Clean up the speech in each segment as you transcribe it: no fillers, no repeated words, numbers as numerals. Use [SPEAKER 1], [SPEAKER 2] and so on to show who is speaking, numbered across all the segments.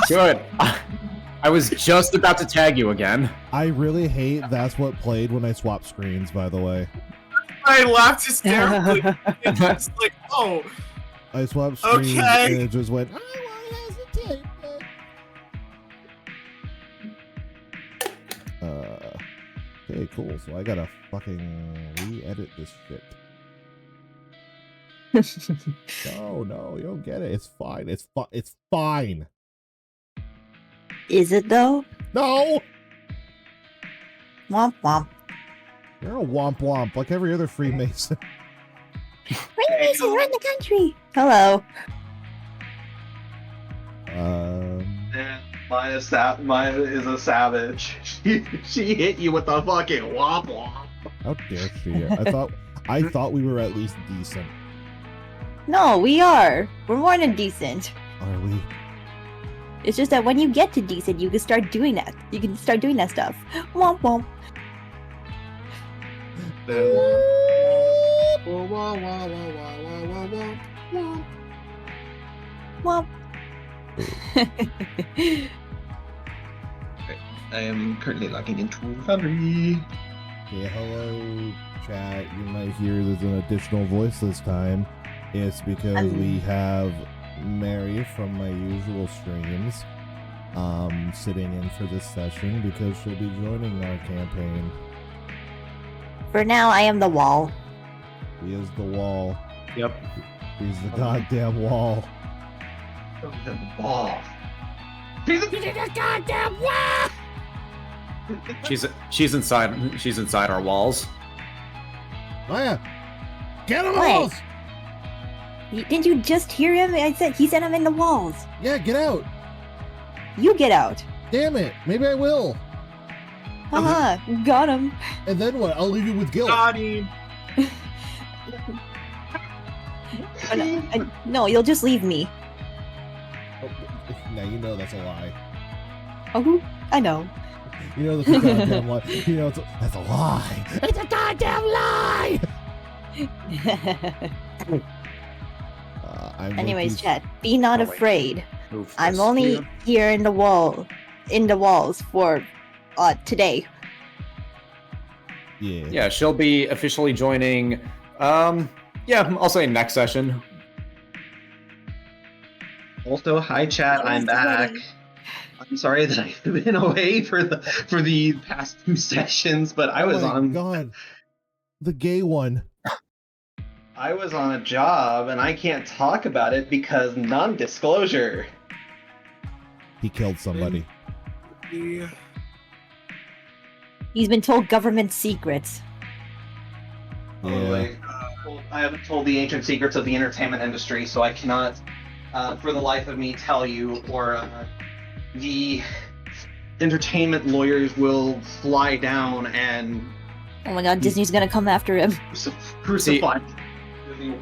[SPEAKER 1] Good. I was just about to tag you again.
[SPEAKER 2] I really hate that's what played when I swapped screens, by the way.
[SPEAKER 3] I laughed hysterically. It's like, oh.
[SPEAKER 2] I swapped screens
[SPEAKER 3] Okay.
[SPEAKER 2] and it just went, I won't hesitate. Okay, cool. So I gotta fucking re-edit this shit. No, you don't get it. It's fine. It's fine.
[SPEAKER 4] Is it though?
[SPEAKER 2] No!
[SPEAKER 4] Womp womp.
[SPEAKER 2] You're a womp womp, like every other Freemason.
[SPEAKER 4] Freemason, run the country. Hello.
[SPEAKER 5] Maya is a savage. She hit you with a fucking womp womp.
[SPEAKER 2] How dare she? I thought we were at least decent.
[SPEAKER 4] No, we are. We're more than decent.
[SPEAKER 2] Are we?
[SPEAKER 4] It's just that when you get to decent, you can start doing that. You can start doing that stuff. Womp womp. Womp.
[SPEAKER 5] I am currently logging into Foundry.
[SPEAKER 2] Yeah, hello, chat. You might hear there's an additional voice this time. It's because we have Mary from my usual streams sitting in for this session because she'll be joining our campaign.
[SPEAKER 4] For now, I am the wall.
[SPEAKER 2] He is the wall.
[SPEAKER 1] Yep.
[SPEAKER 2] He's the goddamn wall.
[SPEAKER 5] The ball. She's the goddamn wall.
[SPEAKER 1] She's inside our walls.
[SPEAKER 2] Maya, get him
[SPEAKER 4] What?
[SPEAKER 2] walls.
[SPEAKER 4] Didn't you just hear him? He said I'm in the walls.
[SPEAKER 2] Yeah, get out.
[SPEAKER 4] You get out.
[SPEAKER 2] Damn it. Maybe I will.
[SPEAKER 4] Haha, got him.
[SPEAKER 2] And then what? I'll leave you with guilt.
[SPEAKER 3] Got him.
[SPEAKER 4] No, you'll just leave me.
[SPEAKER 2] Oh, now you know that's a lie.
[SPEAKER 4] Oh, I know.
[SPEAKER 2] You know that's a goddamn lie. You know that's a lie. It's a goddamn lie.
[SPEAKER 4] Anyways, chat, be not
[SPEAKER 1] Oh, wait.
[SPEAKER 4] afraid.
[SPEAKER 1] Move
[SPEAKER 4] I'm
[SPEAKER 1] this
[SPEAKER 4] only
[SPEAKER 1] here.
[SPEAKER 4] here in the walls for today.
[SPEAKER 2] Yeah.
[SPEAKER 1] Yeah, she'll be officially joining. Yeah, I'll say next session.
[SPEAKER 5] Also, hi chat, I'm back. I'm sorry that I've been away for the past 2 sessions, but I was on
[SPEAKER 2] God, the gay one.
[SPEAKER 5] I was on a job and I can't talk about it because non-disclosure.
[SPEAKER 2] He killed somebody.
[SPEAKER 3] Yeah.
[SPEAKER 4] He's been told government secrets.
[SPEAKER 2] Yeah.
[SPEAKER 5] I haven't told the ancient secrets of the entertainment industry, so I cannot, for the life of me, tell you, or the entertainment lawyers will fly down and
[SPEAKER 4] Oh my god, Disney's gonna come after him.
[SPEAKER 5] crucify.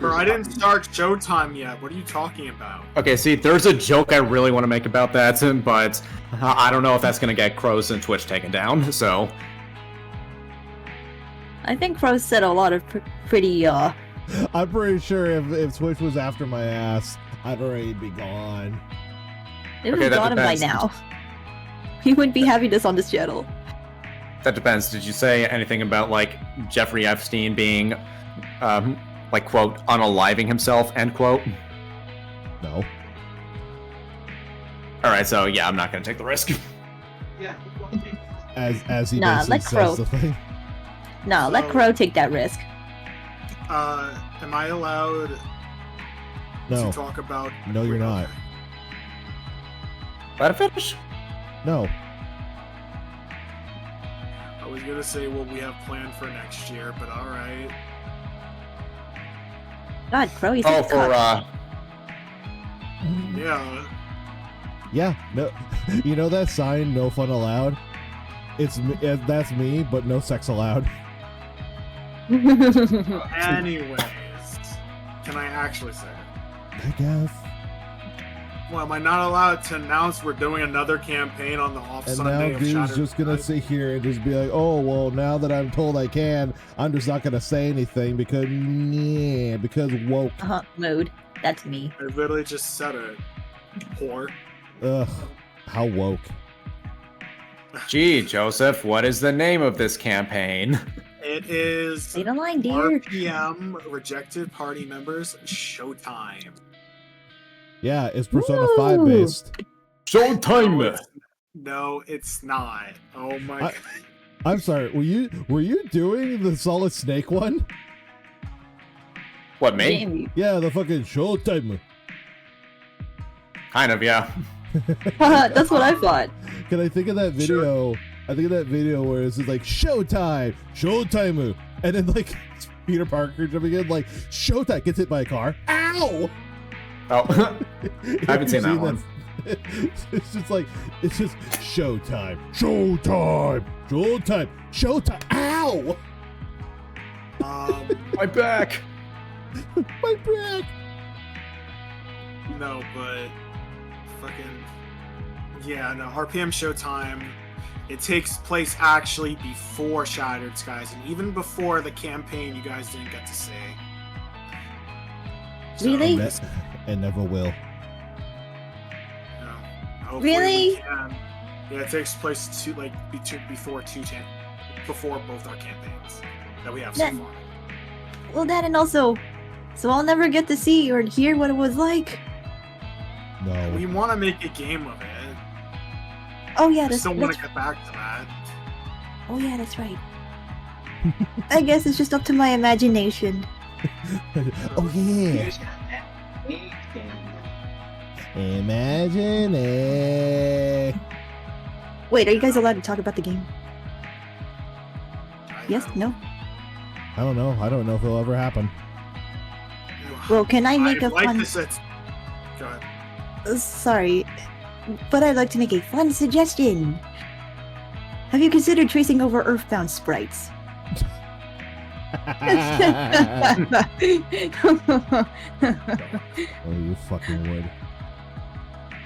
[SPEAKER 3] Bro, I didn't start Showtime yet. What are you talking about?
[SPEAKER 1] Okay, see, there's a joke I really want to make about that, but I don't know if that's gonna get Crows and Twitch taken down. So
[SPEAKER 4] I think Crow said a lot of pretty
[SPEAKER 2] I'm pretty sure if Twitch was after my ass, I'd already be gone.
[SPEAKER 4] They would
[SPEAKER 1] Okay,
[SPEAKER 4] have
[SPEAKER 1] that
[SPEAKER 4] got him by
[SPEAKER 1] depends.
[SPEAKER 4] now. He wouldn't be having this on this channel.
[SPEAKER 1] that depends. Did you say anything about like Jeffrey Epstein being, like quote unaliving himself end quote?
[SPEAKER 2] No.
[SPEAKER 1] All right, so yeah, I'm not gonna take the risk.
[SPEAKER 5] Yeah.
[SPEAKER 2] As he
[SPEAKER 4] Nah,
[SPEAKER 2] basically
[SPEAKER 4] let Crow.
[SPEAKER 2] says the thing.
[SPEAKER 4] No, let Crow take that risk.
[SPEAKER 3] Am I allowed
[SPEAKER 2] No.
[SPEAKER 3] to talk about?
[SPEAKER 2] No, you're not.
[SPEAKER 1] Let it finish.
[SPEAKER 2] No.
[SPEAKER 3] I was gonna say what we have planned for next year, but all right.
[SPEAKER 4] God, Crow, he's
[SPEAKER 1] Oh, for
[SPEAKER 3] Yeah.
[SPEAKER 2] Yeah. No. You know that sign, "No fun allowed"? It's that's me, but no sex allowed.
[SPEAKER 3] Anyways, can I actually say it?
[SPEAKER 2] I guess.
[SPEAKER 3] Well, am I not allowed to announce we're doing another campaign on the off
[SPEAKER 2] And
[SPEAKER 3] Sunday
[SPEAKER 2] now
[SPEAKER 3] of
[SPEAKER 2] dude's
[SPEAKER 3] Shattered
[SPEAKER 2] just gonna
[SPEAKER 3] Sky?
[SPEAKER 2] sit here and just be like, "Oh well, now that I'm told I can, I'm just not gonna say anything because woke."
[SPEAKER 4] Mood. That's me.
[SPEAKER 3] I literally just said it. Whore.
[SPEAKER 2] Ugh, how woke.
[SPEAKER 1] Gee, Joseph, what is the name of this campaign?
[SPEAKER 3] It is
[SPEAKER 4] Wait a line, dear.
[SPEAKER 3] RPM Rejected Party Members Showtime.
[SPEAKER 2] Yeah, it's Persona 5 based.
[SPEAKER 1] Showtime!
[SPEAKER 3] No, it's not. Oh my god.
[SPEAKER 2] I'm sorry, were you doing the Solid Snake one?
[SPEAKER 1] What, me?
[SPEAKER 4] Jamie.
[SPEAKER 2] Yeah, the fucking Showtime.
[SPEAKER 1] Kind of, yeah.
[SPEAKER 4] That's what I thought.
[SPEAKER 2] Can I think of that video? I think of that video where it's just like Showtime, Showtime, and then like Peter Parker jumping in like Showtime gets hit by a car. Ow!
[SPEAKER 1] Oh, I haven't seen that one.
[SPEAKER 2] It's just like it's just Showtime, Showtime, Showtime, Showtime. Ow!
[SPEAKER 1] My back!
[SPEAKER 2] My back.
[SPEAKER 3] No, but fucking yeah, no. RPM Showtime. It takes place actually before Shattered Skies, and even before the campaign, you guys didn't get to see.
[SPEAKER 4] Really?
[SPEAKER 2] And never will.
[SPEAKER 3] You know, hopefully
[SPEAKER 4] Really?
[SPEAKER 3] we can. Yeah, it takes place before before both our campaigns that we have so
[SPEAKER 4] That-
[SPEAKER 3] far.
[SPEAKER 4] Well, that and also, so I'll never get to see or hear what it was like.
[SPEAKER 2] No.
[SPEAKER 3] We want to make a game of it.
[SPEAKER 4] Oh yeah,
[SPEAKER 3] I
[SPEAKER 4] that's,
[SPEAKER 3] still want
[SPEAKER 4] that's
[SPEAKER 3] to get back to that.
[SPEAKER 4] oh yeah, that's right. I guess it's just up to my imagination.
[SPEAKER 2] Oh yeah.
[SPEAKER 5] Use your imagination.
[SPEAKER 2] Imagine it.
[SPEAKER 4] Wait, are you guys allowed to talk about the game? Yes? No?
[SPEAKER 2] I don't know. I don't know if it'll ever happen.
[SPEAKER 4] Well, can I make a
[SPEAKER 3] like
[SPEAKER 4] fun?
[SPEAKER 3] this. Go ahead.
[SPEAKER 4] Sorry, but I'd like to make a fun suggestion. Have you considered tracing over Earthbound sprites?
[SPEAKER 2] Oh, you fucking would.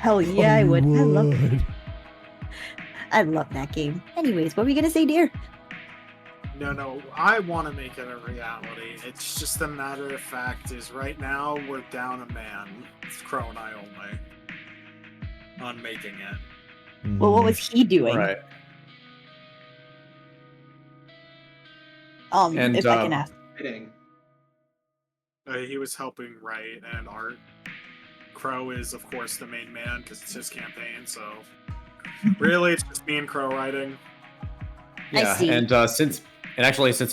[SPEAKER 4] Hell yeah,
[SPEAKER 2] Oh,
[SPEAKER 4] I
[SPEAKER 2] you
[SPEAKER 4] would.
[SPEAKER 2] would.
[SPEAKER 4] I love that game. Anyways, what were you gonna say, dear?
[SPEAKER 3] No, I want to make it a reality. It's just a matter of fact is right now we're down a man. It's Crow and I only on making it.
[SPEAKER 4] Well, what was he doing?
[SPEAKER 1] Right. And,
[SPEAKER 4] if I can ask.
[SPEAKER 5] Fitting.
[SPEAKER 3] He was helping write and art. Crow is, of course, the main man because it's his campaign. So really, it's just me and Crow writing.
[SPEAKER 1] Yeah,
[SPEAKER 4] see.
[SPEAKER 1] and since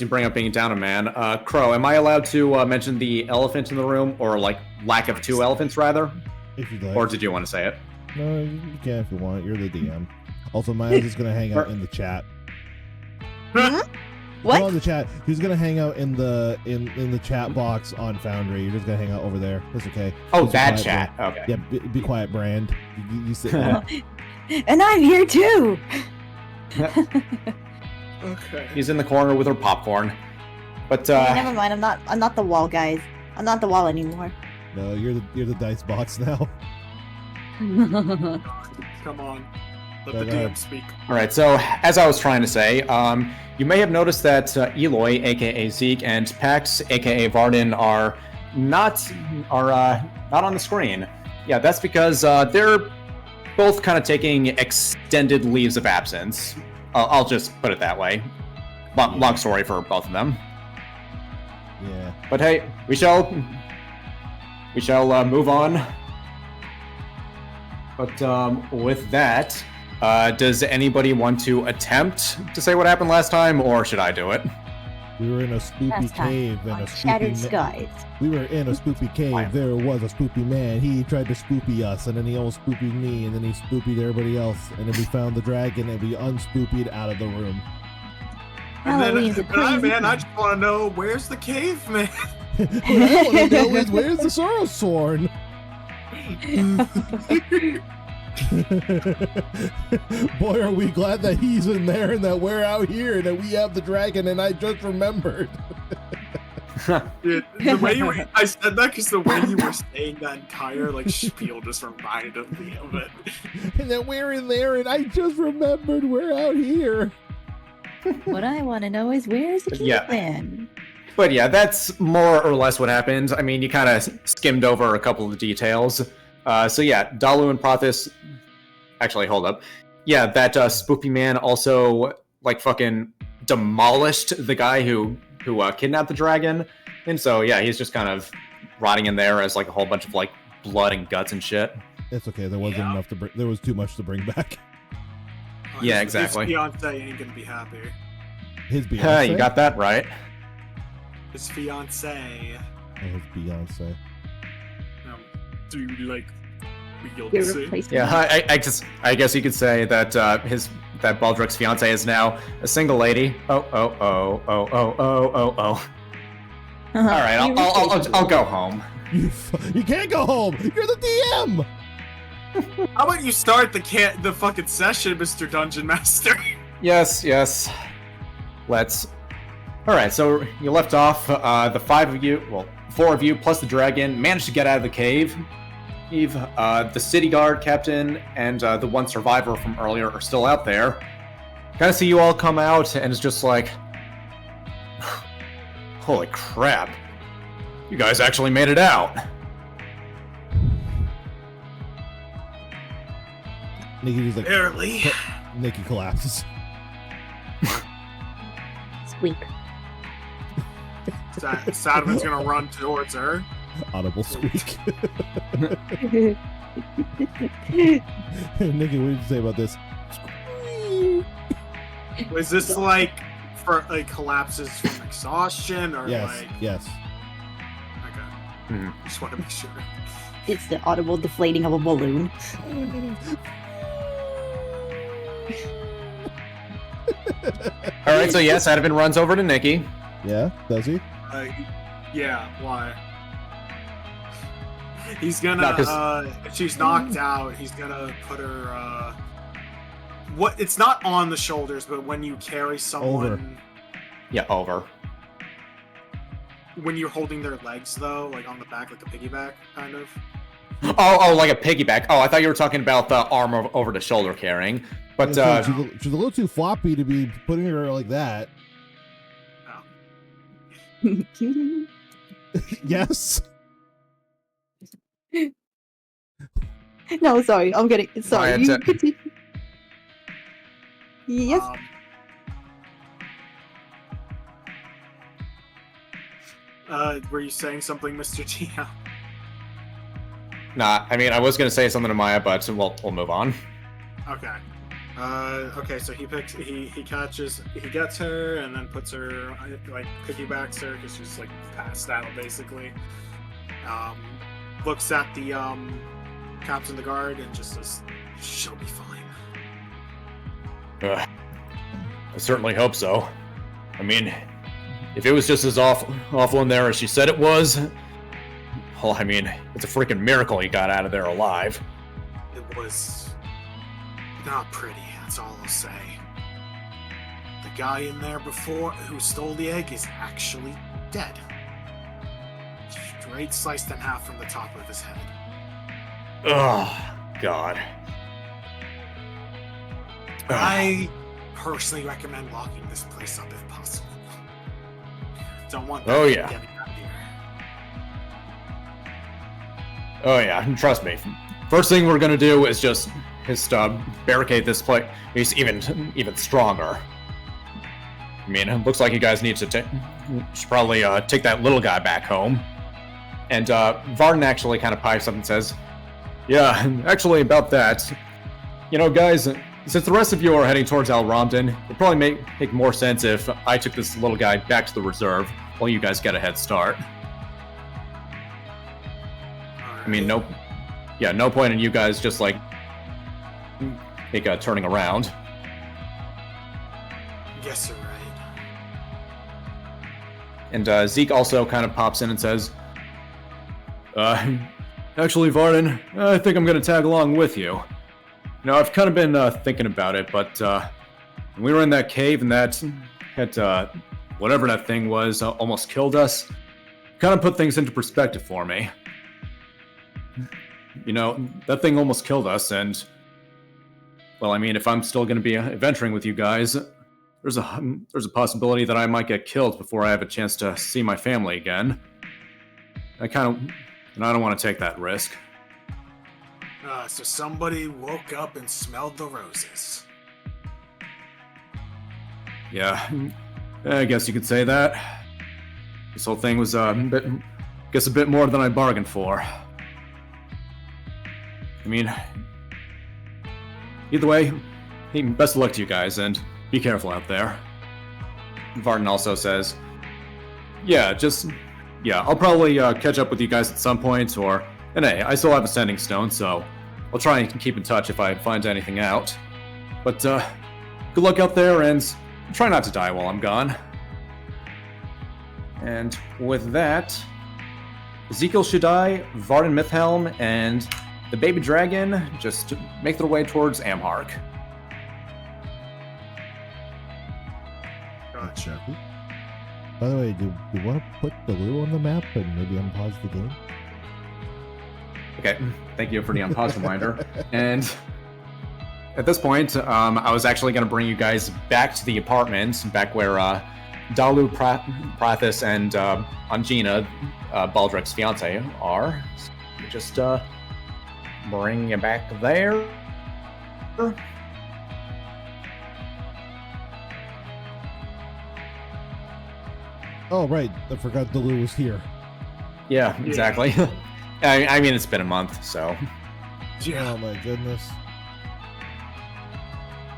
[SPEAKER 1] you bring up being down a man, Crow, am I allowed to mention the elephant in the room, or like lack of two elephants rather?
[SPEAKER 2] If you'd like.
[SPEAKER 1] Or did you want to say it?
[SPEAKER 2] No, you can if you want. You're the DM. Also, Miles is gonna hang out in the chat.
[SPEAKER 4] What?
[SPEAKER 2] Go on the chat. He's gonna hang out in the chat box on Foundry. You're just gonna hang out over there. That's okay.
[SPEAKER 1] Oh,
[SPEAKER 2] Just be
[SPEAKER 1] that
[SPEAKER 2] quiet,
[SPEAKER 1] chat.
[SPEAKER 2] Brand.
[SPEAKER 1] Okay.
[SPEAKER 2] Yeah, be quiet, Brand. You sit there.
[SPEAKER 4] And I'm here too.
[SPEAKER 3] Okay.
[SPEAKER 1] He's in the corner with her popcorn. But
[SPEAKER 4] Yeah, never mind. I'm not the wall, guys. I'm not the wall anymore.
[SPEAKER 2] No, you're the dice box now.
[SPEAKER 3] Come on. Let
[SPEAKER 2] Go
[SPEAKER 3] the
[SPEAKER 2] ahead.
[SPEAKER 3] DM speak.
[SPEAKER 1] all right. So as I was trying to say, you may have noticed that Eloy, aka Zeke, and Pax, aka Varden, are not on the screen. Yeah, that's because they're both kind of taking extended leaves of absence. I'll just put it that way. Long story for both of them.
[SPEAKER 2] Yeah.
[SPEAKER 1] But hey, we shall move on. But with that, does anybody want to attempt to say what happened last time, or should I do it?
[SPEAKER 2] We were in a spoopy
[SPEAKER 4] Last time
[SPEAKER 2] cave and
[SPEAKER 4] on
[SPEAKER 2] a
[SPEAKER 4] Shattered
[SPEAKER 2] spoopy
[SPEAKER 4] Skies.
[SPEAKER 2] We were in a spoopy cave.
[SPEAKER 1] Fine.
[SPEAKER 2] There was a spoopy man. He tried to spoopy us, and then he almost spoopied me, and then he spoopied everybody else. And then we found the dragon, and we unspoopied out of the room.
[SPEAKER 3] And
[SPEAKER 4] Halloween's a
[SPEAKER 3] then,
[SPEAKER 4] crazy
[SPEAKER 3] man, I just want to know where's the caveman?
[SPEAKER 2] What I want to know is where's the Soros Sworn? Boy, are we glad that he's in there and that we're out here and that we have the dragon. And I just remembered.
[SPEAKER 3] Dude, the way you were, I said that because the way you were saying that entire like spiel just reminded me of it.
[SPEAKER 2] And that we're in there, and I just remembered we're out here.
[SPEAKER 4] What I want to know is where's the
[SPEAKER 1] Yeah.
[SPEAKER 4] caveman?
[SPEAKER 1] But yeah, that's more or less what happened. I mean, you kind of skimmed over a couple of the details. So yeah, Dalu and Prothis. Actually, hold up. Yeah, that Spoopy man also like fucking demolished the guy who kidnapped the dragon, and so yeah, he's just kind of rotting in there as like a whole bunch of like blood and guts and shit.
[SPEAKER 2] It's okay. There wasn't enough to bring. There was too much to bring back.
[SPEAKER 1] Yeah, exactly.
[SPEAKER 3] His fiance ain't gonna be happy.
[SPEAKER 2] His Beyonce.
[SPEAKER 1] You got that right.
[SPEAKER 3] His fiance.
[SPEAKER 2] Oh, his Beyonce.
[SPEAKER 3] Do you like
[SPEAKER 4] Your
[SPEAKER 3] Beyonce?
[SPEAKER 4] replacement.
[SPEAKER 1] Yeah, I guess you could say that that Baldrick's fiance is now a single lady. Oh. All right, I'll go home.
[SPEAKER 2] You can't go home. You're the DM.
[SPEAKER 3] How about you start the fucking session, Mr. Dungeon Master?
[SPEAKER 1] Yes. Let's. All right, so you left off. The four of you plus the dragon managed to get out of the cave. Eve, the city guard captain, and the one survivor from earlier are still out there. Kind of see you all come out, and it's just like, holy crap! You guys actually made it out.
[SPEAKER 2] Nikki just like
[SPEAKER 3] Barely.
[SPEAKER 2] Nikki collapses.
[SPEAKER 4] Squeak.
[SPEAKER 3] Sadman's gonna run towards her.
[SPEAKER 2] Audible squeak. Nikki, what did you say about this?
[SPEAKER 3] Was this like for like collapses from exhaustion or
[SPEAKER 2] Yes.
[SPEAKER 3] like?
[SPEAKER 2] Yes.
[SPEAKER 3] Okay. Just want to make sure.
[SPEAKER 4] It's the audible deflating of a balloon.
[SPEAKER 1] All right, so yes, Adavan runs over to Nikki.
[SPEAKER 2] Yeah. Does he?
[SPEAKER 3] Yeah. Why? He's gonna.
[SPEAKER 1] No,
[SPEAKER 3] if she's knocked out, he's gonna put her. What? It's not on the shoulders, but when you carry someone.
[SPEAKER 2] Over.
[SPEAKER 1] Yeah, over.
[SPEAKER 3] When you're holding their legs, though, like on the back, like a piggyback, kind of.
[SPEAKER 1] Oh, like a piggyback. Oh, I thought you were talking about the arm over the shoulder carrying. But
[SPEAKER 2] she's a little too floppy to be putting her like that.
[SPEAKER 3] Oh.
[SPEAKER 2] Yes.
[SPEAKER 4] No, sorry. I'm getting. Sorry.
[SPEAKER 1] Right,
[SPEAKER 4] You continue. Yes.
[SPEAKER 3] Were you saying something, Mr. Gio?
[SPEAKER 1] nah, I mean, I was gonna say something to Maya, but we'll move on.
[SPEAKER 3] Okay. Okay, so he gets her, and then puts her, like, piggybacks her, because she's, like, passed out, basically. Looks at the, captain of the guard, and just says, she'll be fine.
[SPEAKER 1] I certainly hope so. I mean, if it was just as awful in there as she said it was, well, I mean, it's a freaking miracle he got out of there alive.
[SPEAKER 3] It was not pretty, that's all I'll say. The guy in there before who stole the egg is actually dead. Straight sliced in half from the top of his head.
[SPEAKER 1] Oh, God.
[SPEAKER 3] I personally recommend locking this place up if possible. Don't want that
[SPEAKER 1] Oh, yeah.
[SPEAKER 3] getting out here.
[SPEAKER 1] Oh yeah, trust me. First thing we're gonna do is just barricade this place. He's even stronger. I mean, it looks like you guys need to should probably take that little guy back home. And Varden actually kind of pipes up and says, "Yeah, actually about that. You know, guys, since the rest of you are heading towards Al Ramden, it'd probably make more sense if I took this little guy back to the reserve while you guys get a head start. I mean, no point in you guys just like turning around."
[SPEAKER 3] Guess you're right.
[SPEAKER 1] And Zeke also kind of pops in and says, actually, Varden, I think I'm going to tag along with you. Now, I've kind of been thinking about it, but when we were in that cave and that whatever that thing was almost killed us, kind of put things into perspective for me. You know, that thing almost killed us, and, well, I mean, if I'm still going to be adventuring with you guys, there's a possibility that I might get killed before I have a chance to see my family again. I don't want to take that risk.
[SPEAKER 3] So somebody woke up and smelled the roses.
[SPEAKER 1] Yeah, I guess you could say that. This whole thing was a bit more than I bargained for. I mean, either way, best of luck to you guys, and be careful out there. Varden also says, yeah, I'll probably catch up with you guys at some point, and hey, I still have a sending stone, so I'll try and keep in touch if I find anything out. But, good luck out there, and try not to die while I'm gone. And with that, Ezekiel Shaddai, Varden Mythhelm, and the baby dragon just make their way towards Amhark.
[SPEAKER 3] Gotcha.
[SPEAKER 2] By the way, do you want to put the Lou on the map and maybe unpause the game?
[SPEAKER 1] Okay, thank you for the unpause reminder. And at this point, I was actually going to bring you guys back to the apartment, back where Dalu Prathis and Angina, Baldrick's fiance, are. So just bring you back there.
[SPEAKER 2] Oh, right. I forgot Dalu was here.
[SPEAKER 1] Yeah, exactly. I mean, it's been a month, so.
[SPEAKER 3] Yeah.
[SPEAKER 2] Oh, my goodness.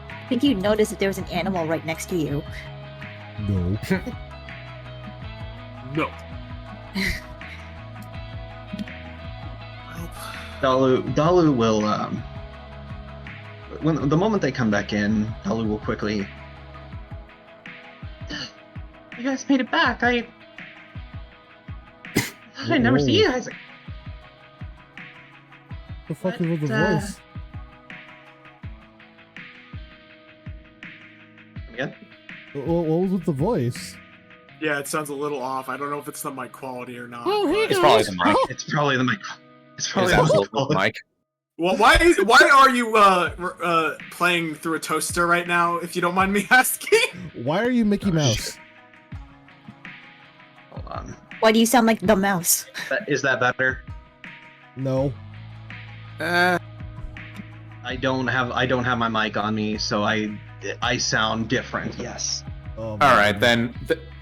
[SPEAKER 4] I think you noticed that there was an animal right next to you.
[SPEAKER 2] No.
[SPEAKER 3] No.
[SPEAKER 5] Dalu will when the moment they come back in, Dalu will quickly. You guys made it back. I thought I'd never see you guys.
[SPEAKER 2] The fuck is with the
[SPEAKER 5] But,
[SPEAKER 2] voice?
[SPEAKER 5] Again?
[SPEAKER 2] What was with the voice?
[SPEAKER 3] Yeah, it sounds a little off. I don't know if it's the mic quality or not.
[SPEAKER 2] Oh, hey,
[SPEAKER 3] but-
[SPEAKER 1] It's probably the mic.
[SPEAKER 5] It's probably the mic. It's
[SPEAKER 1] It's
[SPEAKER 5] probably
[SPEAKER 1] absolutely
[SPEAKER 5] the
[SPEAKER 1] the mic.
[SPEAKER 3] Well, why are you playing through a toaster right now? If you don't mind me asking.
[SPEAKER 2] Why are you Mickey Mouse?
[SPEAKER 5] Hold on.
[SPEAKER 4] Why do you sound like the mouse?
[SPEAKER 5] Is that better?
[SPEAKER 2] No.
[SPEAKER 1] Uh,
[SPEAKER 5] I don't have my mic on me, so I sound different. Yes.
[SPEAKER 2] Oh,
[SPEAKER 1] all right, then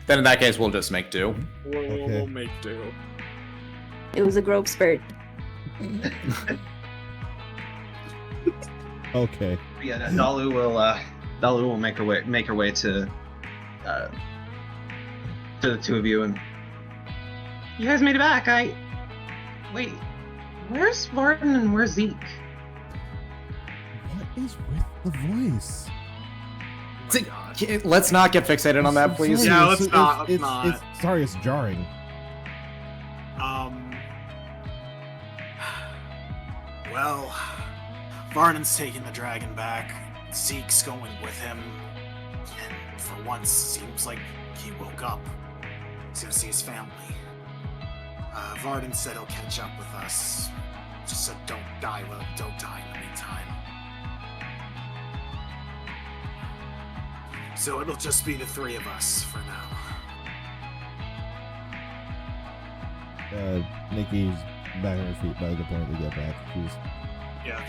[SPEAKER 1] in that case, we'll just make do.
[SPEAKER 3] We'll make do.
[SPEAKER 4] It was a growth spurt.
[SPEAKER 2] Okay.
[SPEAKER 5] Yeah, Dalu will make her way to the two of you, and you guys made it back. Wait, where's Varden and where's Zeke?
[SPEAKER 2] What is with the voice?
[SPEAKER 3] Oh my God.
[SPEAKER 1] Let's not get fixated on that, please.
[SPEAKER 3] Yeah, let's
[SPEAKER 2] it's-
[SPEAKER 3] not,
[SPEAKER 2] It's,
[SPEAKER 3] let's not.
[SPEAKER 2] it's sorry, it's jarring.
[SPEAKER 3] Well, Varnon's taking the dragon back. Zeke's going with him. And for once, seems like he woke up. He's gonna see his family. Varden said he'll catch up with us. Just said don't die in the meantime. So it'll just be the three of us for now.
[SPEAKER 2] Nikki's back on her feet by the point they get back.
[SPEAKER 3] Yeah.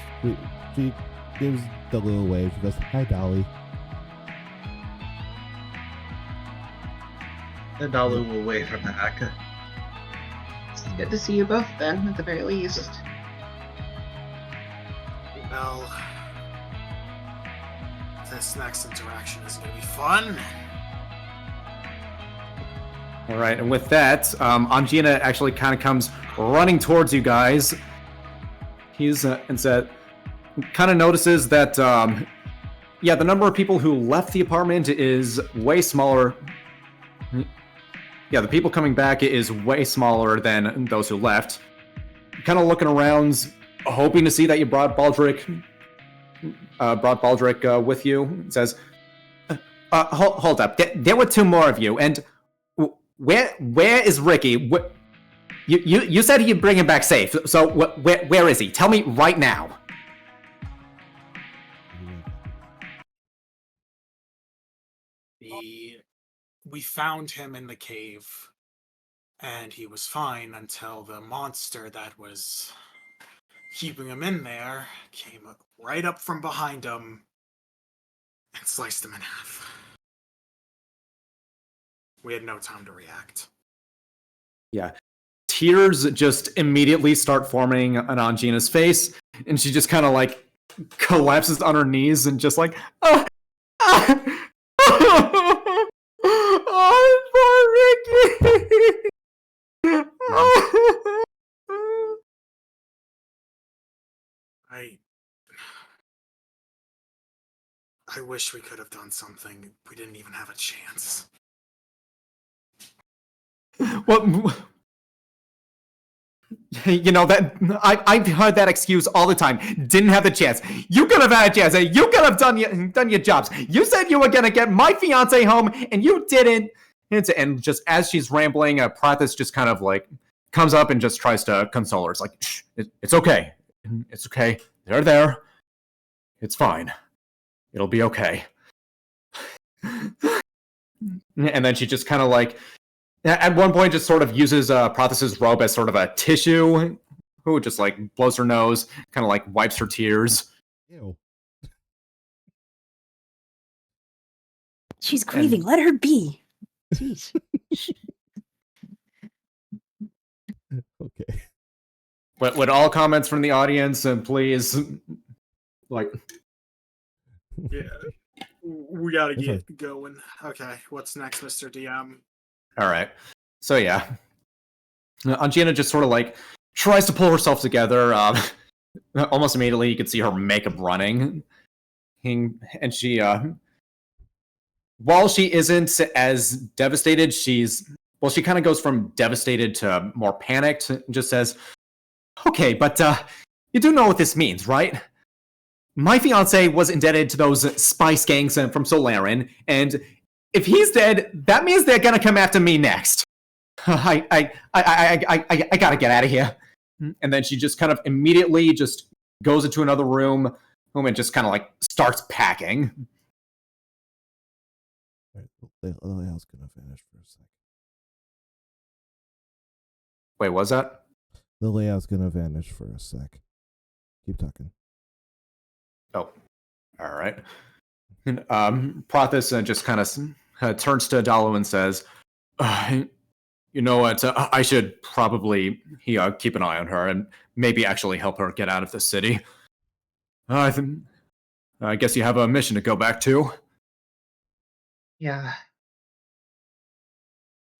[SPEAKER 2] She gives the little wave. She goes, "Hi, Dolly."
[SPEAKER 5] Dalu will wave her back. It's good to see you both, then, at the very least.
[SPEAKER 3] Well, this next interaction is gonna be fun.
[SPEAKER 1] All right, and with that, Angina actually kind of comes running towards you guys. He's kind of notices that, yeah, the number of people who left the apartment is way smaller. Yeah, the people coming back is way smaller than those who left. Kind of looking around, hoping to see that you brought Baldrick with you. It says, hold up, there were two more of you, and where is Ricky? You said you'd bring him back safe, so where is he? Tell me right now.
[SPEAKER 3] We found him in the cave, and he was fine until the monster that was keeping him in there came right up from behind him and sliced him in half. We had no time to react.
[SPEAKER 1] Yeah. Tears just immediately start forming on Gina's face, and she just kind of like collapses on her knees and just like, oh, poor Ricky.
[SPEAKER 3] I wish we could have done something. We didn't even have a chance.
[SPEAKER 1] What? You know that I've heard that excuse all the time. Didn't have the chance. You could have had a chance. You could have done your jobs. You said you were gonna get my fiance home, and you didn't. And just as she's rambling, Prathis just kind of like comes up and just tries to console her. It's like, shh, it's okay. It's okay. They're there. It's fine. It'll be okay. And then she just kind of like, at one point, just sort of uses Prothis's robe as sort of a tissue, who just like blows her nose, kind of like wipes her tears.
[SPEAKER 2] Ew.
[SPEAKER 4] She's grieving. Let her be. Jeez.
[SPEAKER 2] Okay.
[SPEAKER 1] But with all comments from the audience, and please, like,
[SPEAKER 3] Yeah. We gotta get going. Okay, what's next, Mr. DM?
[SPEAKER 1] all right. So yeah, Anjana just sort of like tries to pull herself together. Almost immediately, you can see her makeup running, and she, while she isn't as devastated, she kind of goes from devastated to more panicked. And just says, "Okay, but you do know what this means, right? My fiance was indebted to those spice gangs from Solarin, and if he's dead, that means they're gonna come after me next. I gotta get out of here." And then she just kind of immediately just goes into another room and just kind of like starts packing.
[SPEAKER 2] All right, the layout's gonna vanish for a sec.
[SPEAKER 1] Wait, was that?
[SPEAKER 2] The layout's gonna vanish for a sec. Keep talking.
[SPEAKER 1] Oh, all right. And, Prothis just kind of turns to Adalu and says, "You know what? I should probably keep an eye on her and maybe actually help her get out of the city. I guess you have a mission to go back to."
[SPEAKER 5] Yeah.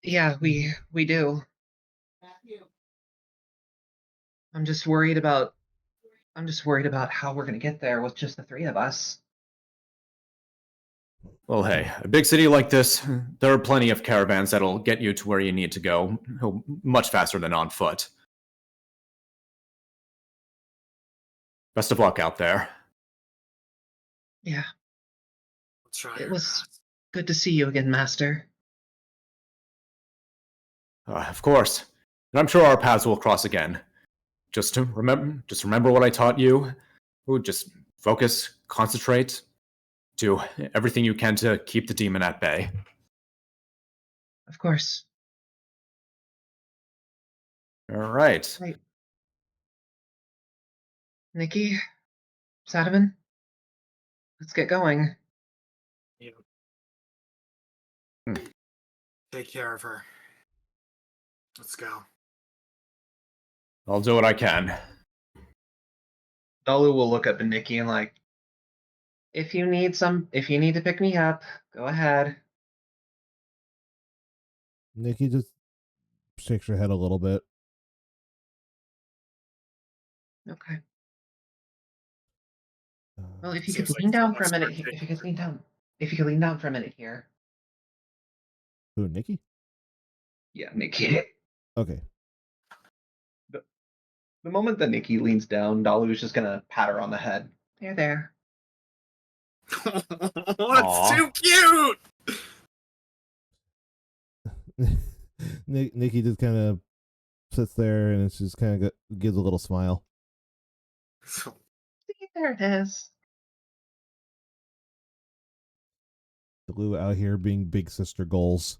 [SPEAKER 5] Yeah, we do. I'm just worried about how we're gonna get there with just the three of us.
[SPEAKER 1] Well, hey, a big city like this, there are plenty of caravans that'll get you to where you need to go much faster than on foot. Best of luck out there.
[SPEAKER 5] Yeah.
[SPEAKER 3] We'll try
[SPEAKER 5] It
[SPEAKER 3] our
[SPEAKER 5] was
[SPEAKER 3] best.
[SPEAKER 5] good to see you again, Master.
[SPEAKER 1] Of course. And I'm sure our paths will cross again. Just remember what I taught you. Just focus, concentrate, do everything you can to keep the demon at bay.
[SPEAKER 5] Of course.
[SPEAKER 1] All right.
[SPEAKER 5] Right. Nikki, Sadaman, let's get going.
[SPEAKER 3] Yeah.
[SPEAKER 1] Hmm.
[SPEAKER 3] Take care of her. Let's go.
[SPEAKER 1] I'll do what I can.
[SPEAKER 5] Dalu will look up at Nikki and like, if you need to pick me up, go ahead.
[SPEAKER 2] Nikki just shakes her head a little bit.
[SPEAKER 5] Okay. Well, if you
[SPEAKER 3] Seems
[SPEAKER 5] could
[SPEAKER 3] like
[SPEAKER 5] lean down for a
[SPEAKER 3] someone's
[SPEAKER 5] minute,
[SPEAKER 3] starting
[SPEAKER 5] if you could lean down, for a minute here.
[SPEAKER 2] Who, Nikki?
[SPEAKER 5] Yeah, Nikki.
[SPEAKER 2] Okay.
[SPEAKER 5] The moment that Nikki leans down, Dalu's just gonna pat her on the head. There.
[SPEAKER 3] That's too cute!
[SPEAKER 2] Nikki just kind of sits there and it's just kind of gives a little smile.
[SPEAKER 5] See, there it is.
[SPEAKER 2] Blue out here being big sister goals.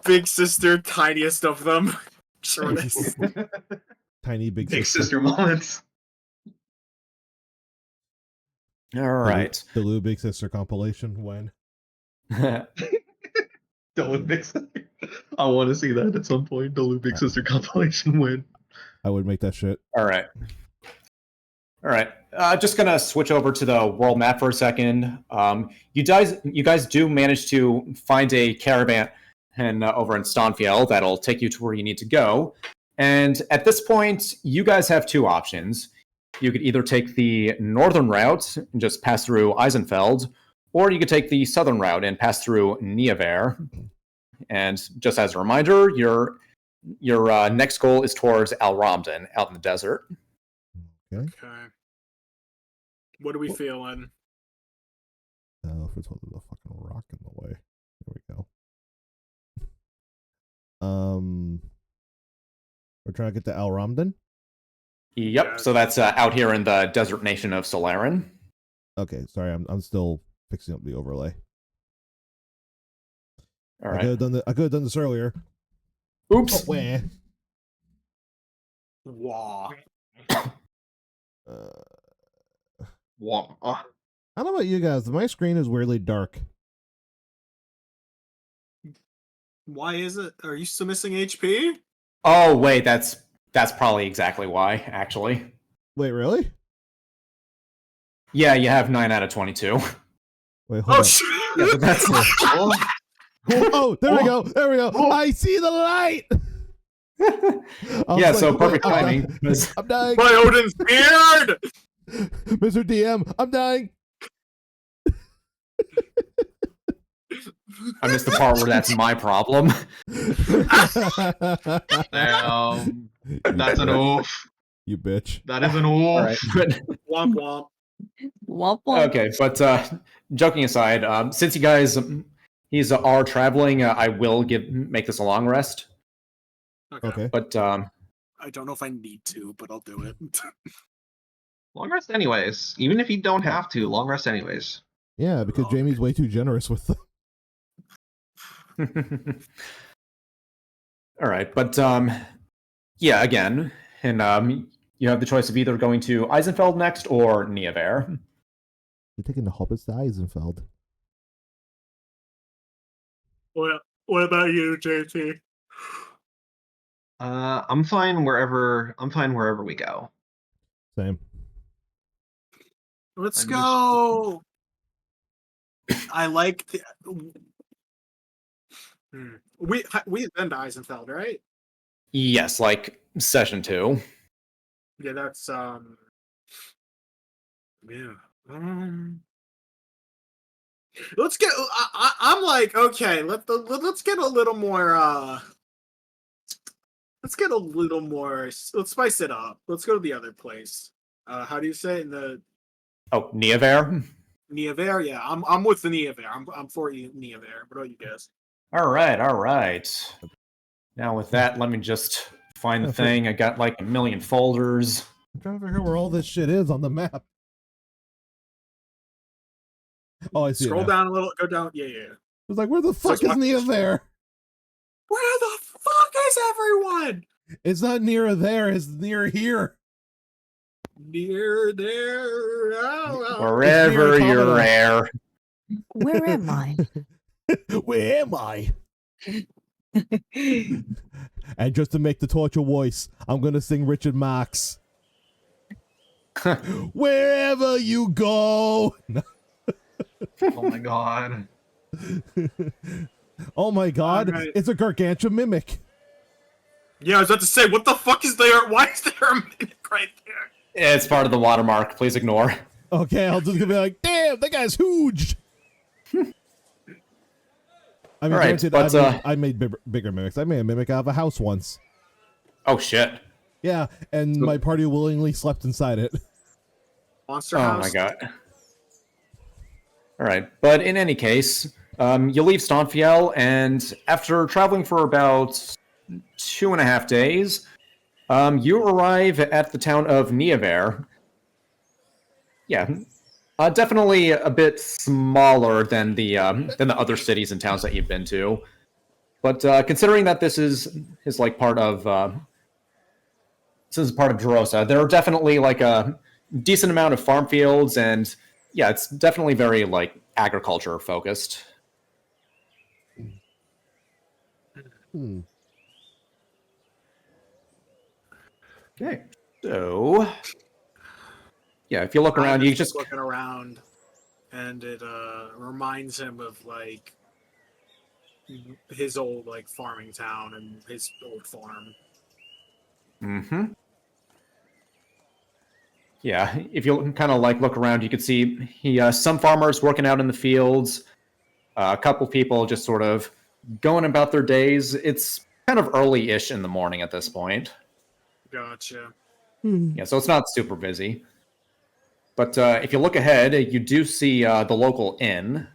[SPEAKER 3] Big sister, tiniest of them. Shortest.
[SPEAKER 2] Tiny big
[SPEAKER 5] Big sister moments.
[SPEAKER 1] All right.
[SPEAKER 2] The Lou Big Sister compilation when?
[SPEAKER 5] Dylan Big Sister. I want to see that at some point. Dylan Big Sister compilation win.
[SPEAKER 2] I would make that shit.
[SPEAKER 1] All right. All right. Just gonna switch over to the world map for a second. You guys do manage to find a caravan and over in Stonfjell that'll take you to where you need to go. And at this point, you guys have two options. You could either take the northern route and just pass through Eisenfeld, or you could take the southern route and pass through Niaver. And just as a reminder, your next goal is towards Al Ramdan, out in the desert.
[SPEAKER 2] Okay.
[SPEAKER 3] What are we feeling?
[SPEAKER 2] If it's a fucking rock in the way. There we go. We're trying to get to Al Ramdan?
[SPEAKER 1] Yep,
[SPEAKER 3] Yeah.
[SPEAKER 1] so that's out here in the desert nation of Solarin.
[SPEAKER 2] Okay, sorry, I'm still fixing up the overlay.
[SPEAKER 1] All
[SPEAKER 2] I
[SPEAKER 1] right.
[SPEAKER 2] could have done this earlier.
[SPEAKER 1] Oops.
[SPEAKER 2] Oh, wah.
[SPEAKER 3] Wow.
[SPEAKER 5] Wah.
[SPEAKER 2] I don't know about you guys, my screen is weirdly dark.
[SPEAKER 3] Why is it? Are you still missing HP?
[SPEAKER 1] Oh, wait, that's probably exactly why, actually.
[SPEAKER 2] Wait, really?
[SPEAKER 1] Yeah, you have 9 out of 22.
[SPEAKER 2] Wait, hold on.
[SPEAKER 3] shit!
[SPEAKER 1] Yeah, but that's
[SPEAKER 2] Oh, there we go. There we go. I see the light. I was
[SPEAKER 1] yeah,
[SPEAKER 2] like,
[SPEAKER 1] so
[SPEAKER 2] wait,
[SPEAKER 1] perfect
[SPEAKER 2] I'm
[SPEAKER 1] timing.
[SPEAKER 2] dying.
[SPEAKER 1] because-
[SPEAKER 2] I'm dying.
[SPEAKER 3] My Odin's beard!
[SPEAKER 2] Mr. DM, I'm dying.
[SPEAKER 1] I missed the part where that's my problem.
[SPEAKER 5] Damn. That's an oof.
[SPEAKER 2] You bitch.
[SPEAKER 5] That is an oof.
[SPEAKER 1] All right.
[SPEAKER 3] Womp womp.
[SPEAKER 4] Womp womp.
[SPEAKER 1] Okay, but joking aside, since you guys are traveling, I will make this a long rest.
[SPEAKER 2] Okay.
[SPEAKER 1] But
[SPEAKER 3] I don't know if I need to, but I'll do it.
[SPEAKER 5] Long rest anyways. Even if you don't have to, long rest anyways.
[SPEAKER 2] Yeah, because Jamie's way too generous with them.
[SPEAKER 1] all right, but yeah, again, and you have the choice of either going to Eisenfeld next or Niaver.
[SPEAKER 2] You're taking the hobbits to Eisenfeld.
[SPEAKER 3] What about you, JT?
[SPEAKER 5] I'm fine wherever we go.
[SPEAKER 2] Same.
[SPEAKER 3] Let's
[SPEAKER 5] I'm
[SPEAKER 3] go. I like the. We've been to Eisenfeld, right?
[SPEAKER 1] Yes, like session 2.
[SPEAKER 3] Yeah, that's yeah. Let's get. I'm like, okay. Let's get a little more. Let's get a little more. Let's spice it up. Let's go to the other place. How do you say it? In the
[SPEAKER 1] Oh, Niaver.
[SPEAKER 3] Niaver? Yeah, I'm with the Niaver. I'm for Niaver. What about you guys?
[SPEAKER 1] All right. Now with that, let me just find the thing. I got like a million folders.
[SPEAKER 2] I'm trying to figure out where all this shit is on the map. Oh, I see.
[SPEAKER 3] Scroll
[SPEAKER 2] it now.
[SPEAKER 3] down a little. Go down. Yeah.
[SPEAKER 2] I was like, where the fuck
[SPEAKER 3] like
[SPEAKER 2] is Nia there?
[SPEAKER 3] Where the fuck is everyone?
[SPEAKER 2] It's not near there, it's near here.
[SPEAKER 3] Near there. Oh.
[SPEAKER 1] Wherever
[SPEAKER 2] near
[SPEAKER 1] you're
[SPEAKER 2] Commodore.
[SPEAKER 1] there.
[SPEAKER 4] Where am I?
[SPEAKER 2] Where am I? And just to make the torture voice, I'm gonna sing Richard Marx. Wherever you go.
[SPEAKER 5] Oh my god.
[SPEAKER 2] Oh my god,
[SPEAKER 3] Alright.
[SPEAKER 2] it's a gargantuan mimic.
[SPEAKER 3] Yeah, I was about to say, what the fuck is there? Why is there a mimic right there?
[SPEAKER 1] It's part of the watermark. Please ignore.
[SPEAKER 2] Okay, I'll just gonna be like, damn, that guy's huge. I mean,
[SPEAKER 1] Alright,
[SPEAKER 2] granted,
[SPEAKER 1] but,
[SPEAKER 2] I made bigger mimics. I made a mimic out of a house once.
[SPEAKER 1] Oh shit.
[SPEAKER 2] Yeah, and my party willingly slept inside it.
[SPEAKER 3] Monster
[SPEAKER 1] Oh
[SPEAKER 3] House.
[SPEAKER 1] my god. All right, but in any case, you leave Stonfjell, and after traveling for about 2.5 days, you arrive at the town of Niaver. Yeah, Definitely a bit smaller than the other cities and towns that you've been to. But considering that this is like part of Jerosa, there are definitely like a decent amount of farm fields, and yeah, it's definitely very like agriculture focused.
[SPEAKER 2] Hmm.
[SPEAKER 1] Okay, so yeah, if you look around,
[SPEAKER 3] I'm
[SPEAKER 1] you just
[SPEAKER 3] looking around, and it reminds him of like his old like farming town and his old farm.
[SPEAKER 1] Mm-hmm. Yeah, if you kind of like look around, you can see some farmers working out in the fields, a couple people just sort of going about their days. It's kind of early-ish in the morning at this point.
[SPEAKER 3] Gotcha.
[SPEAKER 1] Yeah, so it's not super busy. But if you look ahead, you do see the local inn.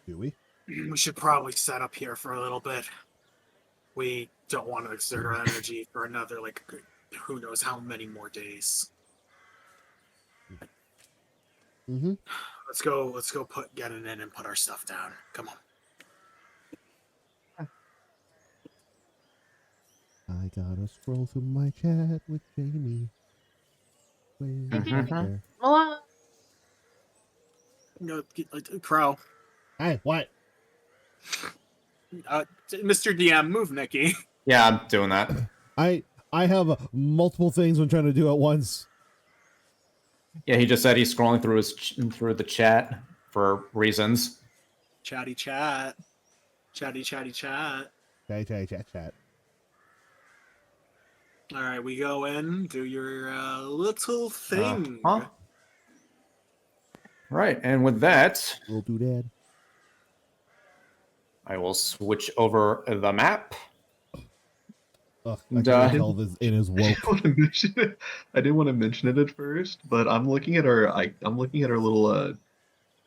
[SPEAKER 2] Do we?
[SPEAKER 3] We should probably set up here for a little bit. We don't want to exert our energy for another like who knows how many more days.
[SPEAKER 2] Mm-hmm.
[SPEAKER 3] Let's go get an inn and put our stuff down. Come on.
[SPEAKER 2] I gotta scroll through my chat with Jamie. There.
[SPEAKER 3] No, Crow.
[SPEAKER 2] Hey, what?
[SPEAKER 3] Mr. DM, move Nikki.
[SPEAKER 1] Yeah, I'm doing that.
[SPEAKER 2] I have multiple things I'm trying to do at once.
[SPEAKER 1] Yeah, he just said he's scrolling through through the chat for reasons.
[SPEAKER 3] Chatty chat. Chatty chat.
[SPEAKER 2] Chat.
[SPEAKER 3] All right, we go in, do your little thing.
[SPEAKER 1] Right, and with that,
[SPEAKER 2] We'll do that.
[SPEAKER 1] I will switch over the map.
[SPEAKER 2] Ugh, I
[SPEAKER 1] And,
[SPEAKER 2] can tell this in his woke.
[SPEAKER 5] I didn't want to mention it at first, but I'm looking at our little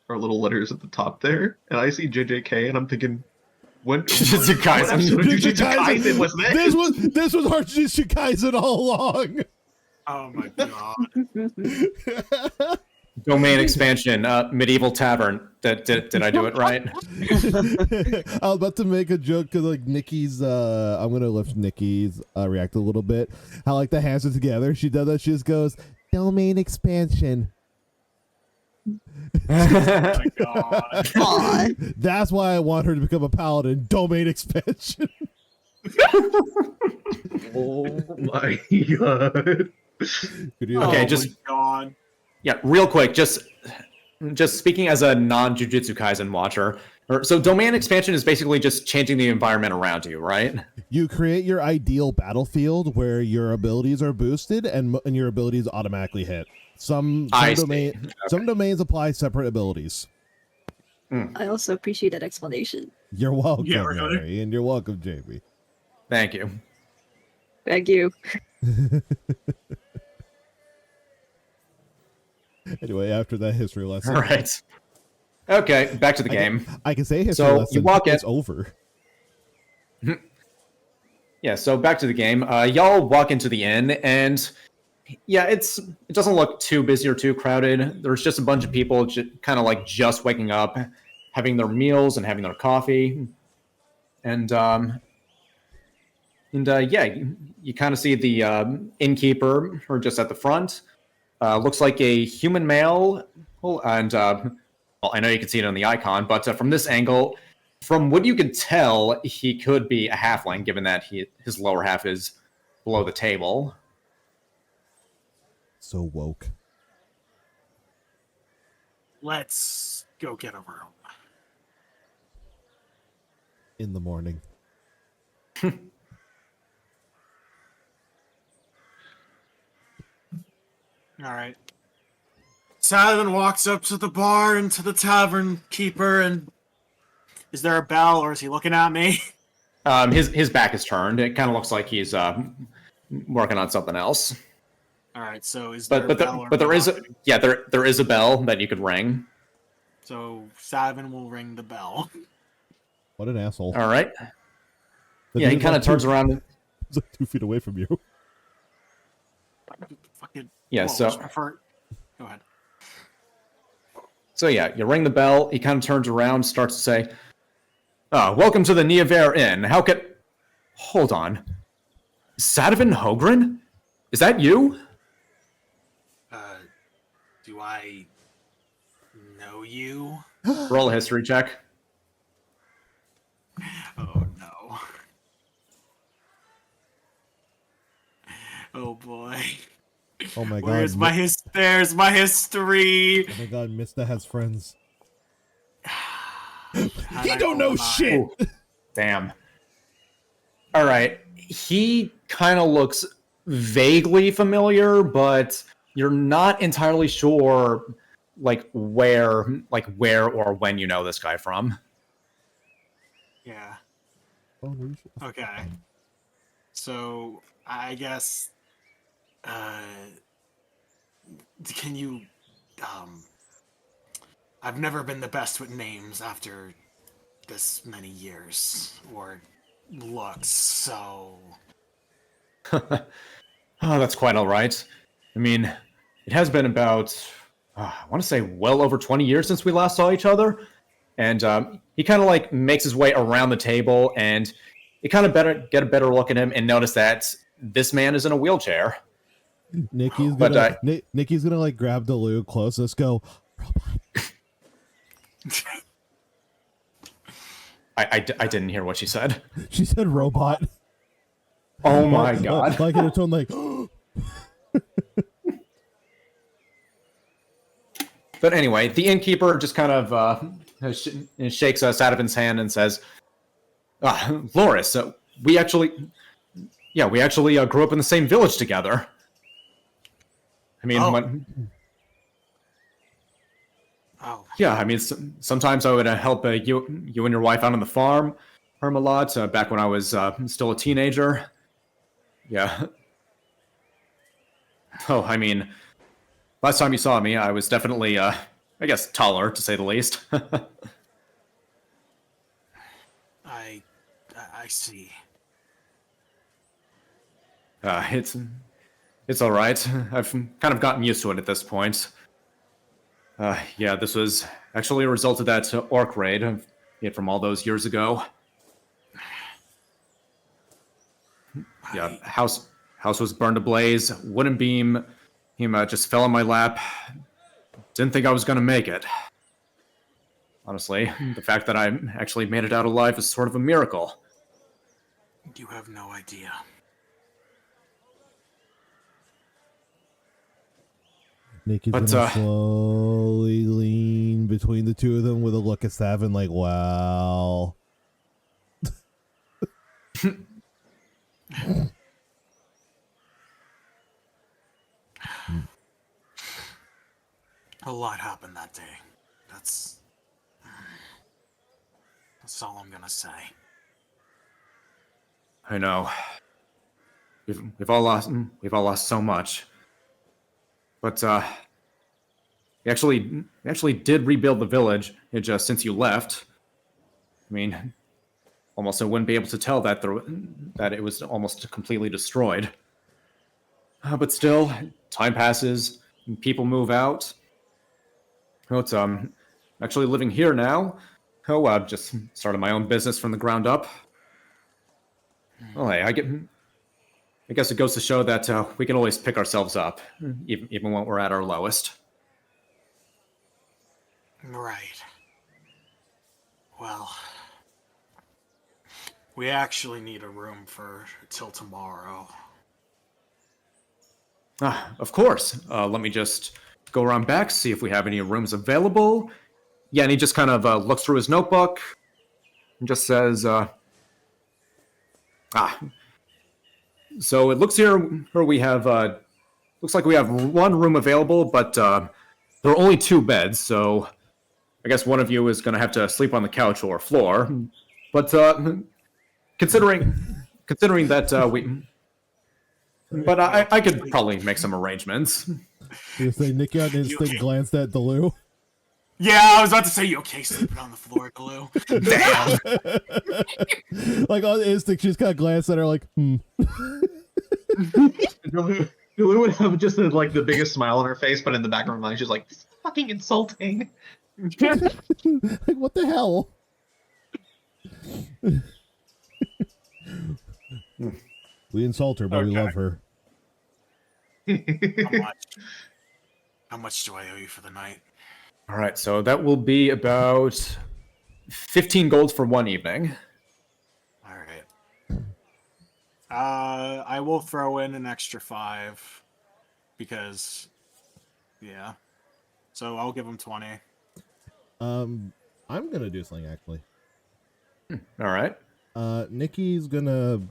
[SPEAKER 5] letters at the top there, and I see JJK, and I'm thinking, what
[SPEAKER 1] Jujutsu Kaisen.
[SPEAKER 5] episode of Jujutsu Kaisen was this?
[SPEAKER 2] This was our Jujutsu Kaisen all along.
[SPEAKER 3] Oh my god.
[SPEAKER 1] Domain expansion, medieval tavern. Did I do it right?
[SPEAKER 2] I was about to make a joke because like Nikki's I'm gonna lift Nikki's react a little bit. How like the hands are together. She does that, she just goes, domain expansion.
[SPEAKER 3] Oh my god.
[SPEAKER 4] Aw.
[SPEAKER 2] That's why I want her to become a paladin. Domain expansion.
[SPEAKER 5] Oh my god.
[SPEAKER 1] Okay,
[SPEAKER 3] Oh
[SPEAKER 1] just-
[SPEAKER 3] my god.
[SPEAKER 1] Yeah, real quick, just speaking as a non-Jujutsu Kaisen watcher. So domain expansion is basically just changing the environment around you, right?
[SPEAKER 2] You create your ideal battlefield where your abilities are boosted and your abilities automatically hit. Some domains apply separate abilities.
[SPEAKER 4] I also appreciate that explanation.
[SPEAKER 2] You're welcome,
[SPEAKER 3] Yeah, really?
[SPEAKER 2] Mary, and you're welcome, JB.
[SPEAKER 1] Thank you.
[SPEAKER 4] Thank you.
[SPEAKER 2] Anyway, after that history lesson.
[SPEAKER 1] All right. Okay, back to the game.
[SPEAKER 2] I can say history
[SPEAKER 1] So,
[SPEAKER 2] lesson.
[SPEAKER 1] you walk in-
[SPEAKER 2] It's over.
[SPEAKER 1] Yeah, so back to the game. Y'all walk into the inn, and yeah, it doesn't look too busy or too crowded. There's just a bunch of people kind of like just waking up, having their meals and having their coffee, and yeah, you kind of see the innkeeper, or just at the front. Looks like a human male, and well, I know you can see it on the icon, but from this angle, from what you can tell, he could be a halfling, given that his lower half is below the table.
[SPEAKER 2] So woke.
[SPEAKER 3] Let's go get a room.
[SPEAKER 2] In the morning.
[SPEAKER 3] All right. Saladin walks up to the bar and to the tavern keeper, and is there a bell, or is he looking at me?
[SPEAKER 1] His back is turned. It kind of looks like he's working on something else.
[SPEAKER 3] All right. So is there
[SPEAKER 1] But
[SPEAKER 3] a bell?
[SPEAKER 1] there is a bell that you could ring.
[SPEAKER 3] So Saladin will ring the bell.
[SPEAKER 2] What an asshole.
[SPEAKER 1] All right.
[SPEAKER 2] The
[SPEAKER 1] Yeah, he
[SPEAKER 2] dude's
[SPEAKER 1] kind of
[SPEAKER 2] like
[SPEAKER 1] turns around.
[SPEAKER 2] He's like 2 feet away from you.
[SPEAKER 3] Fucking.
[SPEAKER 1] Yeah,
[SPEAKER 3] Well,
[SPEAKER 1] so
[SPEAKER 3] go ahead.
[SPEAKER 1] So yeah, you ring the bell, he kind of turns around, starts to say, welcome to the Niaver Inn. How can... Hold on. Sadavan Hogren? Is that you?
[SPEAKER 3] Do I know you?
[SPEAKER 1] Roll a history check.
[SPEAKER 3] Oh no. Oh boy.
[SPEAKER 2] Oh my god.
[SPEAKER 3] There's my history.
[SPEAKER 2] Oh my god, Mista has friends.
[SPEAKER 3] And
[SPEAKER 2] He
[SPEAKER 3] I
[SPEAKER 2] don't know
[SPEAKER 3] open my-
[SPEAKER 2] shit.
[SPEAKER 1] Ooh, damn. All right. He kind of looks vaguely familiar, but you're not entirely sure, where or when you know this guy from.
[SPEAKER 3] Yeah.
[SPEAKER 2] Oh, no shit.
[SPEAKER 3] Okay. So I guess can you I've never been the best with names after this many years or looks, so
[SPEAKER 1] Oh, that's quite all right. I mean, it has been about, I want to say, well over 20 years since we last saw each other. And he kind of makes his way around the table, and you kind of get a better look at him and notice that this man is in a wheelchair.
[SPEAKER 2] Nikki's
[SPEAKER 1] But,
[SPEAKER 2] gonna Nikki's gonna grab the Lou closest, go, robot.
[SPEAKER 1] I didn't hear what she said.
[SPEAKER 2] She said robot.
[SPEAKER 1] Oh my god.
[SPEAKER 2] Like in a tone like
[SPEAKER 1] But anyway, the innkeeper just kind of shakes Sadavin's hand and says, Loris, we actually grew up in the same village together. I mean, yeah, I mean, sometimes I would help you and your wife out on the farm a lot, back when I was still a teenager. Yeah. Oh, I mean, last time you saw me, I was definitely, I guess, taller, to say the least.
[SPEAKER 3] I see.
[SPEAKER 1] It's all right. I've kind of gotten used to it at this point. Yeah, this was actually a result of that orc raid from all those years ago. Yeah, house was burned ablaze. Wooden beam, just fell on my lap. Didn't think I was gonna make it. Honestly, the fact that I actually made it out alive is sort of a miracle.
[SPEAKER 3] You have no idea.
[SPEAKER 2] Nikki's gonna slowly lean between the two of them with a look at Savin like, wow.
[SPEAKER 3] A lot happened that day. That's all I'm gonna say.
[SPEAKER 1] I know. We've all lost so much. But we actually did rebuild the village just since you left. I mean, almost I wouldn't be able to tell that it was almost completely destroyed. But still, time passes, and people move out. Oh, it's actually living here now. Oh, just started my own business from the ground up. Well, hey, I guess it goes to show that we can always pick ourselves up, even when we're at our lowest.
[SPEAKER 3] Right. Well, we actually need a room for till tomorrow.
[SPEAKER 1] Of course. Let me just go around back, see if we have any rooms available. Yeah, and he just kind of looks through his notebook and just says, so it looks here where we have, looks like we have one room available, but there are only 2 beds, so I guess one of you is going to have to sleep on the couch or floor. But considering that but I could probably make some arrangements.
[SPEAKER 2] You say Nikki on instinct glanced at Delu.
[SPEAKER 3] Yeah, I was about to say, you okay sleeping on the floor, Glue?
[SPEAKER 1] Damn.
[SPEAKER 2] Like on instinct, she just kind of glanced at her like,
[SPEAKER 5] Lulu would have just like the biggest smile on her face, but in the back of her mind, she's like, "This is fucking insulting."
[SPEAKER 2] Like, what the hell? We insult her, but we
[SPEAKER 3] Okay.
[SPEAKER 2] love her.
[SPEAKER 3] How much? How much do I owe you for the night?
[SPEAKER 1] All right, so that will be about 15 gold for one evening.
[SPEAKER 3] All right. I will throw in an extra 5 because, yeah. So I'll give him 20.
[SPEAKER 2] I'm gonna do something actually.
[SPEAKER 1] All right.
[SPEAKER 2] Nikki's gonna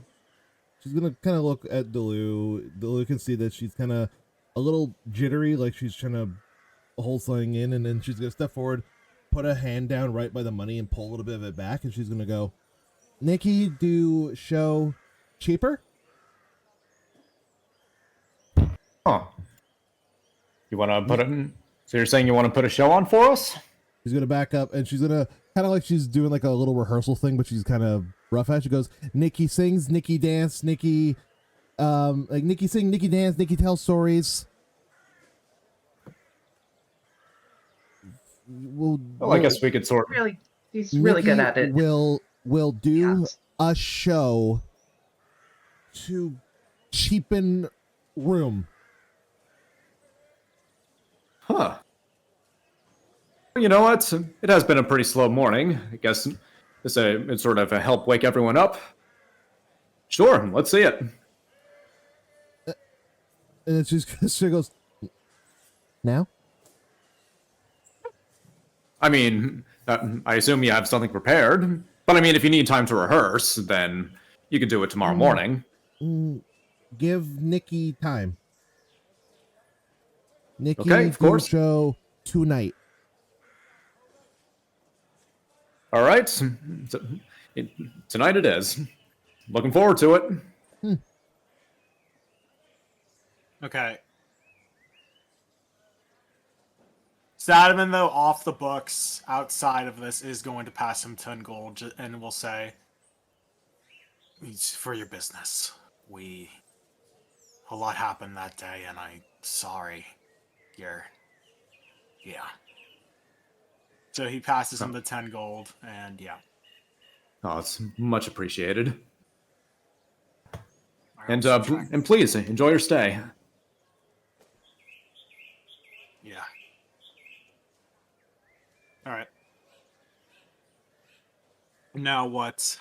[SPEAKER 2] kind of look at Delu. Delu can see that she's kind of a little jittery, like she's trying to hold something in, and then she's gonna step forward, put a hand down right by the money, and pull a little bit of it back, and she's gonna go, "Nikki, do show cheaper."
[SPEAKER 1] Huh. You want to put it in? So you're saying you want to put a show on for us?
[SPEAKER 2] She's gonna back up, and she's gonna kind of like she's doing like a little rehearsal thing, but she's kind of rough at. She goes, "Nikki sings, Nikki dance, Nikki, like Nikki sing, Nikki dance, Nikki tell stories."
[SPEAKER 1] Well, I guess we could sort.
[SPEAKER 5] Really, he's really good at it.
[SPEAKER 2] Will do
[SPEAKER 5] Yeah.
[SPEAKER 2] a show to cheapen room.
[SPEAKER 1] Huh. You know what? It has been a pretty slow morning. I guess it's sort of a help wake everyone up. Sure, let's see it.
[SPEAKER 2] And then she goes, "Now?"
[SPEAKER 1] I mean, I assume you have something prepared. But I mean, if you need time to rehearse, then you could do it tomorrow morning.
[SPEAKER 2] Give Nikki time. Nikki,
[SPEAKER 1] Okay, of course.
[SPEAKER 2] show tonight.
[SPEAKER 1] All right. Tonight it is. Looking forward to it.
[SPEAKER 3] Okay. Sadman, though, off the books, outside of this, is going to pass him 10 gold and will say, "It's for your business. A lot happened that day, and I'm sorry. Yeah." So he passes him the 10 gold, and yeah.
[SPEAKER 1] Oh, it's much appreciated.
[SPEAKER 3] Alright,
[SPEAKER 1] And
[SPEAKER 3] I'll subtract-
[SPEAKER 1] and please enjoy your stay.
[SPEAKER 3] Yeah. Alright. Now what?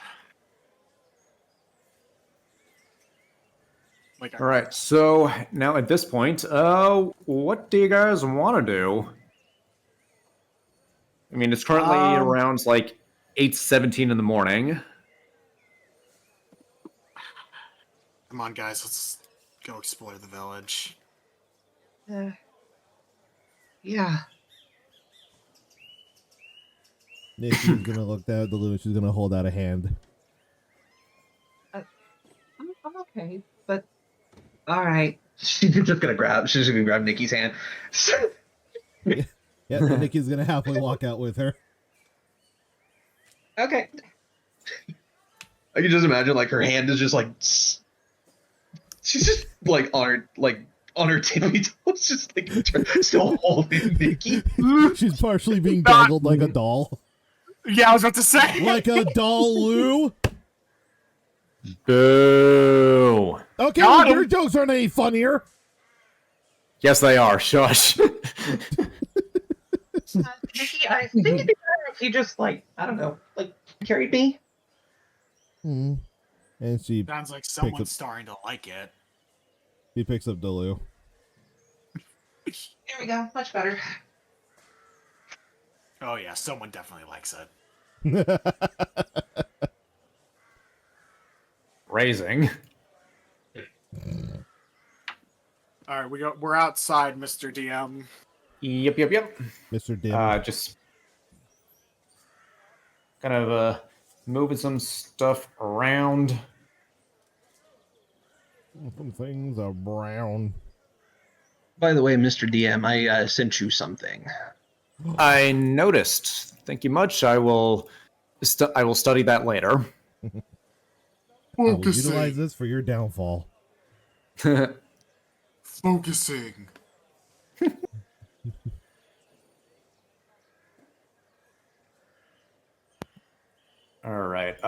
[SPEAKER 3] Like,
[SPEAKER 1] All right. So now at this point, what do you guys want to do? I mean, it's currently around like 8:17 in the morning.
[SPEAKER 3] come on, guys, let's go explore the village.
[SPEAKER 5] Yeah.
[SPEAKER 2] Nikki's gonna look down at the Lou. She's gonna hold out a hand.
[SPEAKER 5] I'm okay, but all right. She's just gonna grab. She's just gonna grab Nikki's hand.
[SPEAKER 2] Yeah, and Nikki's gonna happily walk out with her.
[SPEAKER 5] Okay. I can just imagine like her hand is just like she's just like on her tippy toes, just like still holding Nikki.
[SPEAKER 2] She's partially being dangled like a doll.
[SPEAKER 3] Yeah, I was about to say.
[SPEAKER 2] Like a doll, Lou.
[SPEAKER 1] Boo!
[SPEAKER 2] Okay,
[SPEAKER 3] Got
[SPEAKER 2] well, your
[SPEAKER 3] him.
[SPEAKER 2] jokes aren't any funnier.
[SPEAKER 1] Yes, they are. Shush.
[SPEAKER 5] Nikki, I think it'd be better if you just like I don't know, like carried me.
[SPEAKER 2] And she
[SPEAKER 3] Sounds like someone's
[SPEAKER 2] up-
[SPEAKER 3] starting to like it.
[SPEAKER 2] picks up Delu.
[SPEAKER 5] There we go, much better.
[SPEAKER 3] Oh yeah, someone definitely likes it.
[SPEAKER 1] Raising.
[SPEAKER 3] All right, we're outside, Mr. DM.
[SPEAKER 1] Yep.
[SPEAKER 2] Mr. Dim.
[SPEAKER 1] Just kind of moving some stuff around.
[SPEAKER 2] Some things are brown.
[SPEAKER 5] By the way, Mr. DM, I sent you something.
[SPEAKER 1] I noticed. Thank you much. I will study that later.
[SPEAKER 2] I will utilize this for your downfall.
[SPEAKER 3] Focusing.
[SPEAKER 1] All right.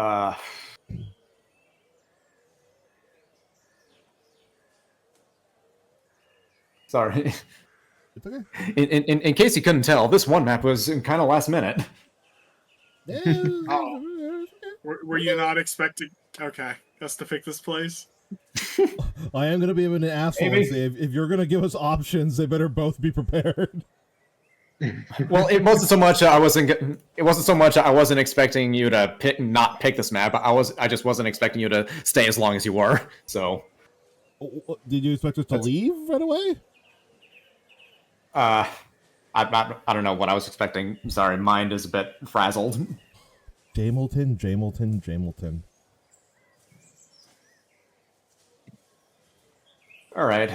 [SPEAKER 1] Sorry.
[SPEAKER 2] It's okay.
[SPEAKER 1] In case you couldn't tell, this one map was kind of last minute.
[SPEAKER 3] Oh. Were you not expecting? Okay, us to pick this place.
[SPEAKER 2] I am gonna be an asshole and say if you're gonna give us options, they better both be prepared.
[SPEAKER 1] Well, it wasn't so much I wasn't. It wasn't so much I wasn't expecting you to not pick this map. I just wasn't expecting you to stay as long as you were. So,
[SPEAKER 2] Did you expect us to leave right away?
[SPEAKER 1] I don't know what I was expecting. Sorry, mind is a bit frazzled.
[SPEAKER 2] Jamilton.
[SPEAKER 1] All right.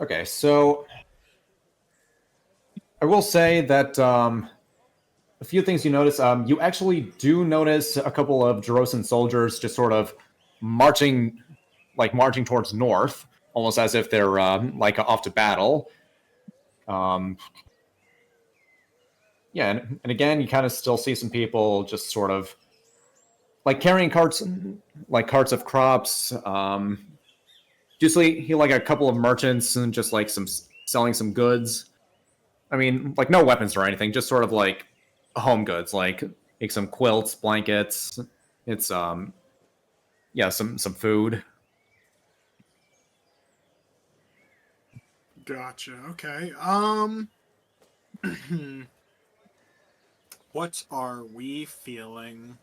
[SPEAKER 1] Okay, so I will say that a few things you notice. You actually do notice a couple of Jerosan soldiers just sort of marching towards north, almost as if they're like off to battle. Yeah, and again, you kind of still see some people just sort of like carrying carts, like carts of crops. Just like a couple of merchants and just like some selling some goods. I mean, like no weapons or anything, just sort of like home goods, like some quilts, blankets. It's yeah, some food.
[SPEAKER 3] Gotcha. Okay. What are we feeling?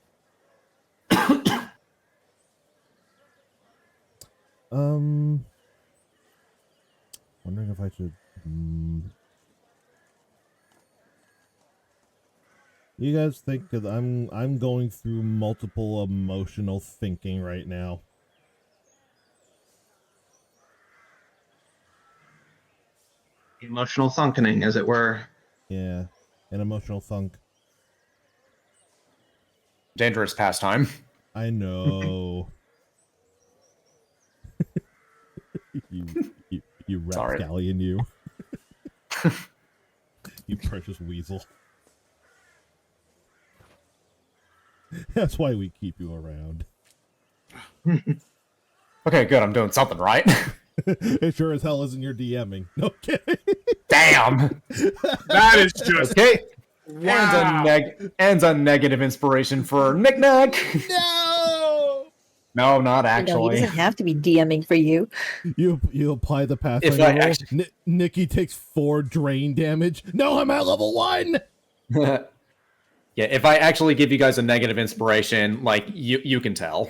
[SPEAKER 2] Wondering if I should. You guys think? Because I'm going through multiple emotional thinking right now.
[SPEAKER 5] Emotional thunkening, as it were.
[SPEAKER 2] Yeah, an emotional thunk.
[SPEAKER 1] Dangerous pastime.
[SPEAKER 2] I know. you rapscallion, you. You precious weasel. That's why we keep you around.
[SPEAKER 1] Okay, good. I'm doing something right.
[SPEAKER 2] It sure as hell isn't your DMing. No kidding.
[SPEAKER 1] Damn.
[SPEAKER 3] That is just
[SPEAKER 1] Okay.
[SPEAKER 3] wow.
[SPEAKER 1] And a negative inspiration for Knick Knack.
[SPEAKER 2] No.
[SPEAKER 1] No, not
[SPEAKER 4] No, he
[SPEAKER 1] actually.
[SPEAKER 4] doesn't have to be DMing for you.
[SPEAKER 2] You apply the path.
[SPEAKER 1] If I actually...
[SPEAKER 2] Nikki takes 4 drain damage. No, I'm at level 1.
[SPEAKER 1] Yeah, if I actually give you guys a negative inspiration, like you can tell.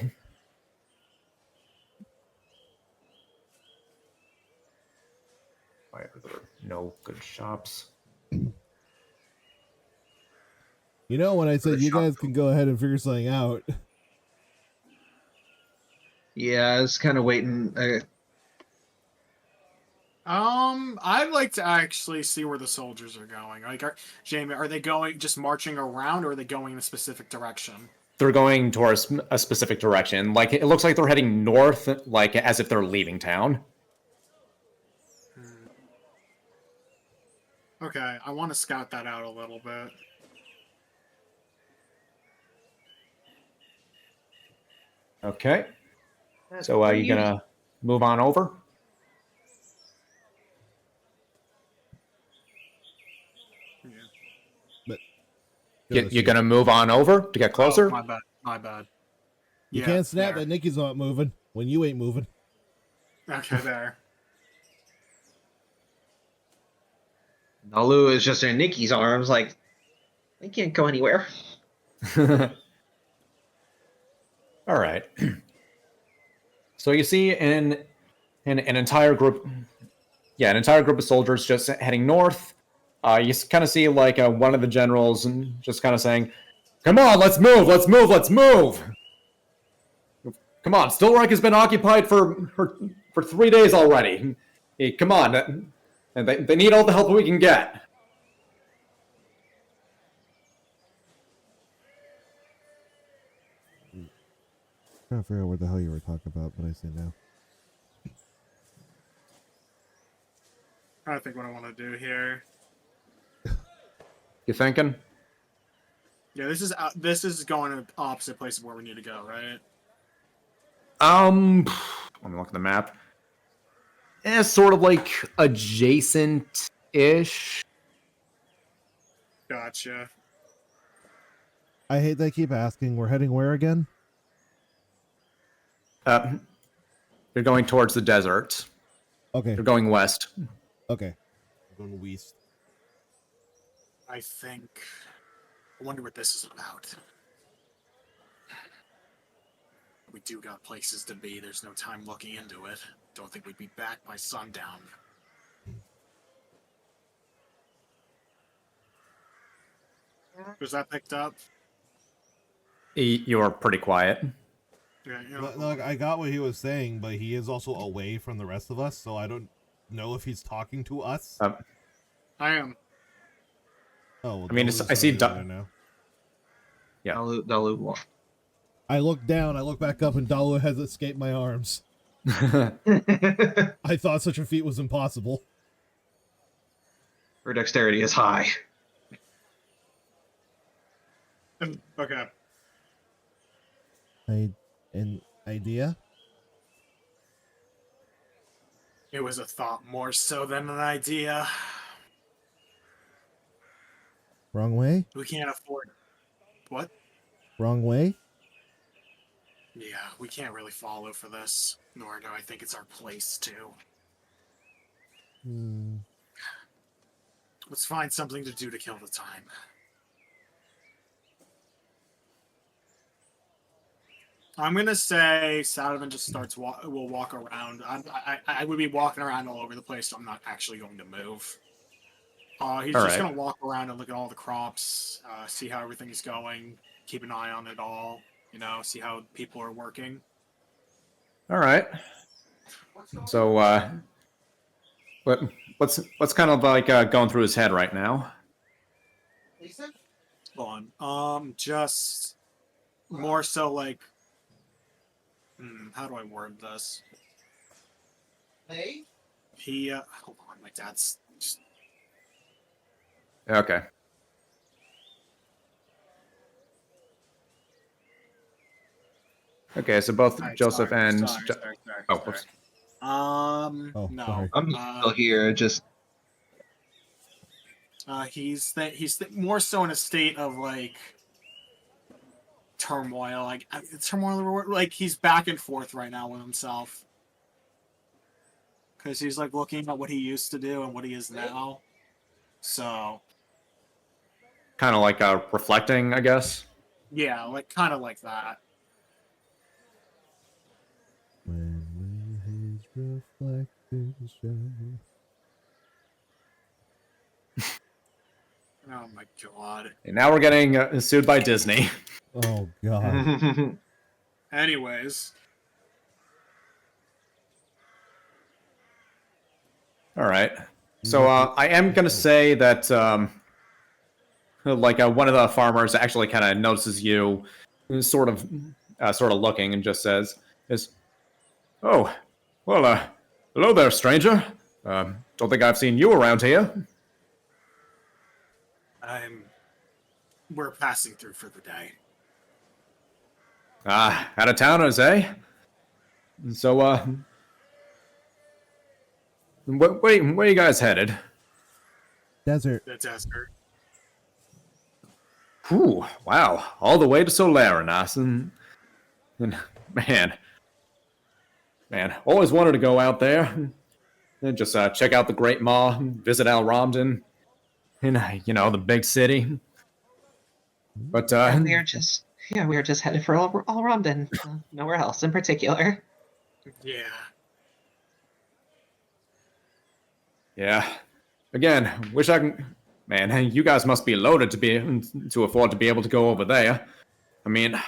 [SPEAKER 1] Why are there no good shops?
[SPEAKER 2] You know when I said you guys can go ahead and figure something out.
[SPEAKER 5] Yeah, I was kind of waiting.
[SPEAKER 3] I'd like to actually see where the soldiers are going. Like, Jamie, are they going just marching around, or are they going in a specific direction?
[SPEAKER 1] They're going towards a specific direction. Like it looks like they're heading north, like as if they're leaving town.
[SPEAKER 3] Okay, I want to scout that out a little bit.
[SPEAKER 1] Okay. So are you gonna move on over?
[SPEAKER 3] Yeah.
[SPEAKER 2] But
[SPEAKER 1] You're gonna move on over to get closer?
[SPEAKER 3] Oh, my bad.
[SPEAKER 2] You
[SPEAKER 3] Yeah,
[SPEAKER 2] can't snap
[SPEAKER 3] there.
[SPEAKER 2] that Nikki's not moving when you ain't moving.
[SPEAKER 3] Okay, there.
[SPEAKER 5] Nalu is just in Nikki's arms, like, I can't go anywhere.
[SPEAKER 1] All right. So you see an entire group, yeah, an entire group of soldiers just heading north. You kind of see like one of the generals just kind of saying, "Come on, let's move, let's move, let's move! Come on, Stillrock has been occupied for 3 days already. Hey, come on, and they need all the help we can get."
[SPEAKER 2] Trying to figure out what the hell you were talking about, but I say no.
[SPEAKER 3] I think what I want to do here.
[SPEAKER 1] You thinking?
[SPEAKER 3] Yeah, this is going in the opposite place of where we need to go, right?
[SPEAKER 1] Let me look at the map. It's sort of like adjacent-ish.
[SPEAKER 3] Gotcha.
[SPEAKER 2] I hate that I keep asking. We're heading where again?
[SPEAKER 1] You're going towards the desert.
[SPEAKER 2] Okay.
[SPEAKER 1] You're going west.
[SPEAKER 2] Okay. I'm going west.
[SPEAKER 3] I think. I wonder what this is about. We do got places to be. There's no time looking into it. Don't think we'd be back by sundown. Was that picked up?
[SPEAKER 1] You're pretty quiet.
[SPEAKER 3] Yeah, you
[SPEAKER 2] Look,
[SPEAKER 3] know,
[SPEAKER 2] I got what he was saying, but he is also away from the rest of us, so I don't know if he's talking to us.
[SPEAKER 3] I am.
[SPEAKER 2] Oh, well,
[SPEAKER 1] I mean,
[SPEAKER 2] Dalu's
[SPEAKER 1] I see
[SPEAKER 2] over there now.
[SPEAKER 1] Yeah.
[SPEAKER 5] Dalu.
[SPEAKER 2] I look down, I look back up, and Dalu has escaped my arms.
[SPEAKER 5] Her
[SPEAKER 2] I thought such a feat was impossible.
[SPEAKER 5] dexterity is high.
[SPEAKER 3] Okay.
[SPEAKER 2] An idea?
[SPEAKER 3] It was a thought more so than an idea.
[SPEAKER 2] Wrong way?
[SPEAKER 3] We can't afford. What?
[SPEAKER 2] Wrong way?
[SPEAKER 3] Yeah, we can't really follow for this. Nor do I think it's our place to. Let's find something to do to kill the time. I'm gonna say Sadovan just starts. Will walk around. I would be walking around all over the place, so I'm not actually going to move. He's just gonna walk around and look at all the crops, see how everything is going, keep an eye on it all. You know, see how people are working.
[SPEAKER 1] All right. So, what's kind of like going through his head right now?
[SPEAKER 3] Hold on. Just more so like. How do I word this? He. Hold on, my dad's. Just...
[SPEAKER 1] Okay. Okay, so both
[SPEAKER 3] Right,
[SPEAKER 1] Joseph and
[SPEAKER 3] sorry.
[SPEAKER 1] whoops.
[SPEAKER 3] No.
[SPEAKER 2] sorry.
[SPEAKER 5] I'm still here. Just
[SPEAKER 3] He's more so in a state of like turmoil, like he's back and forth right now with himself, because he's like looking at what he used to do and what he is now. So
[SPEAKER 1] Kind of like reflecting, I guess.
[SPEAKER 3] yeah, like kind of like that.
[SPEAKER 2] When his reflections show.
[SPEAKER 3] Oh my god.
[SPEAKER 1] And now we're getting sued by Disney.
[SPEAKER 2] Oh god.
[SPEAKER 3] Anyways,
[SPEAKER 1] All right. So I am gonna say that one of the farmers actually kind of notices you, sort of looking, and just says, "Oh, well, hello there, stranger. Don't think I've seen you around here."
[SPEAKER 3] we're passing through for the day.
[SPEAKER 1] Out of towners, eh? So, where you guys headed?
[SPEAKER 2] Desert.
[SPEAKER 3] The desert.
[SPEAKER 1] Whew, wow, all the way to Solarinas, and man, always wanted to go out there and just check out the Great Maw, visit Al Ramden, and the big city. But
[SPEAKER 5] we are just headed for all Ramden, nowhere else in particular.
[SPEAKER 1] Yeah. Again, wish I can. Man, you guys must be loaded to afford to be able to go over there. I mean,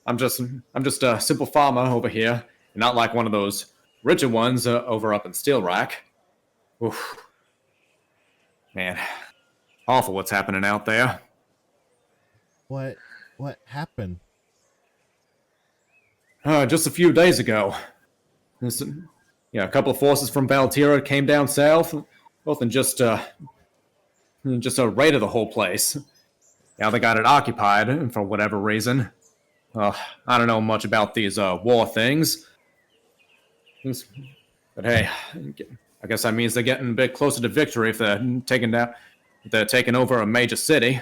[SPEAKER 1] I'm just a simple farmer over here, and not like one of those richer ones over up in Steel Rack. Oof. Man, awful what's happening out there.
[SPEAKER 2] What happened?
[SPEAKER 1] Just a few days ago. A couple of forces from Valtira came down south, both in just raided the whole place. Now they got it occupied for whatever reason. I don't know much about these war things, but hey, I guess that means they're getting a bit closer to victory if they're taking over a major city.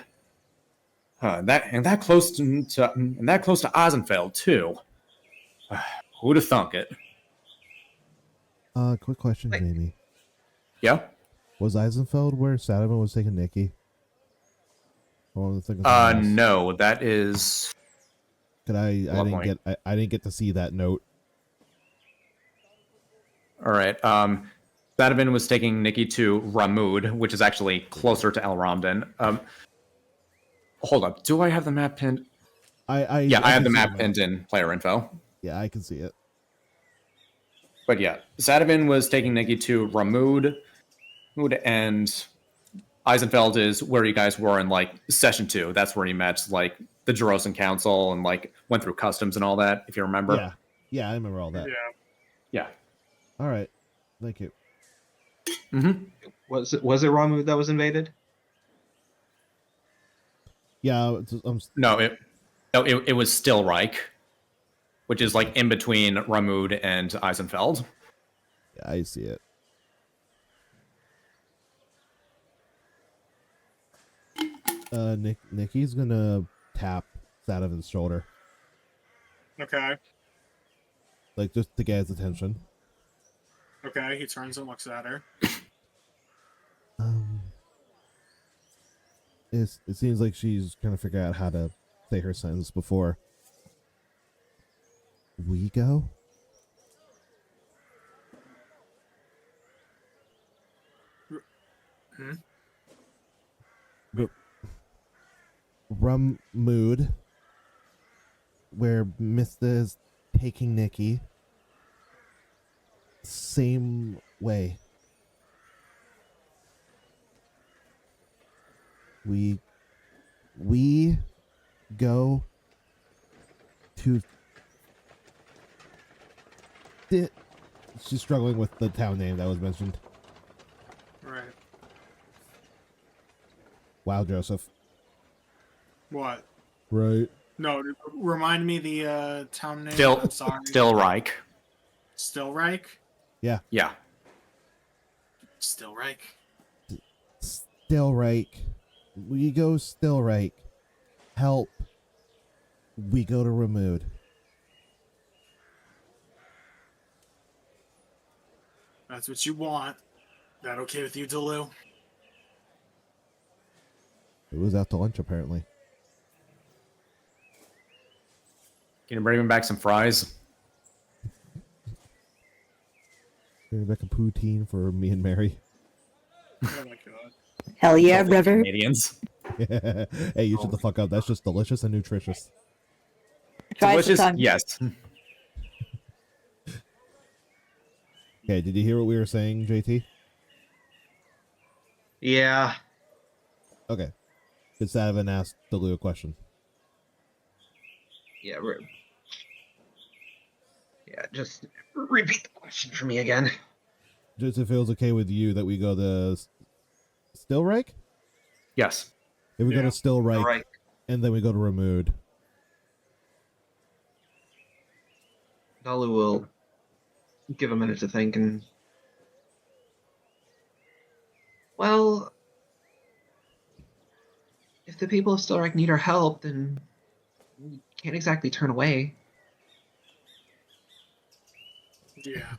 [SPEAKER 1] That close to Eisenfeld too. Who'd have thunk it?
[SPEAKER 2] Quick question, Jamie.
[SPEAKER 1] Yeah.
[SPEAKER 2] Was Eisenfeld where Sadovin was taking Nikki?
[SPEAKER 1] No, that is.
[SPEAKER 2] I didn't get to see that note.
[SPEAKER 1] All right. Sadovin was taking Nikki to Ramud, which is actually closer to El Ramdan. Hold up. Do I have the map pinned? I have the map pinned in player info.
[SPEAKER 2] Yeah, I can see it.
[SPEAKER 1] But yeah, Sadovin was taking Nikki to Ramud, and Eisenfeld is where you guys were in like session 2. That's where you met like the Jerosan Council and like went through customs and all that, if you remember.
[SPEAKER 2] Yeah, I remember all that.
[SPEAKER 1] Yeah.
[SPEAKER 2] All right, thank you.
[SPEAKER 1] Mm-hmm.
[SPEAKER 5] Was it Ramu that was invaded?
[SPEAKER 2] Yeah,
[SPEAKER 1] No, it was Stillreich, which is like in between Ramud and Eisenfeld.
[SPEAKER 2] Yeah, I see it. Nikki's gonna tap Sadovin's shoulder.
[SPEAKER 3] Okay.
[SPEAKER 2] Like, just to get his attention.
[SPEAKER 3] Okay, he turns and looks at her.
[SPEAKER 2] It seems like she's trying to figure out how to say her sentence before we go. Rum mood where Mista is taking Nikki. Same way. We go to she's struggling with the town name that was mentioned.
[SPEAKER 3] Right.
[SPEAKER 2] Wow, Joseph.
[SPEAKER 3] What?
[SPEAKER 2] Right.
[SPEAKER 3] No, remind me the town name.
[SPEAKER 1] Still,
[SPEAKER 3] I'm sorry.
[SPEAKER 1] Stillreich.
[SPEAKER 3] Stillreich?
[SPEAKER 1] Yeah.
[SPEAKER 3] Stillreich.
[SPEAKER 2] Stillreich. We go Stillreich. Help. We go to Ramud.
[SPEAKER 3] That's what you want. That okay with you, Delu?
[SPEAKER 2] It was out to lunch, apparently.
[SPEAKER 1] Can you bring me back some fries?
[SPEAKER 2] Bring back a poutine for me and Mary.
[SPEAKER 3] Oh my god.
[SPEAKER 4] Hell yeah, brother.
[SPEAKER 1] Canadians.
[SPEAKER 2] Hey, you shut the fuck up. That's just delicious and nutritious.
[SPEAKER 4] Try
[SPEAKER 1] Delicious,
[SPEAKER 4] some.
[SPEAKER 1] yes.
[SPEAKER 2] Okay, did you hear what we were saying, JT?
[SPEAKER 5] Yeah.
[SPEAKER 2] Okay. Did Sadovin ask Delu a question?
[SPEAKER 5] Yeah. Just repeat the question for me again.
[SPEAKER 2] Just if it was okay with you that we go to Stillreich?
[SPEAKER 1] Yes.
[SPEAKER 2] If we go to Stillreich,
[SPEAKER 5] All right.
[SPEAKER 2] and then we go to Ramud.
[SPEAKER 5] Dalu will give a minute to think and... Well... If the people of Stillreich need our help, then we can't exactly turn away.
[SPEAKER 3] Yeah.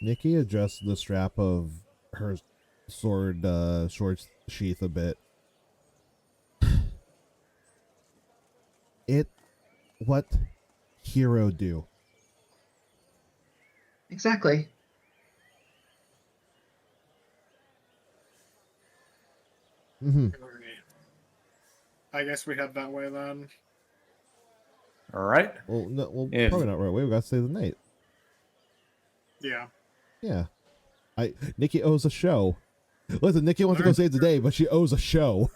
[SPEAKER 2] Nikki adjusts the strap of her sword sheath a bit. What hero do?
[SPEAKER 5] Exactly.
[SPEAKER 2] Mm-hmm.
[SPEAKER 3] I guess we head that way then.
[SPEAKER 1] All right.
[SPEAKER 2] Well, no,
[SPEAKER 1] If-
[SPEAKER 2] probably not right away. We got to stay the night.
[SPEAKER 3] Yeah.
[SPEAKER 2] Yeah. Nikki owes a show. Listen, Nikki wants to go save the day, but she owes a show.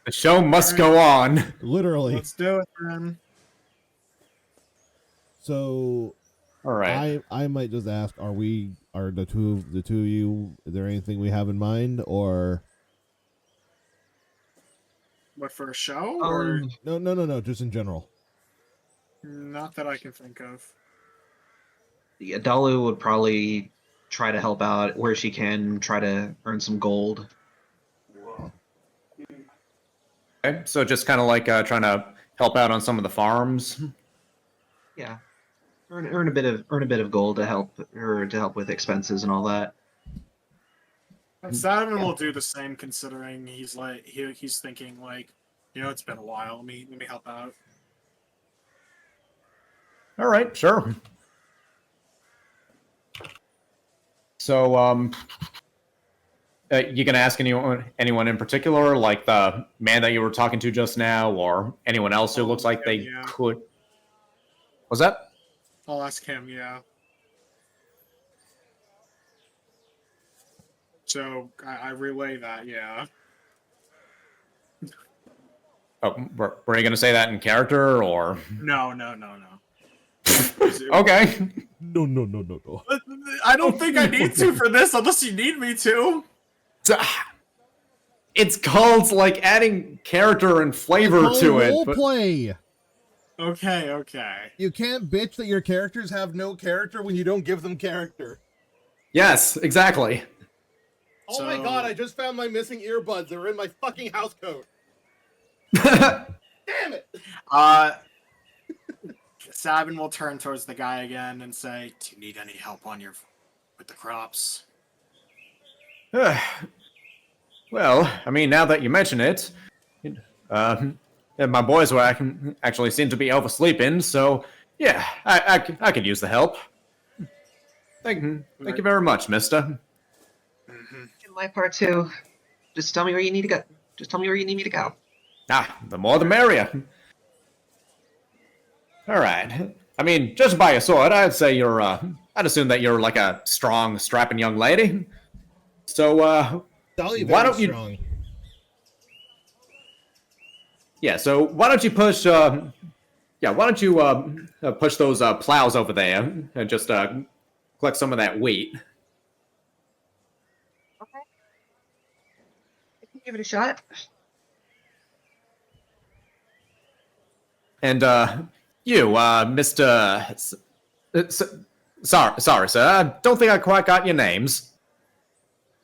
[SPEAKER 1] The show must go on.
[SPEAKER 2] Literally.
[SPEAKER 3] Let's do it then.
[SPEAKER 2] So
[SPEAKER 1] All right.
[SPEAKER 2] I might just ask: are the two of you? Is there anything we have in mind, or
[SPEAKER 3] What, for a show or
[SPEAKER 2] no, just in general?
[SPEAKER 3] not that I can think of?
[SPEAKER 5] Yeah, Dalu would probably try to help out where she can, try to earn some gold.
[SPEAKER 1] Okay. So just kind of like trying to help out on some of the farms.
[SPEAKER 5] Yeah, earn a bit of gold to help her to help with expenses and all that.
[SPEAKER 3] Saturn
[SPEAKER 1] Yeah.
[SPEAKER 3] will do the same, considering he's like he's thinking like, it's been a while. Let me help out.
[SPEAKER 1] All right. Sure. So you gonna ask anyone in particular, like the man that you were talking to just now, or anyone else who looks like they
[SPEAKER 3] Yeah.
[SPEAKER 1] could? Was that?
[SPEAKER 3] I'll ask him. Yeah. So I relay that. Yeah.
[SPEAKER 1] Oh, were you gonna say that in character, or?
[SPEAKER 3] No.
[SPEAKER 1] Okay.
[SPEAKER 2] No.
[SPEAKER 3] I don't think I need to for this, unless you need me to.
[SPEAKER 1] It's called like adding character and flavor to it.
[SPEAKER 2] Role
[SPEAKER 1] But
[SPEAKER 2] play.
[SPEAKER 3] Okay.
[SPEAKER 2] You can't bitch that your characters have no character when you don't give them character.
[SPEAKER 1] yes, exactly.
[SPEAKER 2] Oh my god! I just found my missing earbuds. They're in my fucking house coat. Damn it!
[SPEAKER 3] Sabin will turn towards the guy again and say, "Do you need any help with the crops?"
[SPEAKER 1] Well, I mean, now that you mention it, my boys were actually seem to be oversleeping, so yeah, I could use the help. Thank you very much, mister.
[SPEAKER 5] In my part too. Just tell me where you need to go. Just tell me where you need me to go.
[SPEAKER 1] The more the merrier. All right. I mean, just by your sword, I'd say I'd assume that you're like a strong, strapping young lady. So,
[SPEAKER 2] Dolly
[SPEAKER 1] why
[SPEAKER 2] very
[SPEAKER 1] don't you?
[SPEAKER 2] strong.
[SPEAKER 1] Yeah. So why don't you push? Why don't you push those plows over there and just collect some of that wheat?
[SPEAKER 5] Okay. I can give it a shot.
[SPEAKER 1] And you, Mister. Sorry, sir. I don't think I quite got your names.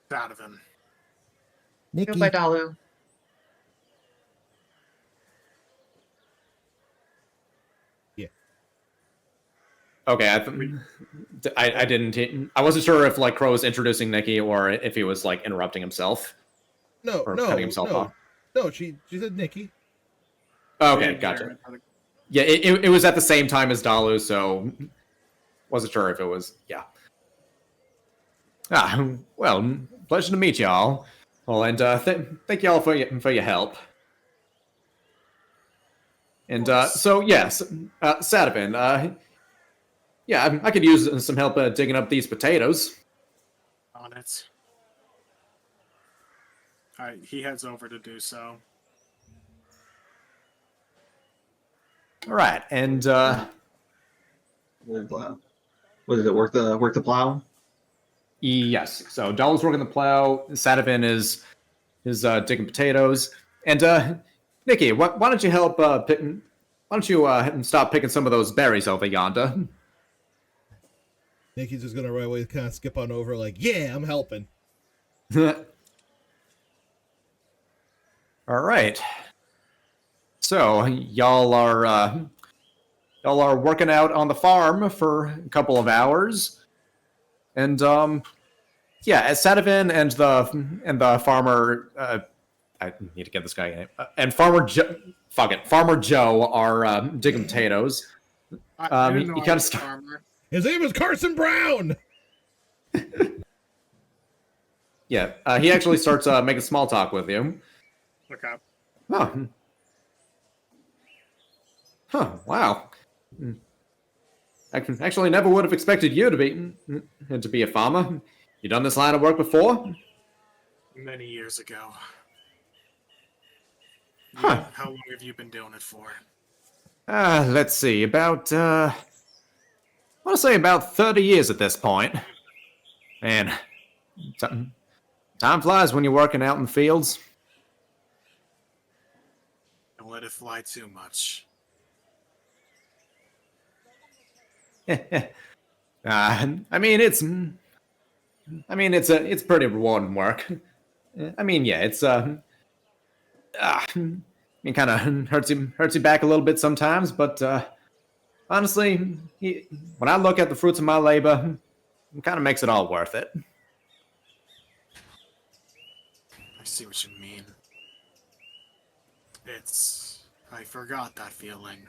[SPEAKER 3] Donovan.
[SPEAKER 2] Nikki.
[SPEAKER 5] Go by Dalu.
[SPEAKER 1] Okay, I didn't. I wasn't sure if like Crow was introducing Nikki or if he was like interrupting himself
[SPEAKER 2] No,
[SPEAKER 1] or cutting himself off.
[SPEAKER 2] No, she said Nikki.
[SPEAKER 1] Okay, gotcha. Yeah, it was at the same time as Dalu, so wasn't sure if it was. Yeah. Well, pleasure to meet y'all. Well, and thank y'all for your help. And so yes, Sadavin, yeah, I could use some help digging up these potatoes.
[SPEAKER 3] On it. Alright, he heads over to do so.
[SPEAKER 1] All right, and
[SPEAKER 5] What is it? Work the plow.
[SPEAKER 1] yes, so Dalu's working the plow. Sadavin is digging potatoes, and Nikki, why don't you help pick? Why don't you stop picking some of those berries over yonder?
[SPEAKER 2] Nikki's just gonna right away kind of skip on over, like, yeah, I'm helping.
[SPEAKER 1] All right. So y'all are working out on the farm for a couple of hours, and yeah, as Sadavin and the farmer, I need to get this guy name, and Farmer Joe are digging potatoes.
[SPEAKER 3] I didn't know
[SPEAKER 1] you
[SPEAKER 3] I
[SPEAKER 1] kind of
[SPEAKER 3] was a
[SPEAKER 1] start.
[SPEAKER 3] farmer.
[SPEAKER 2] His name is Carson Brown.
[SPEAKER 1] Yeah, he actually starts making small talk with you.
[SPEAKER 3] Okay.
[SPEAKER 1] Oh. Huh, wow. I actually never would have expected you to be a farmer. You done this line of work before?
[SPEAKER 3] Many years ago.
[SPEAKER 1] Huh.
[SPEAKER 3] How long have you been doing it for?
[SPEAKER 1] Let's see, about want to say about 30 years at this point. Man, time flies when you're working out in the fields.
[SPEAKER 3] Don't let it fly too much.
[SPEAKER 1] I mean, it's pretty rewarding work. I mean, yeah, it's it kind of hurts you back a little bit sometimes, but honestly, when I look at the fruits of my labor, it kind of makes it all worth it.
[SPEAKER 3] I see what you mean. I forgot that feeling.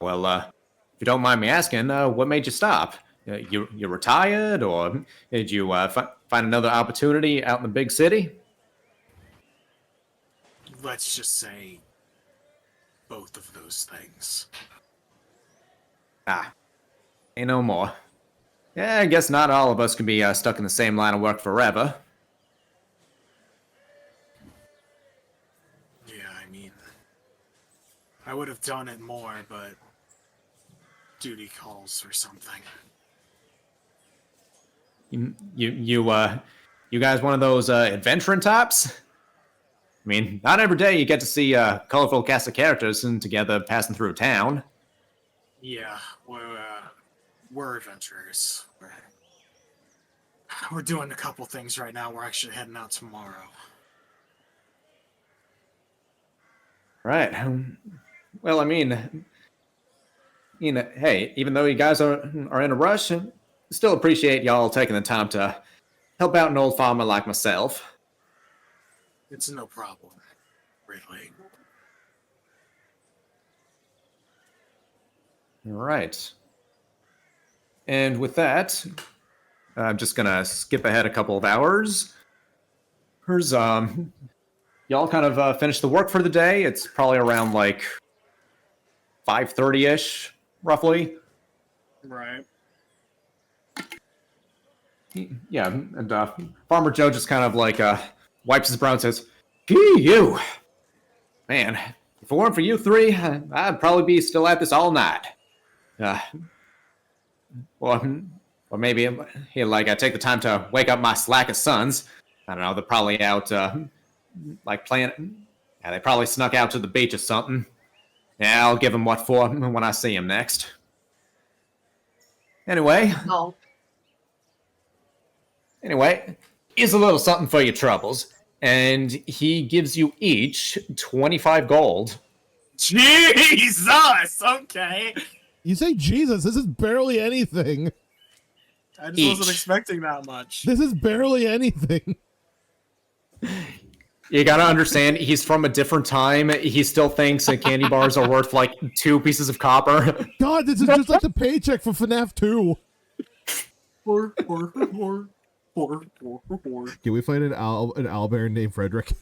[SPEAKER 1] Well, if you don't mind me asking, what made you stop? You retired, or did you find another opportunity out in the big city?
[SPEAKER 3] Let's just say both of those things.
[SPEAKER 1] Ain't no more. Yeah, I guess not all of us can be stuck in the same line of work forever.
[SPEAKER 3] Yeah, I mean, I would have done it more, but duty calls for something.
[SPEAKER 1] You guys one of those adventuring types? I mean, not every day you get to see a colorful cast of characters and together passing through town.
[SPEAKER 3] Yeah, we're adventurers. We're doing a couple things right now. We're actually heading out tomorrow.
[SPEAKER 1] Right. Well, I mean, hey, even though you guys are in a rush, still appreciate y'all taking the time to help out an old farmer like myself.
[SPEAKER 3] It's no problem, really.
[SPEAKER 1] All right. And with that, I'm just gonna skip ahead a couple of hours. Here's y'all kind of finished the work for the day. It's probably around like 5:30ish, roughly.
[SPEAKER 3] Right.
[SPEAKER 1] Yeah, and Farmer Joe just kind of like wipes his brow and says, "Gee, you! Man, if it weren't for you three, I'd probably be still at this all night." Or maybe he'll like take the time to wake up my slacker sons. I don't know, they're probably out like playing. Yeah, they probably snuck out to the beach or something. Yeah, I'll give them what for when I see him next. Anyway, here's a little something for your troubles. And he gives you each 25 gold.
[SPEAKER 3] Jesus! Okay.
[SPEAKER 2] You say Jesus, this is barely anything.
[SPEAKER 3] I just wasn't expecting that much.
[SPEAKER 2] This is barely anything.
[SPEAKER 1] You gotta understand, he's from a different time. He still thinks that candy bars are worth like 2 pieces of copper.
[SPEAKER 2] God, this is just like the paycheck for FNAF 2. Can we find an owlbear named Frederick?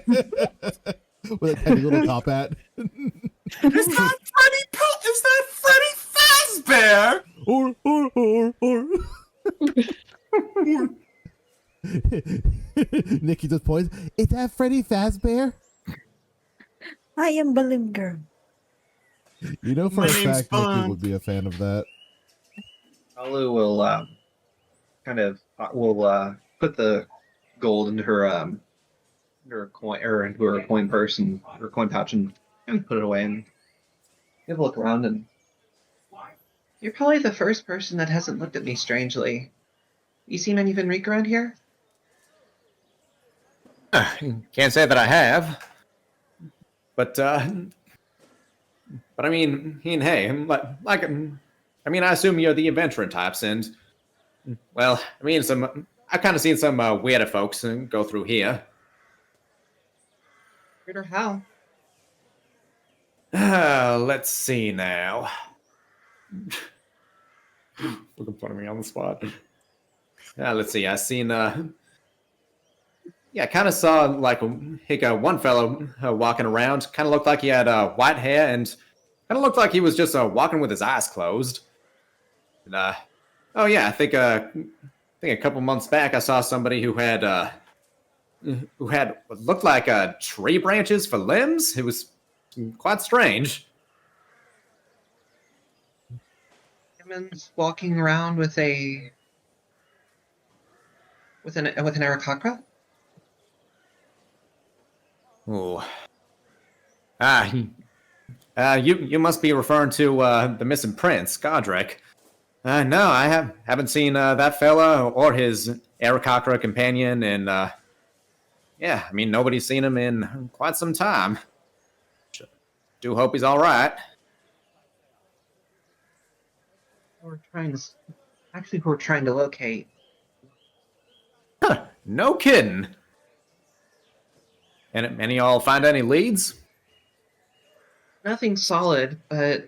[SPEAKER 2] With a tiny little top hat.
[SPEAKER 3] Is that Freddy Fazbear?
[SPEAKER 2] Nikki just points. Is that Freddy Fazbear?
[SPEAKER 4] I am Balloon Girl.
[SPEAKER 2] You know for
[SPEAKER 3] My
[SPEAKER 2] a
[SPEAKER 3] name's
[SPEAKER 2] fact Nikki
[SPEAKER 3] Bunk.
[SPEAKER 2] would be a fan of that.
[SPEAKER 5] Alu will put the gold into her coin or into her coin purse and her coin pouch and put it away and give a look around. And you're probably the first person that hasn't looked at me strangely. You seen any Venrique around here?
[SPEAKER 1] Can't say that I have. But I mean, hey, I mean, I assume you're the adventuring types, and well, I mean, I've kind of seen some weirder folks go through here.
[SPEAKER 5] Weird or how?
[SPEAKER 1] Let's see now. Looking funny me on the spot. Let's see. I seen. Yeah, kind of saw like one fellow walking around. Kind of looked like he had white hair, and kind of looked like he was just walking with his eyes closed. And oh yeah, I think a couple months back I saw somebody who had what looked like tree branches for limbs. It was quite strange.
[SPEAKER 5] Hammond's walking around with an Arakakra?
[SPEAKER 1] Ooh. Ah, you must be referring to the missing prince, Godric. No, I haven't seen that fella or his Aarakocra companion, and yeah, I mean nobody's seen him in quite some time. Do hope he's all right.
[SPEAKER 5] We're trying to we're trying to locate.
[SPEAKER 1] No kidding. And any y'all find any leads?
[SPEAKER 5] Nothing solid, but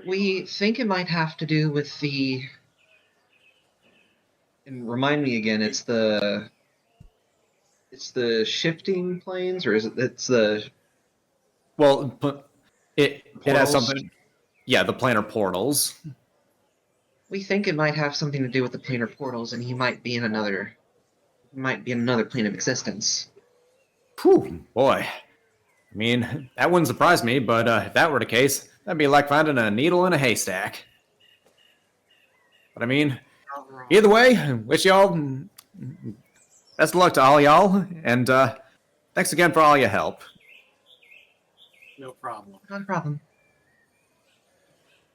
[SPEAKER 5] we think it might have to do with the. And remind me again, it's the shifting planes, or is it? It's the.
[SPEAKER 1] Well, it has
[SPEAKER 5] Portals?
[SPEAKER 1] something. Yeah, the planar portals.
[SPEAKER 5] We think it might have something to do with the planar portals, and he might be in another plane of existence.
[SPEAKER 1] Whew, boy. I mean, that wouldn't surprise me, but if that were the case, that'd be like finding a needle in a haystack. But I mean, either way, wish y'all best of luck to all y'all, and thanks again for all your help.
[SPEAKER 3] No problem.
[SPEAKER 5] Not a problem.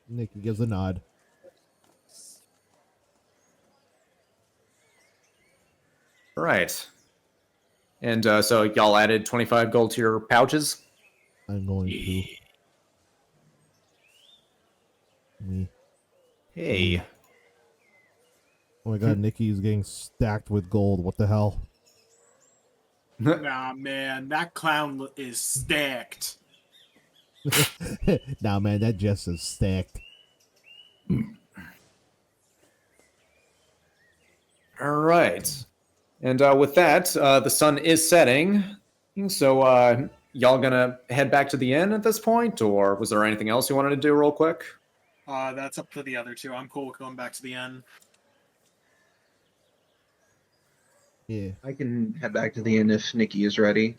[SPEAKER 2] Nikki gives a nod.
[SPEAKER 1] Right. And so y'all added 25 gold to your pouches?
[SPEAKER 2] I'm going to. Me.
[SPEAKER 1] Hey.
[SPEAKER 2] Oh my god, Nikki's getting stacked with gold. What the hell?
[SPEAKER 3] Nah, man, that clown is stacked.
[SPEAKER 2] Nah, man, that just is stacked.
[SPEAKER 1] All right. And with that, the sun is setting. So y'all gonna head back to the inn at this point, or was there anything else you wanted to do real quick?
[SPEAKER 3] That's up to the other two. I'm cool with going back to the inn.
[SPEAKER 2] Yeah.
[SPEAKER 5] I can head back to the inn if Nikki is ready.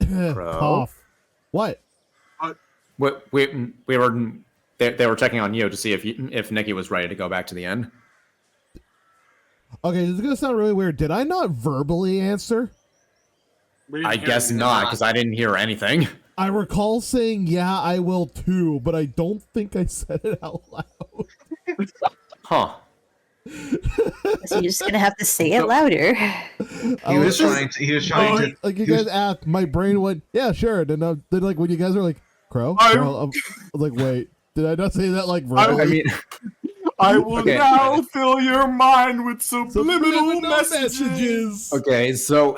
[SPEAKER 2] Cough. What?
[SPEAKER 1] We were they were checking on you to see if Nikki was ready to go back to the inn.
[SPEAKER 2] Okay, this is gonna sound really weird. Did I not verbally answer?
[SPEAKER 1] I guess not, because I didn't hear anything.
[SPEAKER 2] I recall saying, yeah, I will too, but I don't think I said it out loud.
[SPEAKER 1] Huh.
[SPEAKER 4] So you're just gonna have to say it louder.
[SPEAKER 5] He was trying to.
[SPEAKER 2] Like you guys asked, my brain went, yeah, sure. Then like when you guys were like, Crow? I was like, wait, did I not say that like verbally?
[SPEAKER 1] I mean,
[SPEAKER 3] I will
[SPEAKER 1] Okay.
[SPEAKER 3] now fill your mind with subliminal messages.
[SPEAKER 1] Okay, so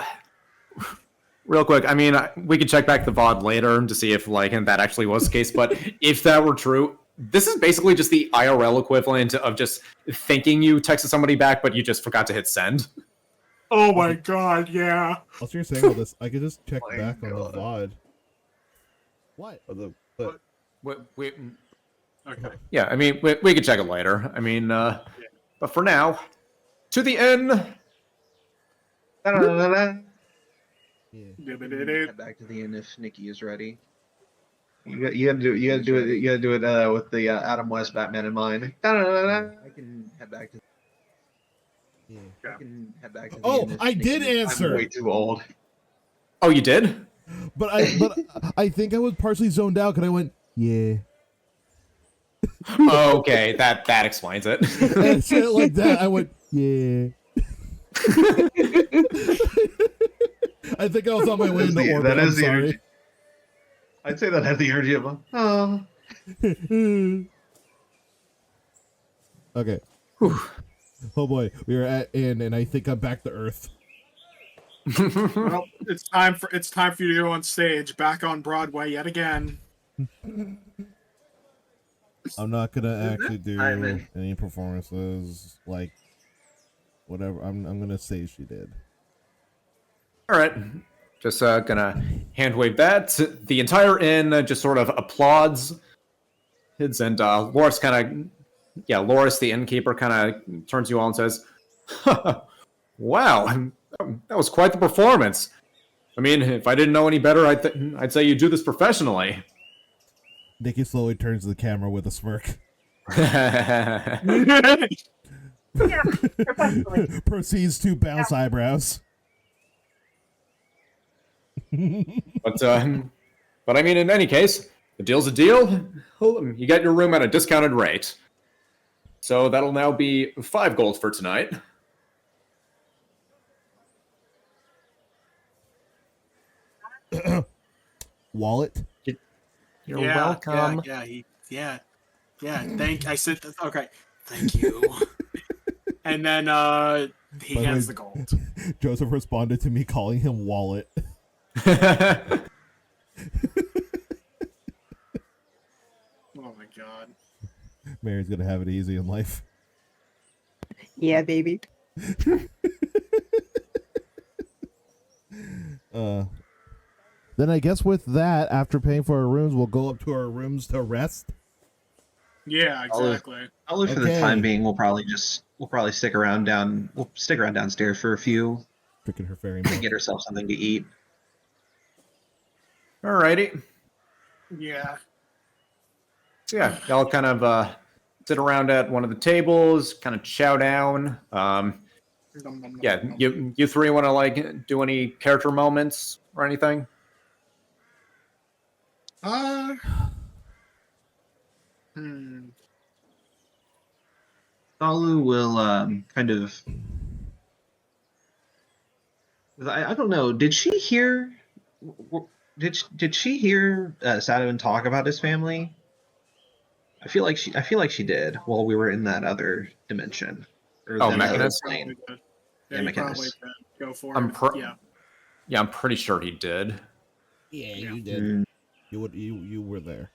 [SPEAKER 1] real quick, I mean, we could check back the VOD later to see if like that actually was the case. But if that were true, this is basically just the IRL equivalent of just thinking you texted somebody back, but you just forgot to hit send.
[SPEAKER 3] Oh my god, yeah.
[SPEAKER 2] Whilst you're saying all this, I could just check
[SPEAKER 5] My
[SPEAKER 2] back on
[SPEAKER 5] God.
[SPEAKER 2] the VOD. What?
[SPEAKER 3] Okay.
[SPEAKER 1] Yeah, I mean, we could check it later. I mean, but for now, to the end.
[SPEAKER 2] Yeah.
[SPEAKER 5] Head back to the inn if Nikki is ready. You gotta do it with the Adam West Batman in mind. I can head back to.
[SPEAKER 2] Yeah.
[SPEAKER 5] I can head back to the
[SPEAKER 2] Oh,
[SPEAKER 5] inn if
[SPEAKER 2] I did
[SPEAKER 5] Nikki-
[SPEAKER 2] answer.
[SPEAKER 5] I'm way too old.
[SPEAKER 1] Oh, you did?
[SPEAKER 2] But I think I was partially zoned out because I went, yeah.
[SPEAKER 1] Oh, okay, that explains it.
[SPEAKER 2] And I said it like that. I went, yeah. I think I was on my way into orbit.
[SPEAKER 5] That
[SPEAKER 2] I'm
[SPEAKER 5] is the
[SPEAKER 2] sorry.
[SPEAKER 5] energy. I'd say that had the energy of a. Oh.
[SPEAKER 2] Okay. Oh boy, we are at inn, and I think I'm back to Earth.
[SPEAKER 3] Well, it's time for you to go on stage, back on Broadway yet again.
[SPEAKER 2] I'm not gonna actually do
[SPEAKER 5] Ivan.
[SPEAKER 2] any performances, like whatever. I'm gonna say she did.
[SPEAKER 1] All right, just gonna hand wave that. The entire inn just sort of applauds. And Loris kind of, Loris, the innkeeper, kind of turns to you all and says, "Wow, That was quite the performance. I mean, if I didn't know any better, I'd say you do this professionally.
[SPEAKER 2] Nikki slowly turns to the camera with a smirk.
[SPEAKER 6] Yeah, professionally.
[SPEAKER 2] Proceeds to bounce eyebrows.
[SPEAKER 1] But I mean, in any case, the deal's a deal. You get your room at a discounted rate. So that'll now be 5 gold for tonight.
[SPEAKER 2] Wallet.
[SPEAKER 1] You're
[SPEAKER 3] yeah,
[SPEAKER 1] welcome.
[SPEAKER 3] Yeah. I said, okay. Thank you. And then he
[SPEAKER 2] By the
[SPEAKER 3] hands
[SPEAKER 2] way,
[SPEAKER 3] the gold.
[SPEAKER 2] Joseph responded to me calling him Wallet.
[SPEAKER 3] Oh my god.
[SPEAKER 2] Mary's gonna have it easy in life.
[SPEAKER 4] Yeah, baby.
[SPEAKER 2] Then I guess with that, after paying for our rooms, we'll go up to our rooms to rest.
[SPEAKER 3] Yeah, exactly.
[SPEAKER 5] Probably for the
[SPEAKER 2] Okay.
[SPEAKER 5] time being, we'll probably stick around downstairs for a few
[SPEAKER 2] Freaking her fairy
[SPEAKER 5] to
[SPEAKER 2] milk.
[SPEAKER 5] get ourselves something to eat.
[SPEAKER 1] Alrighty.
[SPEAKER 3] Yeah.
[SPEAKER 1] So yeah, y'all kind of sit around at one of the tables, kind of chow down. Yeah, you three want to like do any character moments or anything?
[SPEAKER 5] Salu will kind of. I don't know. Did she hear? Did she hear Sadovin talk about his family? I feel like she did while we were in that other dimension. Or
[SPEAKER 1] Oh,
[SPEAKER 5] that other
[SPEAKER 1] Mechanist?
[SPEAKER 5] plane.
[SPEAKER 3] Yeah,
[SPEAKER 5] Yeah,
[SPEAKER 3] you probably
[SPEAKER 5] Mechanist.
[SPEAKER 3] could go for
[SPEAKER 1] I'm
[SPEAKER 3] it. Yeah.
[SPEAKER 1] Yeah, I'm pretty sure he did.
[SPEAKER 2] Yeah,
[SPEAKER 3] Yeah.
[SPEAKER 2] you did.
[SPEAKER 5] Mm.
[SPEAKER 2] You were there.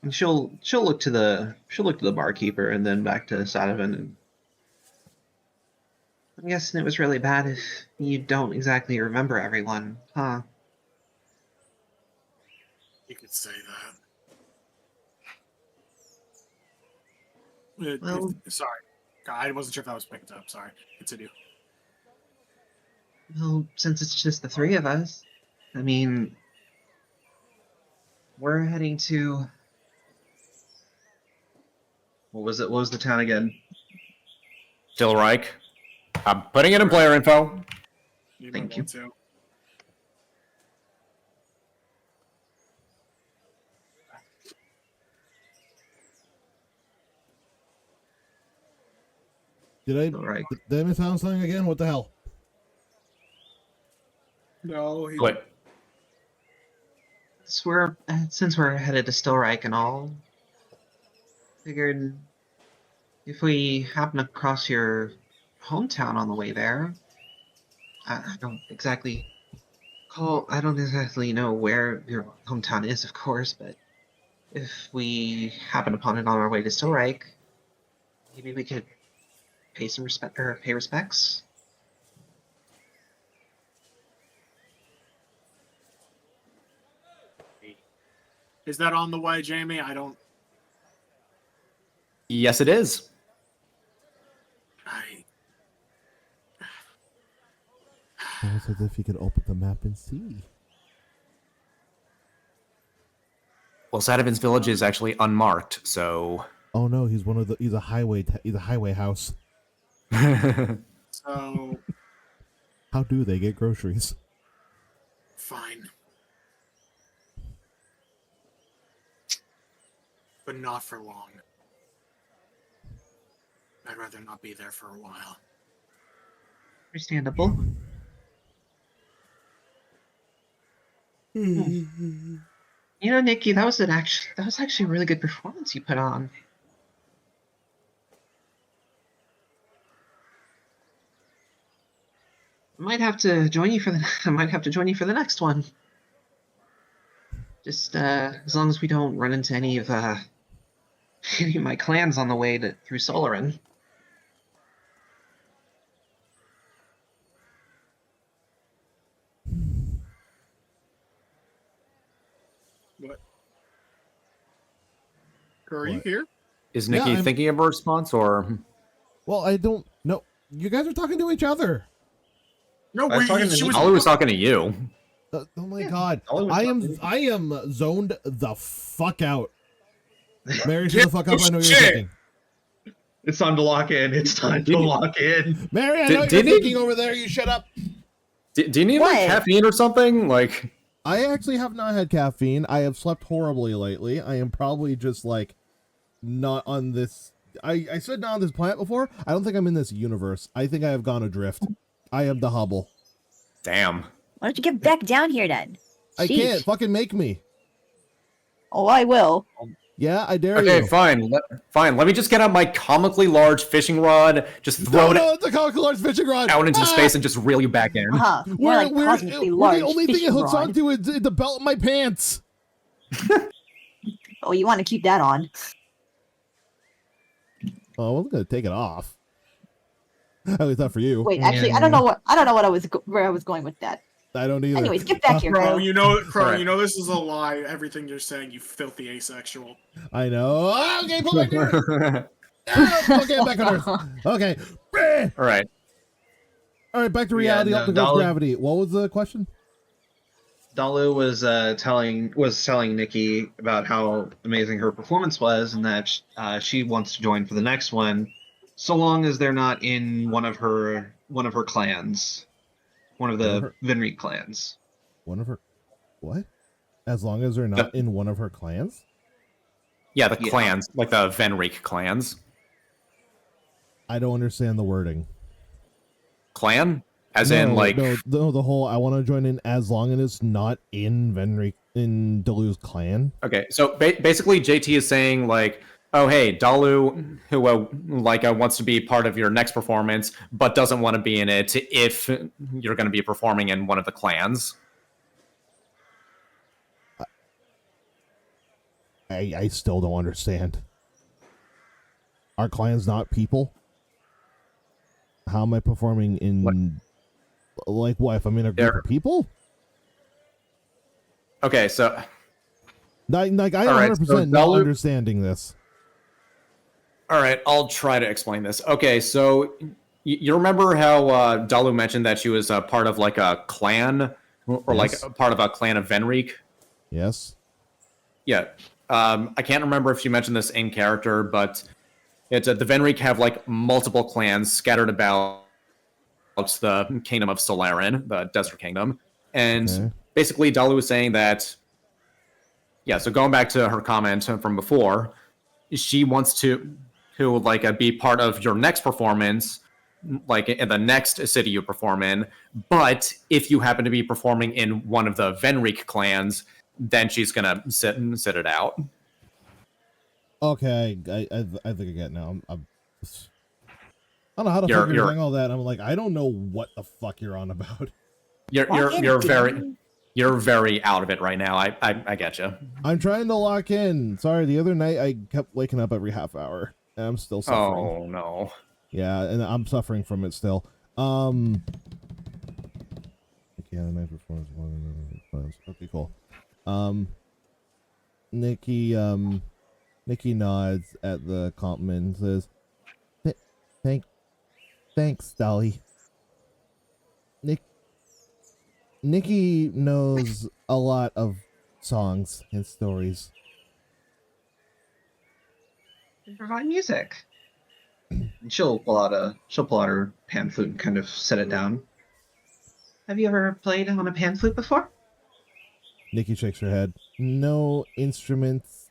[SPEAKER 5] And she'll look to the barkeeper and then back to Sadovin. And I'm guessing it was really bad if you don't exactly remember everyone, huh?
[SPEAKER 3] You could say that.
[SPEAKER 5] Well-
[SPEAKER 3] Sorry. I wasn't sure if that was picked up. Sorry. Continue.
[SPEAKER 5] Well, since it's just the three of us, I mean, we're heading to. What was it? What was the town again?
[SPEAKER 1] Stillreich. I'm putting it in player info.
[SPEAKER 3] You might
[SPEAKER 5] Thank you.
[SPEAKER 3] want to.
[SPEAKER 2] Did
[SPEAKER 5] Alright.
[SPEAKER 2] I miss out on something again? What the hell?
[SPEAKER 3] No, he
[SPEAKER 1] Wait,
[SPEAKER 5] Since we're headed to Stillreich and all, figured if we happen to cross your hometown on the way there, I don't exactly know where your hometown is, of course, but if we happen upon it on our way to Stillreich, maybe we could pay respects.
[SPEAKER 3] Is that on the way, Jamie? I don't.
[SPEAKER 1] yes, it is.
[SPEAKER 3] I.
[SPEAKER 2] Almost as if you could open the map and see.
[SPEAKER 1] Well, Sadovin's village is actually unmarked, so.
[SPEAKER 2] Oh no, he's a highway house.
[SPEAKER 3] So
[SPEAKER 2] How do they get groceries?
[SPEAKER 3] fine, but not for long. I'd rather not be there for a while.
[SPEAKER 5] Understandable. You know, Nikki, that was actually a really good performance you put on. I might have to join you for the next one. Just as long as we don't run into any of my clans on the way through Solarin.
[SPEAKER 3] What? Are you
[SPEAKER 2] What?
[SPEAKER 3] here?
[SPEAKER 1] Is
[SPEAKER 2] Yeah,
[SPEAKER 1] Nikki
[SPEAKER 2] I'm-
[SPEAKER 1] thinking of a response, or?
[SPEAKER 2] Well, I don't know. You guys are talking to each other.
[SPEAKER 3] No,
[SPEAKER 5] I was talking to
[SPEAKER 3] she was.
[SPEAKER 1] Dolly was talking to you.
[SPEAKER 2] Oh my
[SPEAKER 5] Yeah,
[SPEAKER 2] god.
[SPEAKER 5] Dolly was talking.
[SPEAKER 2] I am zoned the fuck out. Mary, shut the fuck up. I know you're
[SPEAKER 3] Shit.
[SPEAKER 2] thinking.
[SPEAKER 5] It's time to lock in. It's time to lock in.
[SPEAKER 2] Mary, I
[SPEAKER 1] Did-
[SPEAKER 2] know you're
[SPEAKER 1] did he-
[SPEAKER 2] thinking over there. You shut up.
[SPEAKER 1] Do you need like
[SPEAKER 4] What?
[SPEAKER 1] caffeine or something? Like,
[SPEAKER 2] I actually have not had caffeine. I have slept horribly lately. I am probably just like not on this. I said not on this planet before. I don't think I'm in this universe. I think I have gone adrift. I am the Hubble.
[SPEAKER 1] damn.
[SPEAKER 4] Why don't you get back down here then?
[SPEAKER 2] I
[SPEAKER 4] Sheesh.
[SPEAKER 2] can't fucking make me.
[SPEAKER 4] Oh, I will.
[SPEAKER 2] Yeah, I dare
[SPEAKER 1] Okay,
[SPEAKER 2] you.
[SPEAKER 1] fine. Fine. Let me just get out my comically large fishing rod, just throw it
[SPEAKER 2] No, it's a comic large fishing rod.
[SPEAKER 1] out into
[SPEAKER 2] Ah!
[SPEAKER 1] space and just reel you back in.
[SPEAKER 4] Uh-huh. More like cosmically large
[SPEAKER 2] the only thing it
[SPEAKER 4] fishing
[SPEAKER 2] hooks
[SPEAKER 4] rod.
[SPEAKER 2] onto is the belt of my pants.
[SPEAKER 4] Oh, you want to keep that on?
[SPEAKER 2] Oh, I'm gonna take it off. At least not for you.
[SPEAKER 4] Wait, actually, I don't know what where I was going with that.
[SPEAKER 2] I don't either.
[SPEAKER 4] Anyways, get back here,
[SPEAKER 3] Crow,
[SPEAKER 4] Crow.
[SPEAKER 3] you know,
[SPEAKER 1] Alright.
[SPEAKER 3] you know this is a lie. Everything you're saying, you filthy asexual.
[SPEAKER 2] I know. Oh, okay, pull back to Earth. Oh, okay, back on Earth. Okay.
[SPEAKER 1] All right.
[SPEAKER 2] All right, back to reality.
[SPEAKER 5] no,
[SPEAKER 2] Up to
[SPEAKER 5] Dolly-
[SPEAKER 2] gravity. What was the question?
[SPEAKER 5] Dalu was telling Nikki about how amazing her performance was, and that she wants to join for the next one, so long as they're not in one of her clans, one of the Vinrique clans.
[SPEAKER 2] One of her. What? As long as they're not in one of her clans?
[SPEAKER 1] Yeah, the
[SPEAKER 5] Yeah.
[SPEAKER 1] clans, like the Venrique clans.
[SPEAKER 2] I don't understand the wording.
[SPEAKER 1] Clan? As in, like,
[SPEAKER 2] no, the whole I want to join in as long as it's not in Dalu's clan.
[SPEAKER 1] okay, so basically JT is saying, like, oh, hey, Dalu, who, wants to be part of your next performance, but doesn't want to be in it if you're going to be performing in one of the clans.
[SPEAKER 2] I still don't understand. Are clans not people? How am I performing in...
[SPEAKER 1] What?
[SPEAKER 2] Like, what, if I'm in a group
[SPEAKER 1] There-
[SPEAKER 2] of people?
[SPEAKER 1] Okay, so,
[SPEAKER 2] Like I am
[SPEAKER 1] Alright,
[SPEAKER 2] 100%
[SPEAKER 1] so
[SPEAKER 2] not
[SPEAKER 1] Dalu-
[SPEAKER 2] understanding this.
[SPEAKER 1] all right, I'll try to explain this. Okay, so you remember how Dalu mentioned that she was a part of, like, a clan, or, like,
[SPEAKER 2] Yes.
[SPEAKER 1] a part of a clan of Venrique?
[SPEAKER 2] Yes?
[SPEAKER 1] Yeah. I can't remember if she mentioned this in character, but it's the Venrique have like multiple clans scattered about the kingdom of Solarin, the Desert Kingdom, and
[SPEAKER 2] Okay.
[SPEAKER 1] basically Dalu was saying that. Yeah. So going back to her comment from before, she wants to like be part of your next performance, like in the next city you perform in. But if you happen to be performing in one of the Venrique clans, then she's gonna sit it out.
[SPEAKER 2] Okay, I think I get it now. I don't know how the
[SPEAKER 1] You're-
[SPEAKER 2] fuck you're
[SPEAKER 1] you're-
[SPEAKER 2] doing all that. I'm like, I don't know what the fuck you're on about.
[SPEAKER 1] You're very out of it right now. I get you.
[SPEAKER 2] I'm trying to lock in. Sorry, the other night I kept waking up every half hour, and I'm still suffering.
[SPEAKER 1] Oh no.
[SPEAKER 2] Yeah, and I'm suffering from it still. Okay, cool. Nikki nods at the compliment and says, Thanks, Dolly. Nikki knows a lot of songs and stories.
[SPEAKER 5] And provide music. And she'll pull out her pan flute and kind of set it down. Have you ever played on a pan flute before?
[SPEAKER 2] Nikki shakes her head. No instruments,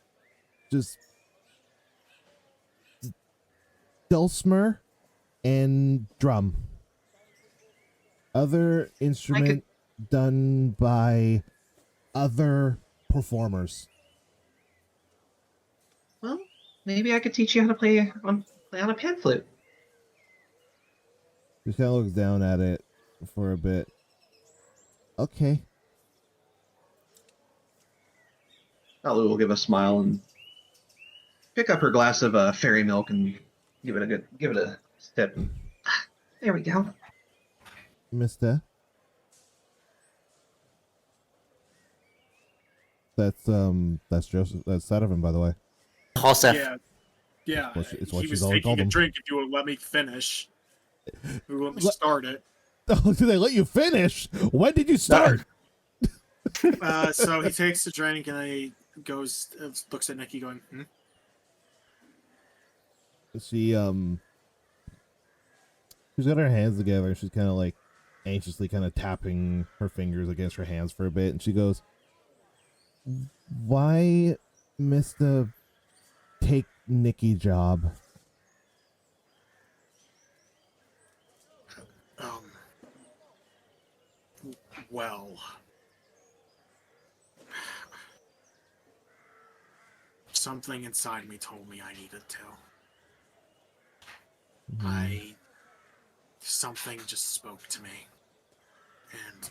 [SPEAKER 2] just dulcimer and drum. Other instrument done by other performers.
[SPEAKER 5] Well, maybe I could teach you how to play on a pan flute.
[SPEAKER 2] She kind of looks down at it for a bit. Okay.
[SPEAKER 5] Alu will give a smile and pick up her glass of fairy milk and give it a sip. There we go.
[SPEAKER 2] Mister. That's Joseph. That's Sadavan, by the way.
[SPEAKER 1] Joseph.
[SPEAKER 3] Yeah,
[SPEAKER 2] Well, it's what
[SPEAKER 3] he
[SPEAKER 2] she's
[SPEAKER 3] was
[SPEAKER 2] always
[SPEAKER 3] taking
[SPEAKER 2] called
[SPEAKER 3] a
[SPEAKER 2] him.
[SPEAKER 3] drink if you would let me finish. Who let me start it?
[SPEAKER 2] Oh, did they let you finish? When did you start?
[SPEAKER 3] So he takes the drink and he goes, looks at Nikki, going,
[SPEAKER 2] She's got her hands together. She's kind of like anxiously kind of tapping her fingers against her hands for a bit, and she goes, "Why, Mr. Take Nikki job?"
[SPEAKER 3] Well, something inside me told me I needed to. Something just spoke to me. And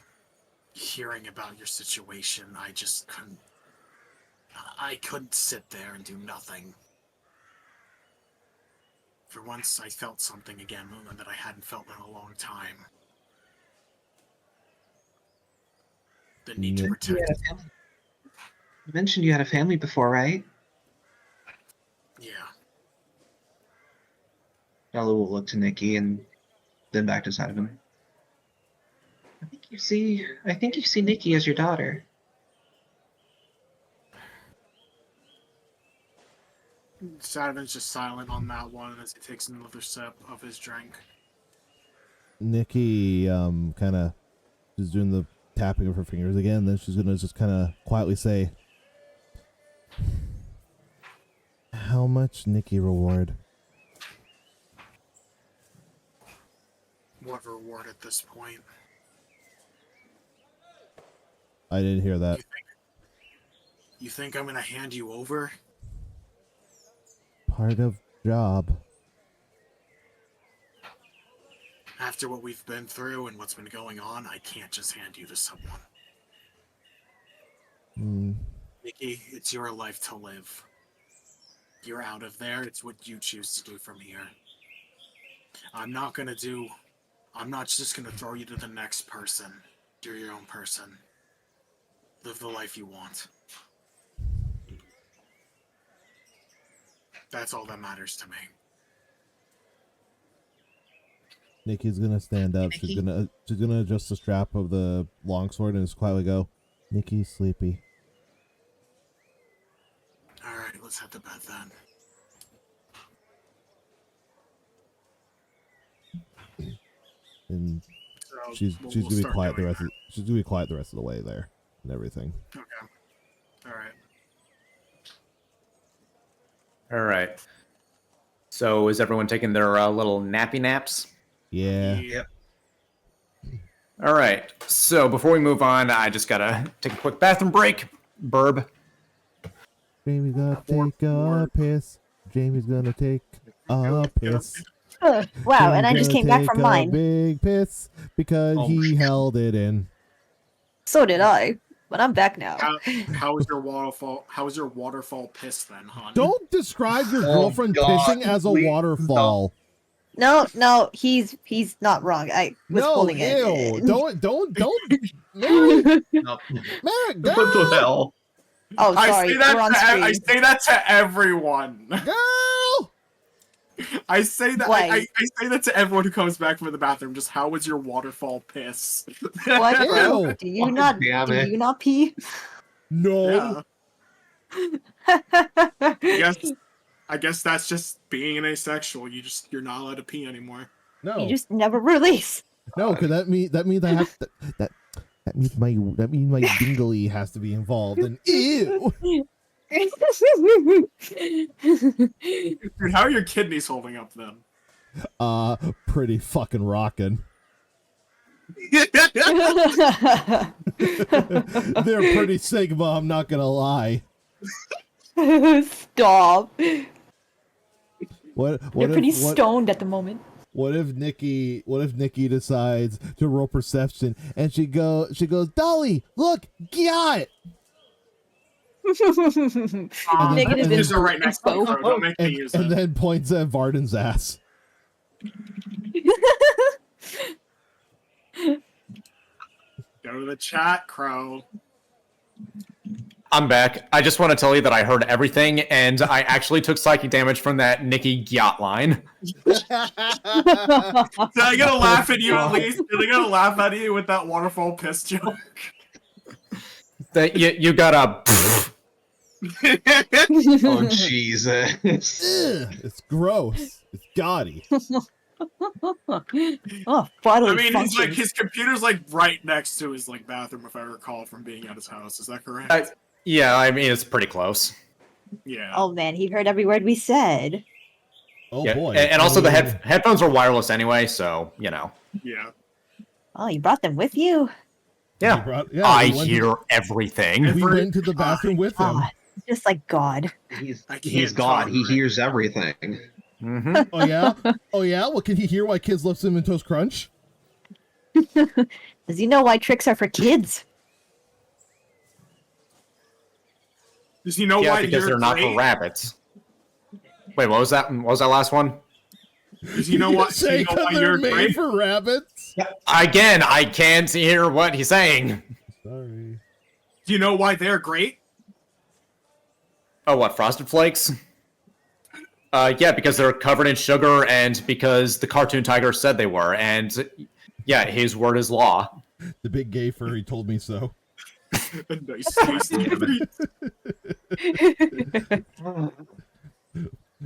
[SPEAKER 3] hearing about your situation, I just couldn't. I couldn't sit there and do nothing. For once, I felt something again that I hadn't felt in a long time. The need to protect.
[SPEAKER 5] You mentioned you had a family before, right?
[SPEAKER 3] Yeah.
[SPEAKER 5] Ella will look to Nikki and then back to Sivan. I think you see Nikki as your daughter.
[SPEAKER 3] Sadavin's just silent on that one as he takes another sip of his drink.
[SPEAKER 2] Nikki, kind of is doing the tapping of her fingers again. Then she's gonna just kind of quietly say, "How much Nikki reward?"
[SPEAKER 3] What reward at this point?
[SPEAKER 2] I didn't hear that.
[SPEAKER 3] You think I'm gonna hand you over?
[SPEAKER 2] Part of job.
[SPEAKER 3] After what we've been through and what's been going on, I can't just hand you to someone. Nikki, it's your life to live. You're out of there, it's what you choose to do from here. I'm not just gonna throw you to the next person. You're your own person. Live the life you want. That's all that matters to me.
[SPEAKER 2] Nikki's gonna stand up.
[SPEAKER 5] Nikki?
[SPEAKER 2] She's gonna adjust the strap of the longsword and just quietly go, "Nikki's sleepy."
[SPEAKER 3] Alright, let's head to bed then.
[SPEAKER 2] And
[SPEAKER 3] So
[SPEAKER 2] she's
[SPEAKER 3] we'll
[SPEAKER 2] gonna be
[SPEAKER 3] start
[SPEAKER 2] quiet the
[SPEAKER 3] doing
[SPEAKER 2] rest. She's gonna be quiet the rest of the way there and everything.
[SPEAKER 3] that. Okay. Alright.
[SPEAKER 1] All right. So is everyone taking their little nappy naps?
[SPEAKER 2] Yeah.
[SPEAKER 5] Yep.
[SPEAKER 1] All right. So before we move on, I just gotta take a quick bathroom break. Burb.
[SPEAKER 2] Jamie's gonna take a piss. Jamie's gonna take a piss.
[SPEAKER 4] Wow, and I
[SPEAKER 2] Jamie's
[SPEAKER 4] just
[SPEAKER 2] gonna
[SPEAKER 4] came back
[SPEAKER 2] take
[SPEAKER 4] from
[SPEAKER 2] a
[SPEAKER 4] mine.
[SPEAKER 2] big piss because
[SPEAKER 5] Oh
[SPEAKER 2] he
[SPEAKER 5] my God.
[SPEAKER 2] held it in.
[SPEAKER 4] So did I, but I'm back now.
[SPEAKER 3] How was your waterfall? How was your waterfall piss then, hon?
[SPEAKER 2] Don't describe your
[SPEAKER 5] Oh,
[SPEAKER 2] girlfriend
[SPEAKER 5] God,
[SPEAKER 2] pissing as a
[SPEAKER 5] please
[SPEAKER 2] waterfall.
[SPEAKER 4] No, he's not wrong. I was
[SPEAKER 2] No,
[SPEAKER 4] holding it.
[SPEAKER 2] ew. Don't, Mary,
[SPEAKER 5] No.
[SPEAKER 2] Mary,
[SPEAKER 5] What the
[SPEAKER 2] girl,
[SPEAKER 5] hell?
[SPEAKER 4] Oh, sorry, we're on screen.
[SPEAKER 3] I say that to everyone.
[SPEAKER 2] girl.
[SPEAKER 3] I say that
[SPEAKER 4] Why?
[SPEAKER 3] I say that to everyone who comes back from the bathroom. Just how was your waterfall piss?
[SPEAKER 4] What, bro?
[SPEAKER 2] Ew.
[SPEAKER 4] Do you not pee?
[SPEAKER 2] No.
[SPEAKER 3] Yeah. I guess that's just being an asexual. You're not allowed to pee anymore.
[SPEAKER 2] No.
[SPEAKER 4] You just never release.
[SPEAKER 2] No, because that means I have to, that means my dingly has to be involved. And ew.
[SPEAKER 3] Dude, how are your kidneys holding up then?
[SPEAKER 2] Pretty fucking rockin'. They're pretty sigma, I'm not gonna lie.
[SPEAKER 4] Stop.
[SPEAKER 2] What
[SPEAKER 4] They're pretty
[SPEAKER 2] if
[SPEAKER 4] stoned at the moment.
[SPEAKER 2] what if Nikki decides to roll perception and she goes, Dolly, look, got it.
[SPEAKER 4] Negative
[SPEAKER 2] and
[SPEAKER 3] These are right next to you,
[SPEAKER 4] info.
[SPEAKER 3] bro. Don't make me use
[SPEAKER 2] And
[SPEAKER 3] it.
[SPEAKER 2] then points at Varden's ass.
[SPEAKER 3] Go to the chat, Crow.
[SPEAKER 1] I'm back. I just want to tell you that I heard everything, and I actually took psychic damage from that Nikki Gyat line.
[SPEAKER 3] Did I gotta laugh at you at least? Did I gotta laugh at you with that waterfall piss joke?
[SPEAKER 1] That you got a.
[SPEAKER 5] Oh Jesus!
[SPEAKER 2] It's gross. It's gaudy.
[SPEAKER 4] Oh, bodily
[SPEAKER 3] I mean, he's like
[SPEAKER 4] functions.
[SPEAKER 3] his computer's like right next to his like bathroom, if I recall from being at his house. Is that correct?
[SPEAKER 1] Yeah, I mean it's pretty close.
[SPEAKER 3] Yeah.
[SPEAKER 4] Oh man, he heard every word we said.
[SPEAKER 2] Oh
[SPEAKER 1] Yeah,
[SPEAKER 2] boy.
[SPEAKER 1] and also the
[SPEAKER 2] Oh.
[SPEAKER 1] headphones are wireless anyway, so you know.
[SPEAKER 3] Yeah.
[SPEAKER 4] Oh, you brought them with you?
[SPEAKER 1] Yeah,
[SPEAKER 2] Yeah,
[SPEAKER 1] I
[SPEAKER 2] we went to-
[SPEAKER 1] hear everything.
[SPEAKER 2] We went to the bathroom with him.
[SPEAKER 4] God, just like God.
[SPEAKER 5] He's
[SPEAKER 3] I can't
[SPEAKER 5] he's God. He
[SPEAKER 3] tolerate it.
[SPEAKER 5] hears everything.
[SPEAKER 1] Mm-hmm.
[SPEAKER 2] Oh yeah? Oh yeah? Well, can he hear why kids love Cinnamon Toast Crunch?
[SPEAKER 4] Does he know why tricks are for kids?
[SPEAKER 3] Does he know
[SPEAKER 1] Yeah,
[SPEAKER 3] why
[SPEAKER 1] because
[SPEAKER 3] you're
[SPEAKER 1] they're not for
[SPEAKER 3] great?
[SPEAKER 1] rabbits. Wait, what was that? What was that last one?
[SPEAKER 3] Does he know why? Does he
[SPEAKER 2] Say
[SPEAKER 3] know
[SPEAKER 2] 'cause
[SPEAKER 3] why
[SPEAKER 2] they're
[SPEAKER 3] you're
[SPEAKER 2] made
[SPEAKER 3] great?
[SPEAKER 2] for rabbits.
[SPEAKER 1] Again, I can't hear what he's saying.
[SPEAKER 2] Sorry.
[SPEAKER 3] Do you know why they're great?
[SPEAKER 1] Oh, what, Frosted Flakes? Yeah, because they're covered in sugar and because the cartoon tiger said they were, and yeah, his word is law.
[SPEAKER 2] The big gay furry told me so.
[SPEAKER 3] A nice tasty treat.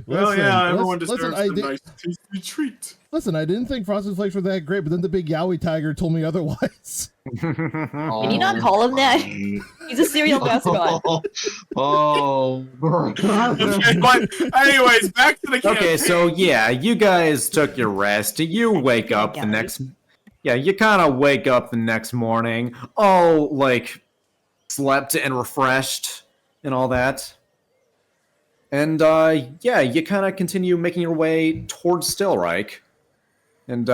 [SPEAKER 3] Well,
[SPEAKER 2] Listen,
[SPEAKER 3] yeah, everyone
[SPEAKER 2] listen,
[SPEAKER 3] deserves
[SPEAKER 2] I
[SPEAKER 3] a
[SPEAKER 2] did-
[SPEAKER 3] nice tasty treat.
[SPEAKER 2] Listen, I didn't think Frosted Flakes were that great, but then the big Yowie tiger told me otherwise.
[SPEAKER 4] Can you not call him that? He's a serial mascot.
[SPEAKER 5] Oh,
[SPEAKER 3] Okay, but anyways, back to the campaign.
[SPEAKER 1] Okay, so yeah, you guys took your rest. You wake up the next... Yeah, you kind of wake up the next morning, all, like, slept and refreshed and all that. And, yeah, you kind of continue making your way towards Stillreich. And,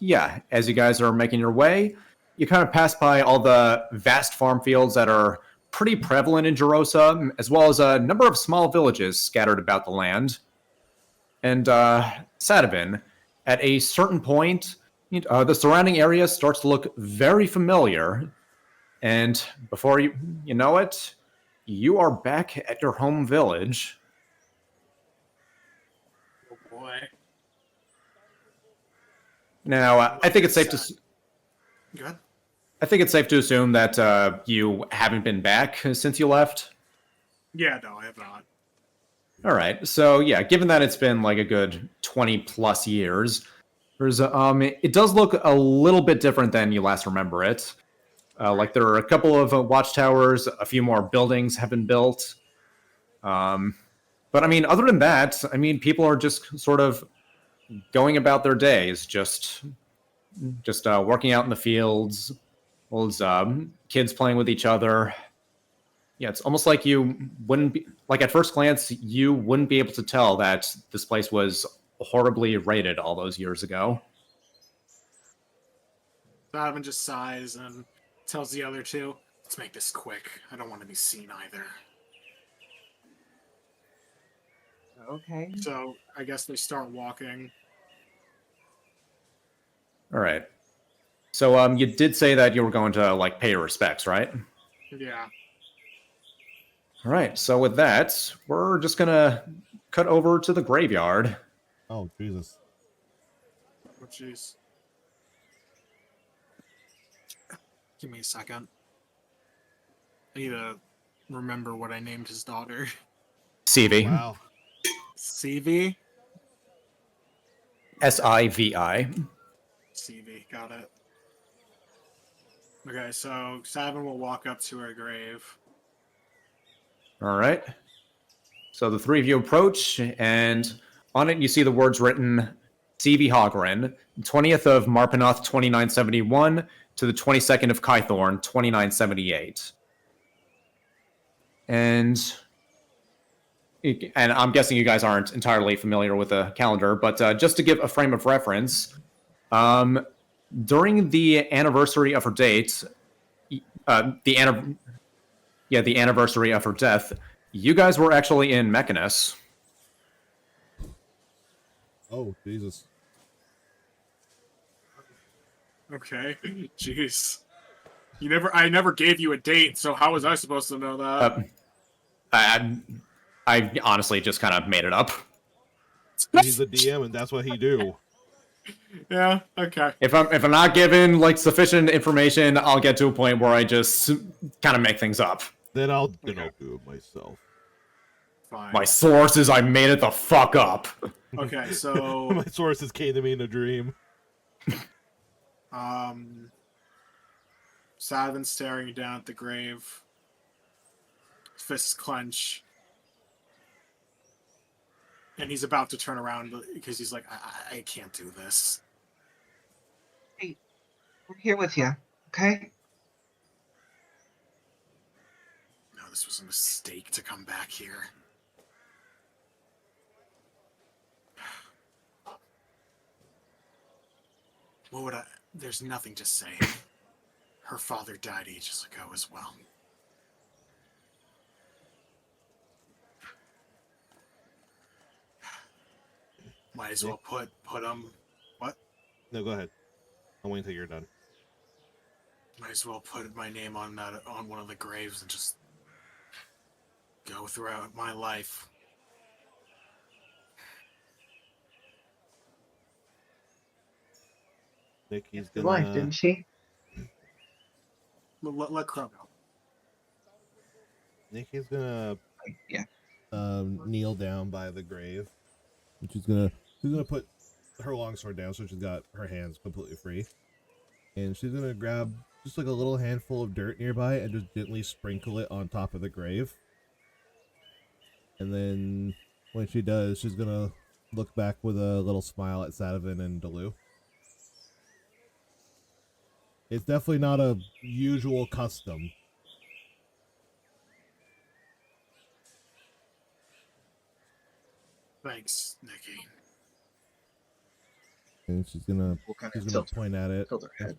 [SPEAKER 1] yeah, as you guys are making your way, you kind of pass by all the vast farm fields that are pretty prevalent in Jerosa, as well as a number of small villages scattered about the land. And, Sadovin, at a certain point, the surrounding area starts to look very familiar. And before you know it, you are back at your home village.
[SPEAKER 3] Oh boy.
[SPEAKER 1] Now, I think it's safe to
[SPEAKER 3] Good.
[SPEAKER 1] I think it's safe to assume that you haven't been back since you left.
[SPEAKER 3] Yeah, no, I have not.
[SPEAKER 1] All right. So yeah, given that it's been like a good 20 plus years, there's it does look a little bit different than you last remember it. Like there are a couple of watchtowers, a few more buildings have been built. But I mean, other than that, I mean, people are just sort of going about their days, just working out in the fields, old kids playing with each other. Yeah, it's almost like you wouldn't be like at first glance you wouldn't be able to tell that this place was horribly raided all those years ago.
[SPEAKER 3] Donovan just sighs and tells the other two, "Let's make this quick. I don't want to be seen either."
[SPEAKER 6] Okay.
[SPEAKER 3] So I guess they start walking.
[SPEAKER 1] All right. So you did say that you were going to like pay your respects, right?
[SPEAKER 3] Yeah.
[SPEAKER 1] All right. So with that, we're just gonna cut over to the graveyard.
[SPEAKER 2] Oh, Jesus.
[SPEAKER 3] Oh, jeez. Give me a second. I need to remember what I named his daughter.
[SPEAKER 1] Sivi.
[SPEAKER 2] Wow.
[SPEAKER 3] Sivi?
[SPEAKER 1] Sivi.
[SPEAKER 3] Sivi, got it. Okay, so Savin will walk up to her grave.
[SPEAKER 1] All right. So the three of you approach, and on it you see the words written, Sivi Hogren, 20th of Marpanoth 2971 to the 22nd of Kythorn 2978. And I'm guessing you guys aren't entirely familiar with the calendar, but just to give a frame of reference, during the anniversary of her date, the anniversary of her death, you guys were actually in Mechanus.
[SPEAKER 2] Oh, Jesus.
[SPEAKER 3] Okay, jeez. I never gave you a date, so how was I supposed to know that?
[SPEAKER 1] I honestly just kind of made it up.
[SPEAKER 2] He's a DM, and that's what he do.
[SPEAKER 3] Yeah, okay.
[SPEAKER 1] If I'm not given like sufficient information, I'll get to a point where I just kind of make things up.
[SPEAKER 2] Then I'll do it myself.
[SPEAKER 3] Fine.
[SPEAKER 1] My source is I made it the fuck up.
[SPEAKER 3] Okay, so
[SPEAKER 2] My sources came to me in a dream.
[SPEAKER 3] Sadvin staring down at the grave. Fists clench. And he's about to turn around because he's like, I can't do this.
[SPEAKER 6] Hey, we're here with you, okay?
[SPEAKER 3] No, this was a mistake to come back here. What would I... There's nothing to say. Her father died ages ago as well. Might as well put what?
[SPEAKER 2] No, go ahead. I'll wait until you're done.
[SPEAKER 3] Might as well put my name on one of the graves and just go throughout my life.
[SPEAKER 2] Nikki's
[SPEAKER 6] Your
[SPEAKER 2] gonna.
[SPEAKER 6] wife, didn't she?
[SPEAKER 3] Let Crow go.
[SPEAKER 2] Nikki's gonna
[SPEAKER 6] Yeah.
[SPEAKER 2] kneel down by the grave. And she's gonna put her longsword down, so she's got her hands completely free. And she's gonna grab just like a little handful of dirt nearby and just gently sprinkle it on top of the grave. And then when she does, she's gonna look back with a little smile at Sadovin and Dalu. It's definitely not a usual custom.
[SPEAKER 3] Thanks, Nikki.
[SPEAKER 2] And she's gonna point at it.
[SPEAKER 6] Tilt her head.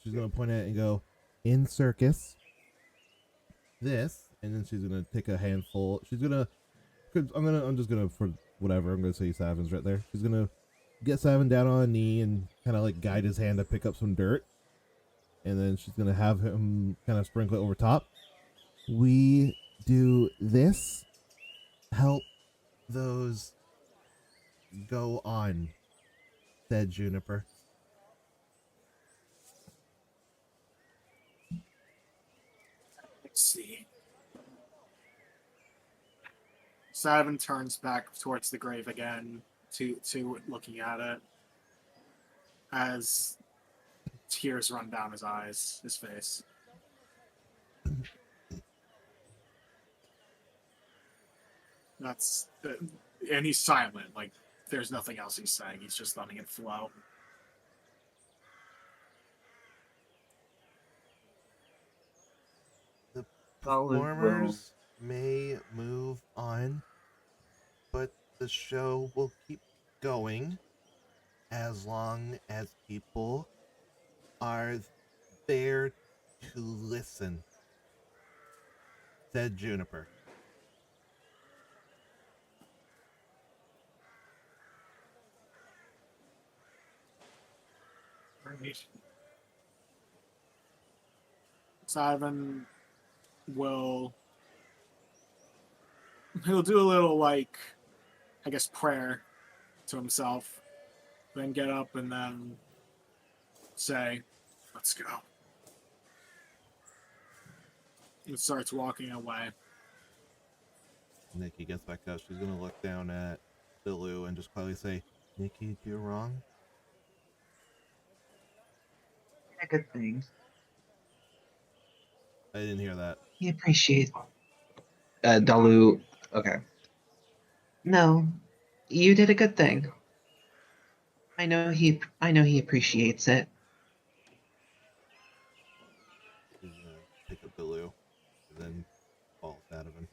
[SPEAKER 2] She's gonna point at it and go, "In circus, this," and then she's gonna take a handful. I'm just gonna for whatever. I'm gonna say Savin's right there. She's gonna get Savin down on a knee and kind of like guide his hand to pick up some dirt, and then she's gonna have him kind of sprinkle it over top. We do this, help those go on, said Juniper.
[SPEAKER 3] Let's see. Sadvin turns back towards the grave again, to looking at it, as tears run down his eyes, his face. And he's silent. Like, there's nothing else he's saying. He's just letting it flow.
[SPEAKER 2] The performers may move on, but the show will keep going as long as people are there to listen, said Juniper.
[SPEAKER 3] Right. Sadvin he'll do a little, like, I guess, prayer to himself, then get up and then say, let's go. And starts walking away.
[SPEAKER 2] Nikki gets back up. She's gonna look down at Dilu and just quietly say, "Nikki, you're wrong."
[SPEAKER 6] A good thing.
[SPEAKER 2] I didn't hear that.
[SPEAKER 6] He appreciates. Dalu. Okay. No, you did a good thing. I know he appreciates it.
[SPEAKER 2] She's gonna pick up Dilu and then falls out of him.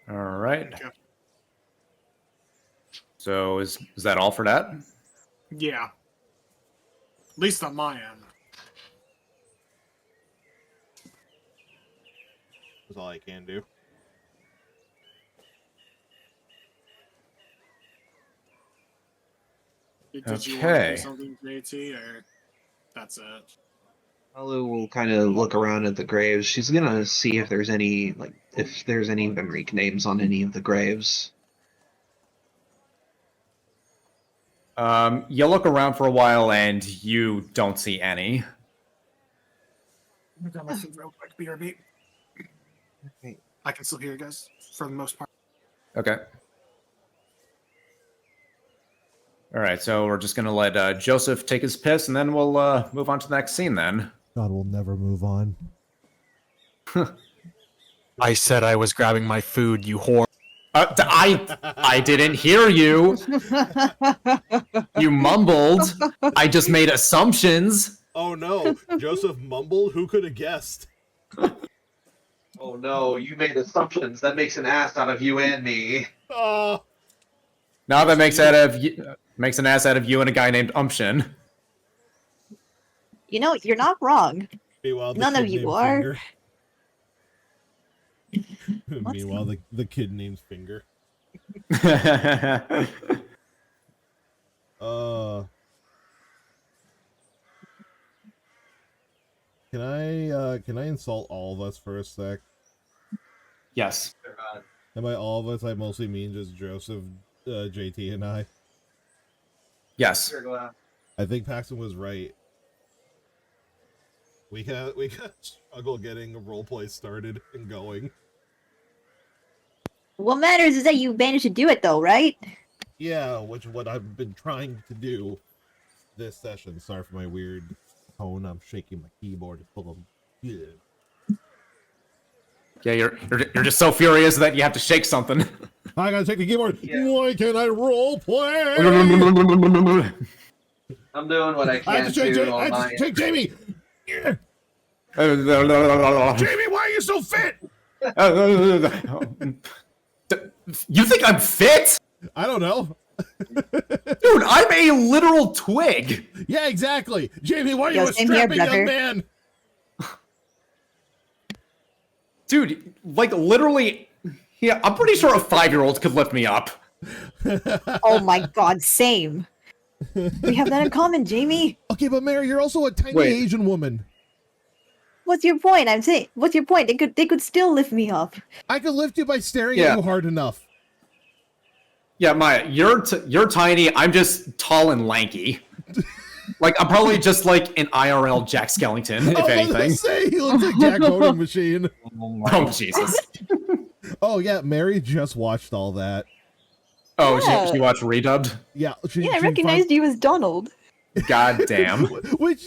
[SPEAKER 1] All right.
[SPEAKER 3] Okay.
[SPEAKER 1] So is that all for that?
[SPEAKER 3] Yeah. At least on my end.
[SPEAKER 2] That's all I can do.
[SPEAKER 3] Did you want to
[SPEAKER 1] Okay.
[SPEAKER 3] do something, JT, or that's it?
[SPEAKER 6] Alu will kind of look around at the graves. She's gonna see if there's any Venrique names on any of the graves.
[SPEAKER 1] You look around for a while and you don't see any.
[SPEAKER 3] I got my food real quick, BRB.
[SPEAKER 6] Okay.
[SPEAKER 3] I can still hear you guys for the most part.
[SPEAKER 1] Okay. All right, so we're just gonna let Joseph take his piss, and then we'll move on to the next scene. Then.
[SPEAKER 2] God will never move on.
[SPEAKER 7] I said I was grabbing my food, you whore.
[SPEAKER 1] I didn't hear you. You mumbled. I just made assumptions.
[SPEAKER 2] Oh no, Joseph mumbled? Who could have guessed?
[SPEAKER 5] Oh no, you made assumptions. That makes an ass out of you and me.
[SPEAKER 2] Oh,
[SPEAKER 1] Now that makes an ass out of you and a guy named Umption.
[SPEAKER 4] You know, you're not wrong.
[SPEAKER 2] meanwhile, the
[SPEAKER 4] None
[SPEAKER 2] kid
[SPEAKER 4] of you
[SPEAKER 2] named
[SPEAKER 4] are.
[SPEAKER 2] Finger. Meanwhile, the kid named Finger. Can I insult all of us for a sec?
[SPEAKER 1] Yes.
[SPEAKER 2] And by all of us, I mostly mean just Joseph, JT, and I.
[SPEAKER 1] Yes.
[SPEAKER 2] I think Paxton was right. We got struggle getting a roleplay started and going.
[SPEAKER 4] What matters is that you managed to do it, though, right?
[SPEAKER 2] Yeah, which is what I've been trying to do this session. Sorry for my weird tone. I'm shaking my keyboard. It's full of
[SPEAKER 1] Yeah, you're just so furious that you have to shake something.
[SPEAKER 2] I gotta take the keyboard.
[SPEAKER 5] Yeah.
[SPEAKER 2] Why can't I roleplay?
[SPEAKER 5] I'm doing what I
[SPEAKER 2] I have
[SPEAKER 5] can
[SPEAKER 2] to shake,
[SPEAKER 5] to
[SPEAKER 2] I
[SPEAKER 5] on
[SPEAKER 2] have
[SPEAKER 5] my
[SPEAKER 2] to shake Jamie. Yeah.
[SPEAKER 1] Dude,
[SPEAKER 2] Jamie, why are you so fit?
[SPEAKER 1] you think I'm fit?
[SPEAKER 2] I don't know.
[SPEAKER 1] Dude, I'm a literal twig.
[SPEAKER 2] Yeah, exactly. Jamie, why are
[SPEAKER 4] Yo,
[SPEAKER 2] you a
[SPEAKER 4] same here,
[SPEAKER 2] strapping young
[SPEAKER 4] brother.
[SPEAKER 2] man?
[SPEAKER 1] Dude, like literally, yeah, I'm pretty sure a 5-year-old could lift me up.
[SPEAKER 4] Oh my god, same. We have that in common, Jamie.
[SPEAKER 2] Okay, but Mary, you're also a tiny
[SPEAKER 1] Wait.
[SPEAKER 2] Asian woman.
[SPEAKER 4] What's your point? I'm saying, what's your point? They could still lift me up.
[SPEAKER 2] I could lift you by staring
[SPEAKER 1] Yeah.
[SPEAKER 2] at you hard enough.
[SPEAKER 1] Yeah, Maya, you're tiny. I'm just tall and lanky. Like I'm probably just like an IRL Jack Skellington, if
[SPEAKER 2] I was
[SPEAKER 1] anything.
[SPEAKER 2] gonna say he looks like Jack Voting Machine.
[SPEAKER 1] Oh Jesus.
[SPEAKER 2] Oh yeah, Mary just watched all that.
[SPEAKER 1] Oh,
[SPEAKER 4] Yeah.
[SPEAKER 1] she watched redubbed.
[SPEAKER 2] Yeah,
[SPEAKER 4] Yeah, I recognized you as Donald.
[SPEAKER 1] God damn.
[SPEAKER 2] What was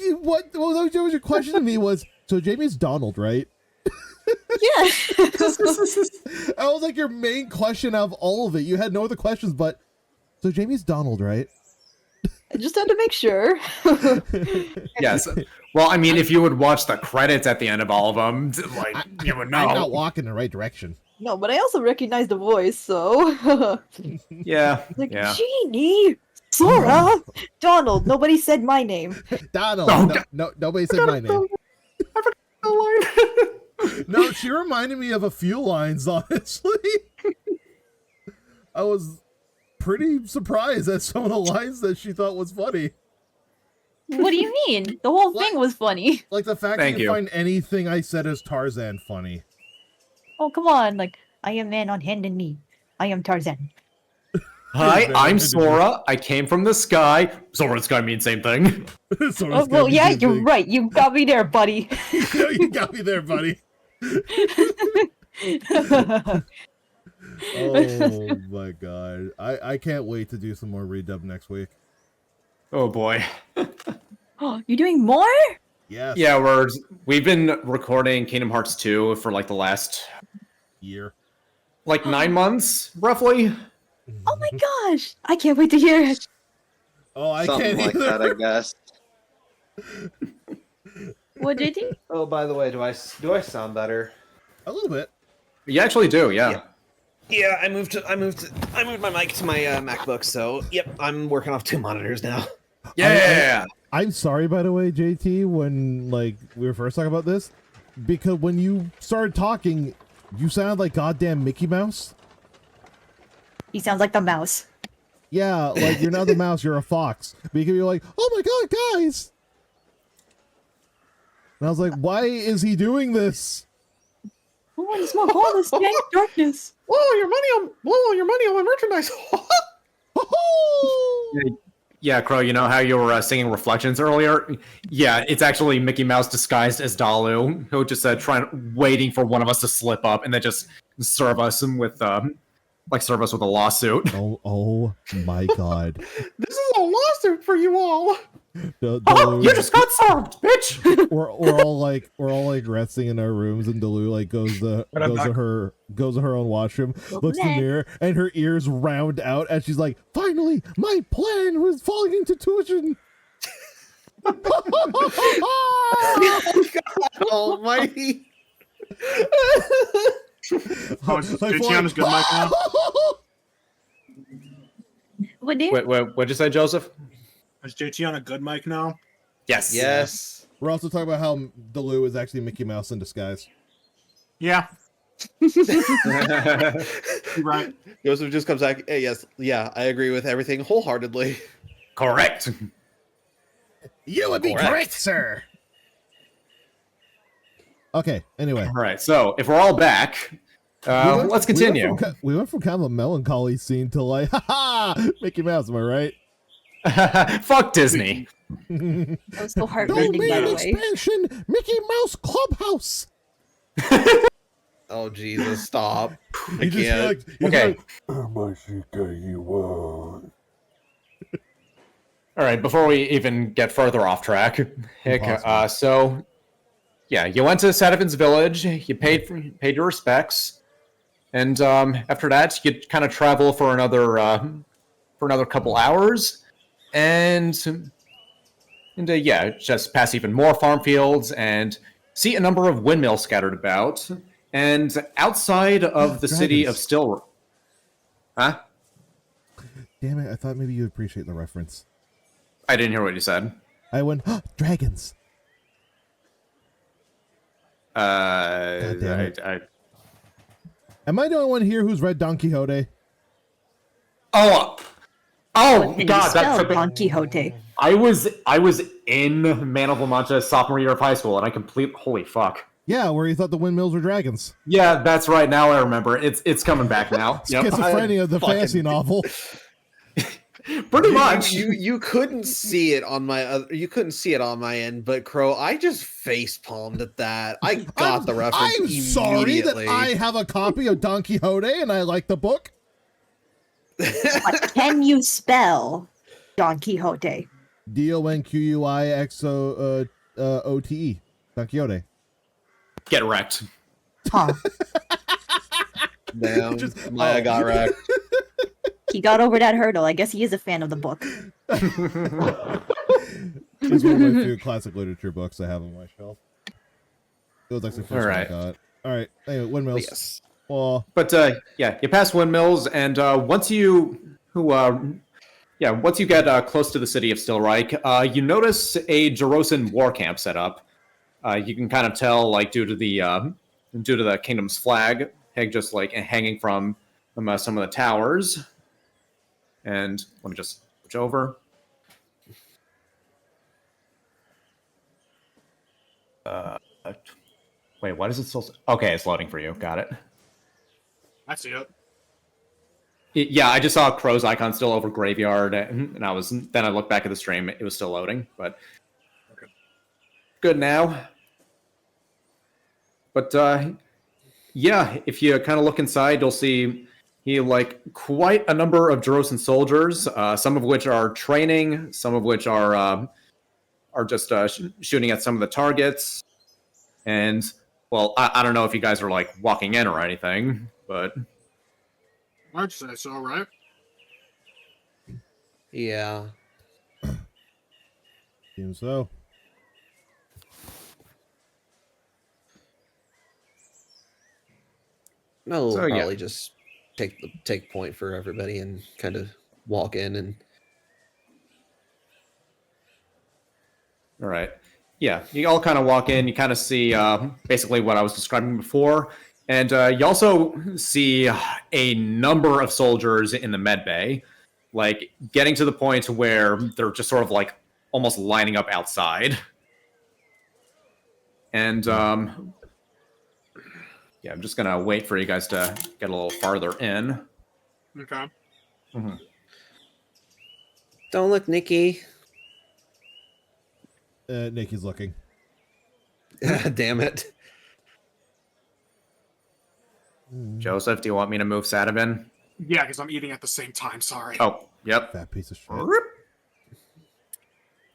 [SPEAKER 2] your question to me was, so Jamie's Donald, right?
[SPEAKER 4] Yeah.
[SPEAKER 2] That was like your main question of all of it. You had no other questions, but so Jamie's Donald, right?
[SPEAKER 4] I just had to make sure.
[SPEAKER 1] Yes. Well, I mean, if you would watch the credits at the end of all of them, like you would
[SPEAKER 2] I'm not
[SPEAKER 1] know.
[SPEAKER 2] walking in the right direction.
[SPEAKER 4] No, but I also recognized the voice, so.
[SPEAKER 1] Yeah.
[SPEAKER 4] Like,
[SPEAKER 1] Yeah.
[SPEAKER 4] Jeannie! Sora! Donald! Nobody said my name.
[SPEAKER 2] Donald.
[SPEAKER 1] Oh,
[SPEAKER 2] No, nobody said my name. No, she reminded me of a few lines, honestly. I was pretty surprised at some of the lines that she thought was funny.
[SPEAKER 4] What do you mean? The whole
[SPEAKER 2] What?
[SPEAKER 4] thing was funny.
[SPEAKER 2] Like the fact
[SPEAKER 1] Thank
[SPEAKER 2] that you
[SPEAKER 1] you.
[SPEAKER 2] find anything I said as Tarzan funny.
[SPEAKER 4] Oh, come on. Like, I am man on hand and knee. I am Tarzan.
[SPEAKER 1] Hi, I'm Sora. I came from the sky. Sora and sky mean same thing.
[SPEAKER 2] So
[SPEAKER 4] Oh, well, yeah, you're right. You got me there, buddy.
[SPEAKER 2] No, you got me there, buddy. Oh my god. I can't wait to do some more redub next week.
[SPEAKER 1] Oh boy.
[SPEAKER 4] Oh, you're doing more?
[SPEAKER 2] Yes.
[SPEAKER 1] Yeah, we've been recording Kingdom Hearts 2 for like the last
[SPEAKER 2] Year.
[SPEAKER 1] like 9 months, roughly.
[SPEAKER 4] Oh my gosh. I can't wait to hear it.
[SPEAKER 2] Oh, I
[SPEAKER 8] Something
[SPEAKER 2] can't
[SPEAKER 8] like
[SPEAKER 2] either.
[SPEAKER 8] that, I guess.
[SPEAKER 4] What did you?
[SPEAKER 8] Oh, by the way, do I sound better?
[SPEAKER 2] A little bit.
[SPEAKER 1] You actually do, yeah.
[SPEAKER 8] Yeah, I moved my mic to my MacBook, so yep, I'm working off 2 monitors now.
[SPEAKER 1] Yeah.
[SPEAKER 2] I'm sorry, by the way, JT, when like we were first talking about this, because when you started talking, you sounded like goddamn Mickey Mouse.
[SPEAKER 4] He sounds like the mouse.
[SPEAKER 2] Yeah, like you're not the mouse, you're a fox. But you can be like, oh my god, guys! And I was like, why is he doing this?
[SPEAKER 4] Oh, I smell all this dank darkness.
[SPEAKER 8] Whoa, your money on my merchandise.
[SPEAKER 1] Yeah, Crow, you know how you were singing Reflections earlier? Yeah, it's actually Mickey Mouse disguised as Dalu, who just waiting for one of us to slip up and then just serve us with a lawsuit.
[SPEAKER 2] Oh my god.
[SPEAKER 8] This is a lawsuit for you all.
[SPEAKER 1] You just got served, bitch!
[SPEAKER 2] we're all like resting in our rooms, and Delu like goes to her own washroom, looks in the mirror, and her ears round out as she's like, finally, my plan was falling into tuition.
[SPEAKER 8] God almighty.
[SPEAKER 3] Oh, is JT on his good mic now?
[SPEAKER 4] What do you?
[SPEAKER 1] Wait, what'd you say, Joseph?
[SPEAKER 3] Is JT on a good mic now?
[SPEAKER 1] Yes.
[SPEAKER 8] Yes.
[SPEAKER 2] We're also talking about how Delu is actually Mickey Mouse in disguise.
[SPEAKER 3] Yeah. You're right.
[SPEAKER 8] Joseph just comes back. Hey, yes, yeah, I agree with everything wholeheartedly.
[SPEAKER 1] Correct.
[SPEAKER 2] You would be correct, sir. Okay, anyway.
[SPEAKER 1] All right, so if we're all back, let's continue.
[SPEAKER 2] We went from kind of a melancholy scene to like, haha, Mickey Mouse, am I right?
[SPEAKER 1] Fuck Disney.
[SPEAKER 4] That was so heartrending, by the way.
[SPEAKER 2] Expansion, Mickey Mouse Clubhouse.
[SPEAKER 8] Oh Jesus! Stop! I
[SPEAKER 2] You just feel
[SPEAKER 8] can't.
[SPEAKER 2] like,
[SPEAKER 1] Okay.
[SPEAKER 2] All
[SPEAKER 1] All right, before we even get further off track, Hick,
[SPEAKER 2] Impossible.
[SPEAKER 1] so yeah, you went to Sadafin's village, you paid your respects, and after that, you kind of travel for another couple hours, and yeah, just pass even more farm fields and see a number of windmills scattered about, and outside of the city of Still, huh?
[SPEAKER 2] Damn it! I thought maybe you'd appreciate the reference.
[SPEAKER 1] I didn't hear what you said.
[SPEAKER 2] I went, dragons.
[SPEAKER 1] Am
[SPEAKER 2] damn it. Am I the only one here who's read Don Quixote?
[SPEAKER 1] Oh
[SPEAKER 4] Can you
[SPEAKER 1] God!
[SPEAKER 4] spell
[SPEAKER 1] That's
[SPEAKER 4] Don Quixote.
[SPEAKER 1] I was in Man of La Mancha sophomore year of high school, and holy fuck.
[SPEAKER 2] Yeah, where you thought the windmills were dragons.
[SPEAKER 1] Yeah, that's right. Now I remember. It's coming back now. Yep.
[SPEAKER 2] Schizophrenia, the fantasy novel.
[SPEAKER 1] Pretty much.
[SPEAKER 8] You couldn't see it on my you couldn't see it on my end, but Crow, I just face palmed at that. I got the reference.
[SPEAKER 2] I'm sorry that
[SPEAKER 8] immediately.
[SPEAKER 2] I have a copy of Don Quixote and I like the book.
[SPEAKER 4] But can you spell Don Quixote?
[SPEAKER 2] DonQuixote. Don Quixote.
[SPEAKER 1] Get wrecked.
[SPEAKER 4] Huh.
[SPEAKER 8] Damn, Maya got wrecked.
[SPEAKER 4] He got over that hurdle. I guess he is a fan of the book.
[SPEAKER 2] It's one of my few classic literature books I have on my shelf. It was actually the first one I got. All right. Anyway, windmills.
[SPEAKER 8] Yes.
[SPEAKER 2] Well,
[SPEAKER 1] But yeah, you pass windmills, and once you get close to the city of Stillreich, you notice a Jerosan war camp set up. You can kind of tell, like, due to the kingdom's flag, just like hanging from some of the towers. And let me just switch over. Wait, what is it still? Okay, it's loading for you. Got it.
[SPEAKER 3] I see it.
[SPEAKER 1] Yeah, I just saw Crow's icon still over Graveyard, and then I looked back at the stream. It was still loading, but okay. Good now. But yeah, if you kind of look inside, you'll see like quite a number of Jerosan soldiers. Some of which are training, some of which are just shooting at some of the targets. And well, I don't know if you guys are like walking in or anything, but
[SPEAKER 3] I'd say so, right?
[SPEAKER 8] Yeah.
[SPEAKER 2] seems so.
[SPEAKER 8] No,
[SPEAKER 1] So, yeah.
[SPEAKER 8] probably just take point for everybody and kind of walk in and.
[SPEAKER 1] All right. Yeah, you all kind of walk in. You kind of see basically what I was describing before. And you also see a number of soldiers in the med bay. like getting to the point where they're just sort of like almost lining up outside. And yeah, I'm just gonna wait for you guys to get a little farther in.
[SPEAKER 3] Okay.
[SPEAKER 1] Mm-hmm.
[SPEAKER 6] Don't look, Nikki.
[SPEAKER 2] Nikki's looking.
[SPEAKER 8] Damn it.
[SPEAKER 1] Joseph, do you want me to move Sadovin?
[SPEAKER 3] Yeah, because I'm eating at the same time. Sorry.
[SPEAKER 1] Oh, yep.
[SPEAKER 2] That piece of shit.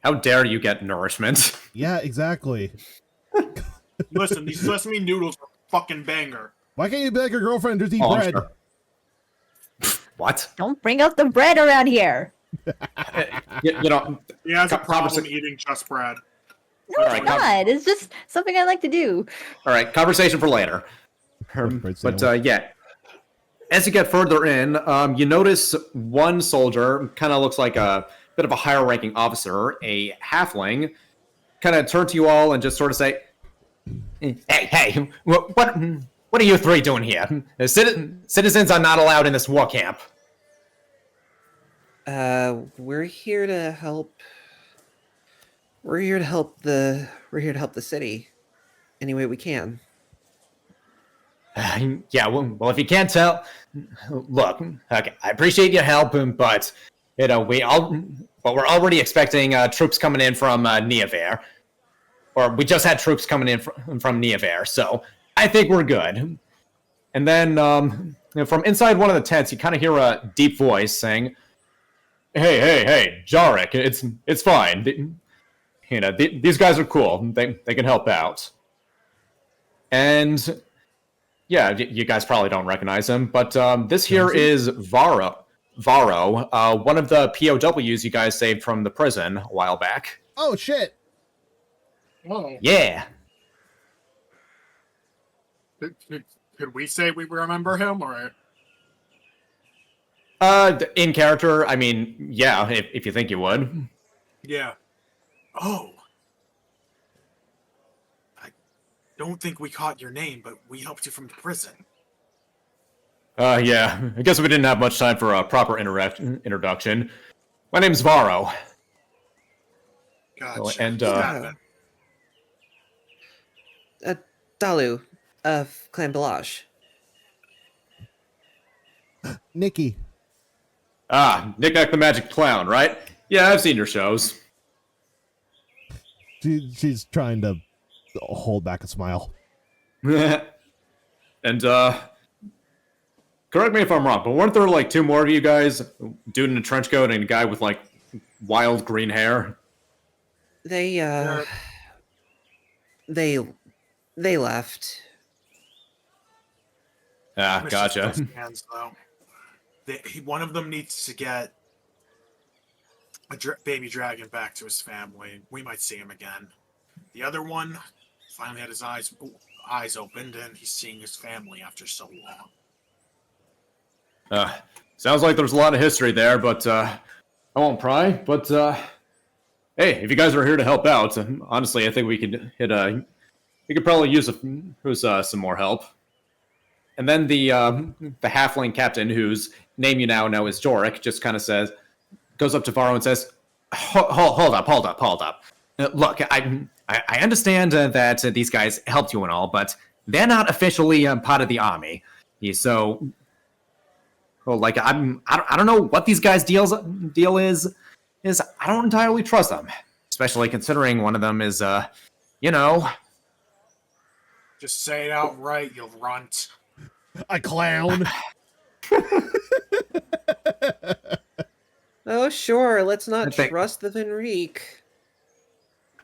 [SPEAKER 1] How dare you get nourishment?
[SPEAKER 2] Yeah, exactly.
[SPEAKER 3] Listen, these sesame noodles are fucking banger.
[SPEAKER 2] Why can't you be like your girlfriend and just eat
[SPEAKER 1] Oh, I'm
[SPEAKER 2] bread?
[SPEAKER 1] sure. What?
[SPEAKER 4] Don't bring up the bread around here.
[SPEAKER 1] You know,
[SPEAKER 3] He has a
[SPEAKER 1] Co-
[SPEAKER 3] problem
[SPEAKER 1] conversa-
[SPEAKER 3] eating just bread.
[SPEAKER 4] No, it's
[SPEAKER 1] Alright,
[SPEAKER 4] not. It's just something I like to do.
[SPEAKER 1] all right, conversation for later.
[SPEAKER 2] Bread
[SPEAKER 1] But
[SPEAKER 2] sandwich.
[SPEAKER 1] yeah, as you get further in, you notice one soldier kind of looks like a bit of a higher ranking officer, a halfling, kind of turn to you all and just sort of say, hey, what are you three doing here? Citizens are not allowed in this war camp.
[SPEAKER 6] We're here to help. We're here to help the. We're here to help the city, any way we can.
[SPEAKER 1] Yeah, well, if you can't tell, look, okay, I appreciate your help, but we're already expecting troops coming in from Neover, or we just had troops coming in from Neover, so I think we're good. And then from inside one of the tents, you kind of hear a deep voice saying, "Hey, Jarek, it's fine. These guys are cool. They can help out." And yeah, you guys probably don't recognize him, but this here is Varo, one of the POWs you guys saved from the prison a while back.
[SPEAKER 2] Oh shit!
[SPEAKER 3] Oh.
[SPEAKER 1] Yeah.
[SPEAKER 3] Could we say we remember him, or?
[SPEAKER 1] In character, I mean, yeah, if you think you would.
[SPEAKER 3] Yeah. Oh. I don't think we caught your name, but we helped you from the prison.
[SPEAKER 1] Yeah, I guess we didn't have much time for a proper introduction. My name's Varo.
[SPEAKER 3] Gotcha.
[SPEAKER 1] And,
[SPEAKER 6] Dalu, of Clan Balaj.
[SPEAKER 2] Nikki.
[SPEAKER 1] Nick the Magic Clown, right? Yeah, I've seen your shows.
[SPEAKER 2] She's trying to hold back a smile.
[SPEAKER 1] And, correct me if I'm wrong, but weren't there like two more of you guys? Dude in a trench coat and a guy with like wild green hair?
[SPEAKER 6] They left.
[SPEAKER 1] Gotcha.
[SPEAKER 3] Hands, though. One of them needs to get a baby dragon back to his family. We might see him again. The other one finally had his eyes opened, and he's seeing his family after so long.
[SPEAKER 1] Sounds like there's a lot of history there, but I won't pry. But hey, if you guys are here to help out, honestly, I think we could we could probably use some more help. And then the halfling captain, whose name you now know is Jorik, just kind of goes up to Varo and says, "Hold up. Look, I understand that these guys helped you and all, but they're not officially part of the army. So, well, like I don't know what these guys' deal is. I don't entirely trust them, especially considering one of them is
[SPEAKER 3] Just say it outright, you runt.
[SPEAKER 2] A clown.
[SPEAKER 6] Oh, sure. Let's not
[SPEAKER 1] I think-
[SPEAKER 6] trust the Venrique.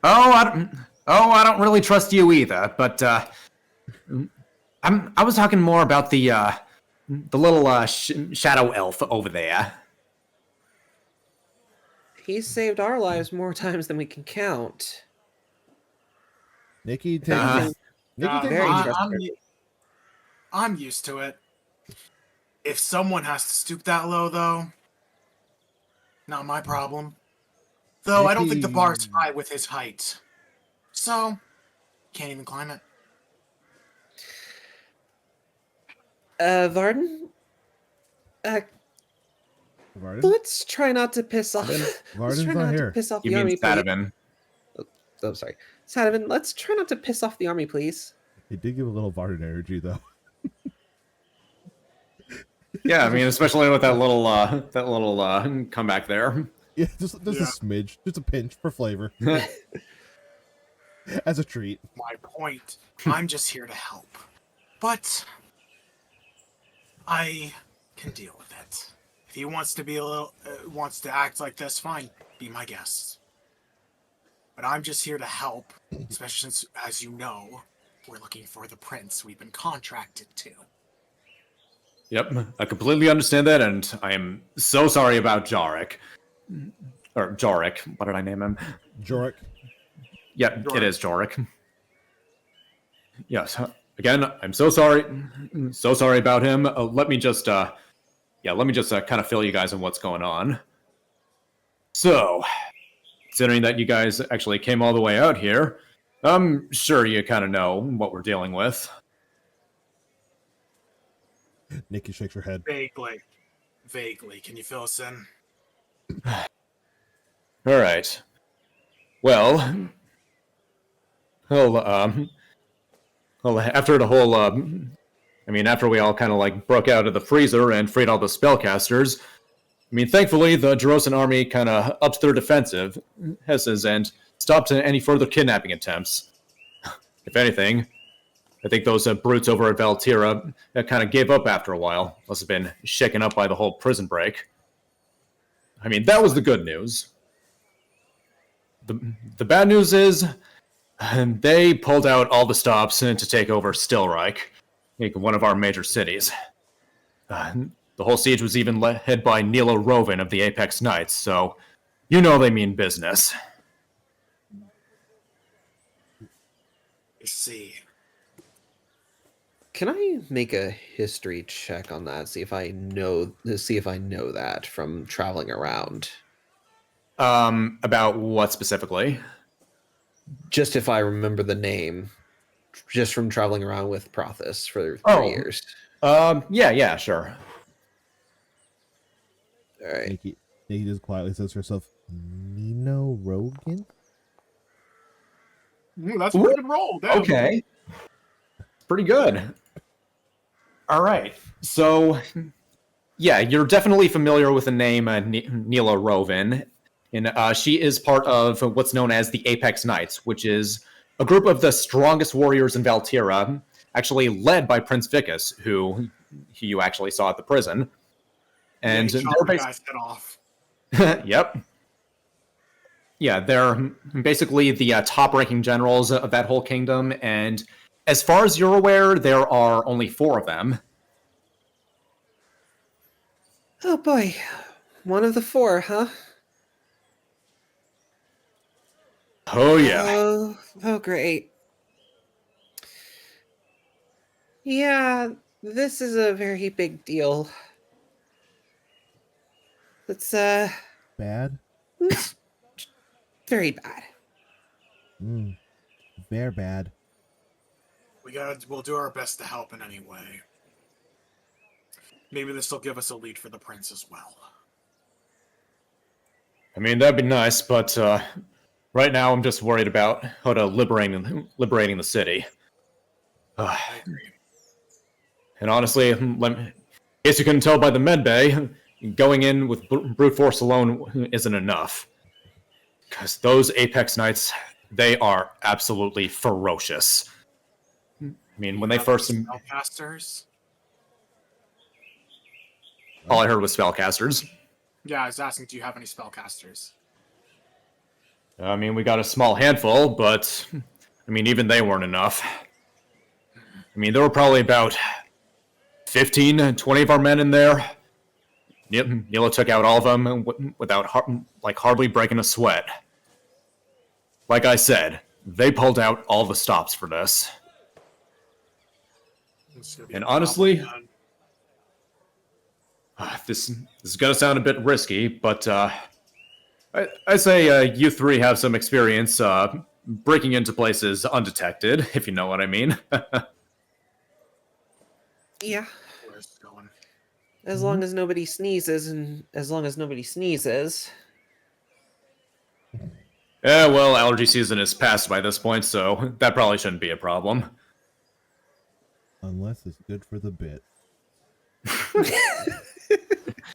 [SPEAKER 1] I don't really trust you either. But I was talking more about the little shadow elf over there.
[SPEAKER 6] He's saved our lives more times than we can count.
[SPEAKER 2] Nikki, take
[SPEAKER 3] God,
[SPEAKER 6] very
[SPEAKER 3] I'm used to it. If someone has to stoop that low, though, not my problem. Though I don't think the bar's high with his height. So, can't even climb it.
[SPEAKER 6] Varden?
[SPEAKER 2] Varden?
[SPEAKER 8] Let's try not to piss off. Let's
[SPEAKER 2] Varden's
[SPEAKER 8] try
[SPEAKER 2] not
[SPEAKER 8] not to
[SPEAKER 2] here.
[SPEAKER 8] piss off
[SPEAKER 1] You
[SPEAKER 8] the
[SPEAKER 1] mean
[SPEAKER 8] army, please.
[SPEAKER 1] Sadavan?
[SPEAKER 8] Oh, sorry, Sadavan. Let's try not to piss off the army, please.
[SPEAKER 2] He did give a little Varden energy, though.
[SPEAKER 1] Yeah, I mean, especially with that little comeback there.
[SPEAKER 2] Yeah, just a smidge, just a pinch for flavor, as a treat.
[SPEAKER 3] My point. I'm just here to help. But I can deal with it. If he wants to be wants to act like this, fine. Be my guest. But I'm just here to help, especially since, as you know, we're looking for the prince we've been contracted to.
[SPEAKER 1] Yep, I completely understand that, and I am so sorry about Jarek. Or Jorik, what did I name him?
[SPEAKER 2] Jorik.
[SPEAKER 1] Yep, it is Jorik. Yes, again, I'm so sorry about him. Let me just kind of fill you guys in what's going on. So, considering that you guys actually came all the way out here, I'm sure you kind of know what we're dealing with.
[SPEAKER 2] Nikki shakes her head.
[SPEAKER 3] Vaguely. Can you fill us in?
[SPEAKER 1] All right. Well, after the whole, after we all kind of like broke out of the freezer and freed all the spellcasters, thankfully the Jerosan army kind of upped their defensive and stopped any further kidnapping attempts. If anything, I think those brutes over at Valtira kind of gave up after a while. Must have been shaken up by the whole prison break. That was the good news. The bad news is they pulled out all the stops to take over Stillreich, one of our major cities. The whole siege was even led by Nilo Rovin of the Apex Knights, so you know they mean business.
[SPEAKER 3] I see.
[SPEAKER 8] Can I make a history check on that? See if I know that from traveling around.
[SPEAKER 1] About what specifically?
[SPEAKER 8] Just if I remember the name, just from traveling around with Prothis for 3 years.
[SPEAKER 1] Yeah, sure.
[SPEAKER 8] All right.
[SPEAKER 2] Nikki just quietly says to herself, Nino Rogan?
[SPEAKER 3] That's a pretty good roll. Damn.
[SPEAKER 1] Okay. Pretty good. All right. So, yeah, you're definitely familiar with the name Nila Rovin. And she is part of what's known as the Apex Knights, which is a group of the strongest warriors in Valtira, actually led by Prince Vicus, who you actually saw at the prison. And
[SPEAKER 3] they're
[SPEAKER 1] basically,
[SPEAKER 3] head off.
[SPEAKER 1] Yep. Yeah, they're basically the top-ranking generals of that whole kingdom, and as far as you're aware, there are only 4 of them.
[SPEAKER 8] Oh boy, one of the 4, huh?
[SPEAKER 1] Oh yeah.
[SPEAKER 8] Oh great. Yeah, this is a very big deal. It's
[SPEAKER 2] Bad?
[SPEAKER 8] very bad.
[SPEAKER 2] Very bad.
[SPEAKER 3] We'll do our best to help in any way. Maybe this will give us a lead for the prince as well.
[SPEAKER 1] That'd be nice, but right now I'm just worried about how to liberating the city.
[SPEAKER 3] I agree.
[SPEAKER 1] And honestly, in case you couldn't tell by the medbay, going in with brute force alone isn't enough. Because those Apex Knights, they are absolutely ferocious. When they first...
[SPEAKER 3] Spellcasters?
[SPEAKER 1] All I heard was spellcasters.
[SPEAKER 3] Yeah, I was asking, do you have any spellcasters?
[SPEAKER 1] We got a small handful, but... even they weren't enough. There were probably about 15, 20 of our men in there. Nilo took out all of them without hardly breaking a sweat. Like I said, they pulled out all the stops for this. And honestly, this is going to sound a bit risky, but I say you 3 have some experience breaking into places undetected, if you know what I mean.
[SPEAKER 8] Yeah.
[SPEAKER 3] Where's it going?
[SPEAKER 6] As long as nobody sneezes, and as long as nobody sneezes.
[SPEAKER 1] Yeah, well, allergy season is past by this point, so that probably shouldn't be a problem.
[SPEAKER 2] Unless it's good for the bit.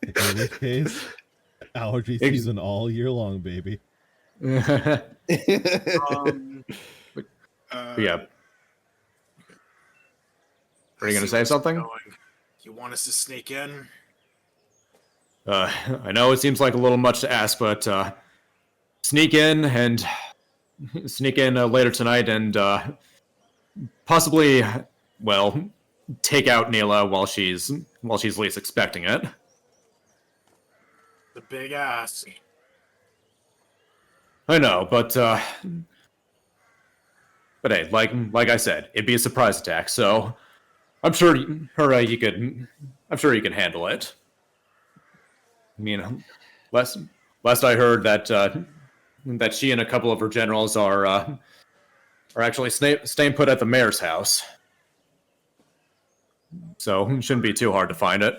[SPEAKER 2] In which case, allergy season all year long, baby.
[SPEAKER 1] Yeah. Are you going to say something?
[SPEAKER 3] You want us to sneak in?
[SPEAKER 1] I know it seems like a little much to ask, but sneak in later tonight and possibly, well, take out Neela while she's least expecting it.
[SPEAKER 3] The big ass.
[SPEAKER 1] I know, but hey, like I said, it'd be a surprise attack, so I'm sure you can handle it. I mean, last I heard that she and a couple of her generals are actually staying put at the mayor's house, so it shouldn't be too hard to find it.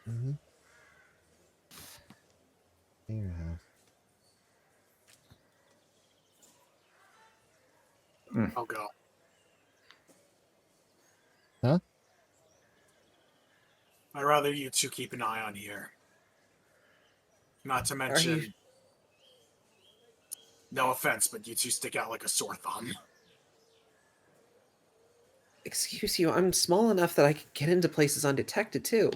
[SPEAKER 2] Mm-hmm. Mayor house.
[SPEAKER 3] I'll go.
[SPEAKER 2] Huh?
[SPEAKER 3] I'd rather you two keep an eye on here. Not to mention, no offense, but you two stick out like a sore thumb.
[SPEAKER 6] Excuse you, I'm small enough that I can get into places undetected too.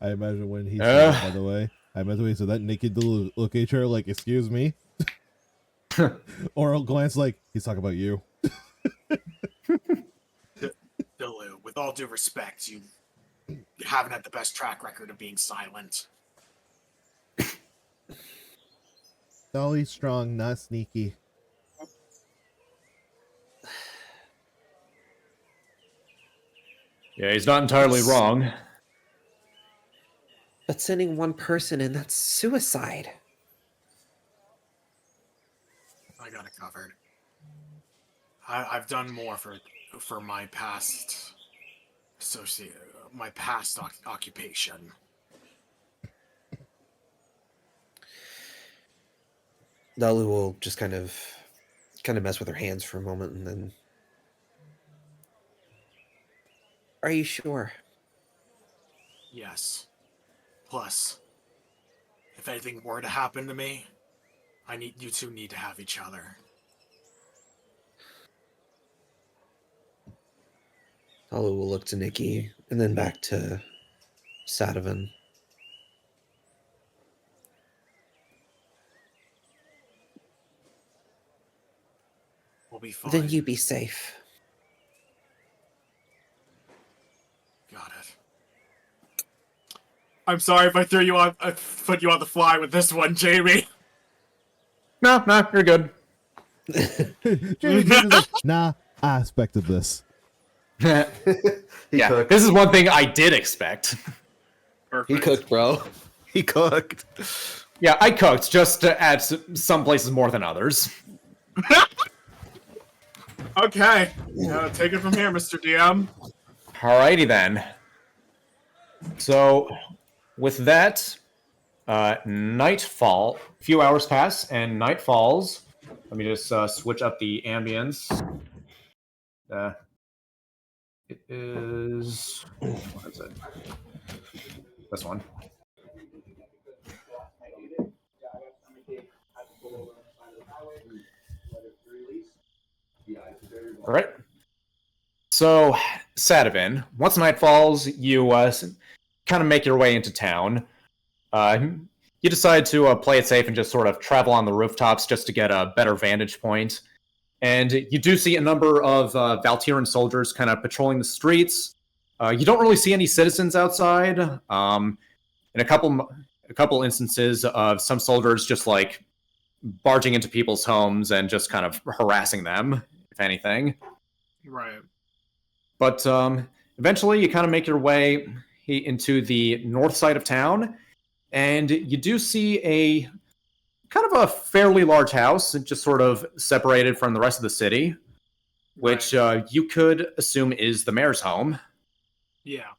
[SPEAKER 2] I imagine when he said that, by the way, so that naked little look at her like, excuse me? Or a glance like, he's talking about you.
[SPEAKER 3] Dilu, with all due respect, you haven't had the best track record of being silent.
[SPEAKER 2] Dolly's strong, not sneaky.
[SPEAKER 1] Yeah, he's not entirely wrong.
[SPEAKER 6] But sending one person in, that's suicide.
[SPEAKER 3] I got it covered. I've done more for my past occupation.
[SPEAKER 6] Dalu will just kind of mess with her hands for a moment and then... Are you sure?
[SPEAKER 3] Yes. Plus, if anything were to happen to me, you two need to have each other.
[SPEAKER 6] Dalu will look to Nikki and then back to Sadavan.
[SPEAKER 3] We'll be fine.
[SPEAKER 6] Then you be safe.
[SPEAKER 3] Got it. I'm sorry if I put you on the fly with this one, Jamie.
[SPEAKER 1] No, you're good.
[SPEAKER 2] Jamie's like, nah, I expected this.
[SPEAKER 1] Yeah,
[SPEAKER 5] cooked.
[SPEAKER 1] this is one thing I did expect.
[SPEAKER 3] Perfect.
[SPEAKER 5] He cooked, bro. He cooked.
[SPEAKER 1] Yeah, I cooked, just at some places more than others.
[SPEAKER 3] Okay. Take it from here, Mr. DM.
[SPEAKER 1] Alrighty then. So, with that, nightfall. A few hours pass, and night falls. Let me just switch up the ambience. It is... What is it? This one. All right. So, Sadavan, once night falls, you kind of make your way into town. You decide to play it safe and just sort of travel on the rooftops just to get a better vantage point. And you do see a number of Valtiran soldiers kind of patrolling the streets. You don't really see any citizens outside. In a couple instances of some soldiers just like barging into people's homes and just kind of harassing them, if anything.
[SPEAKER 3] Right.
[SPEAKER 1] But eventually you kind of make your way into the north side of town, and you do see a kind of a fairly large house, just sort of separated from the rest of the city, which you could assume is the mayor's home.
[SPEAKER 3] Yeah.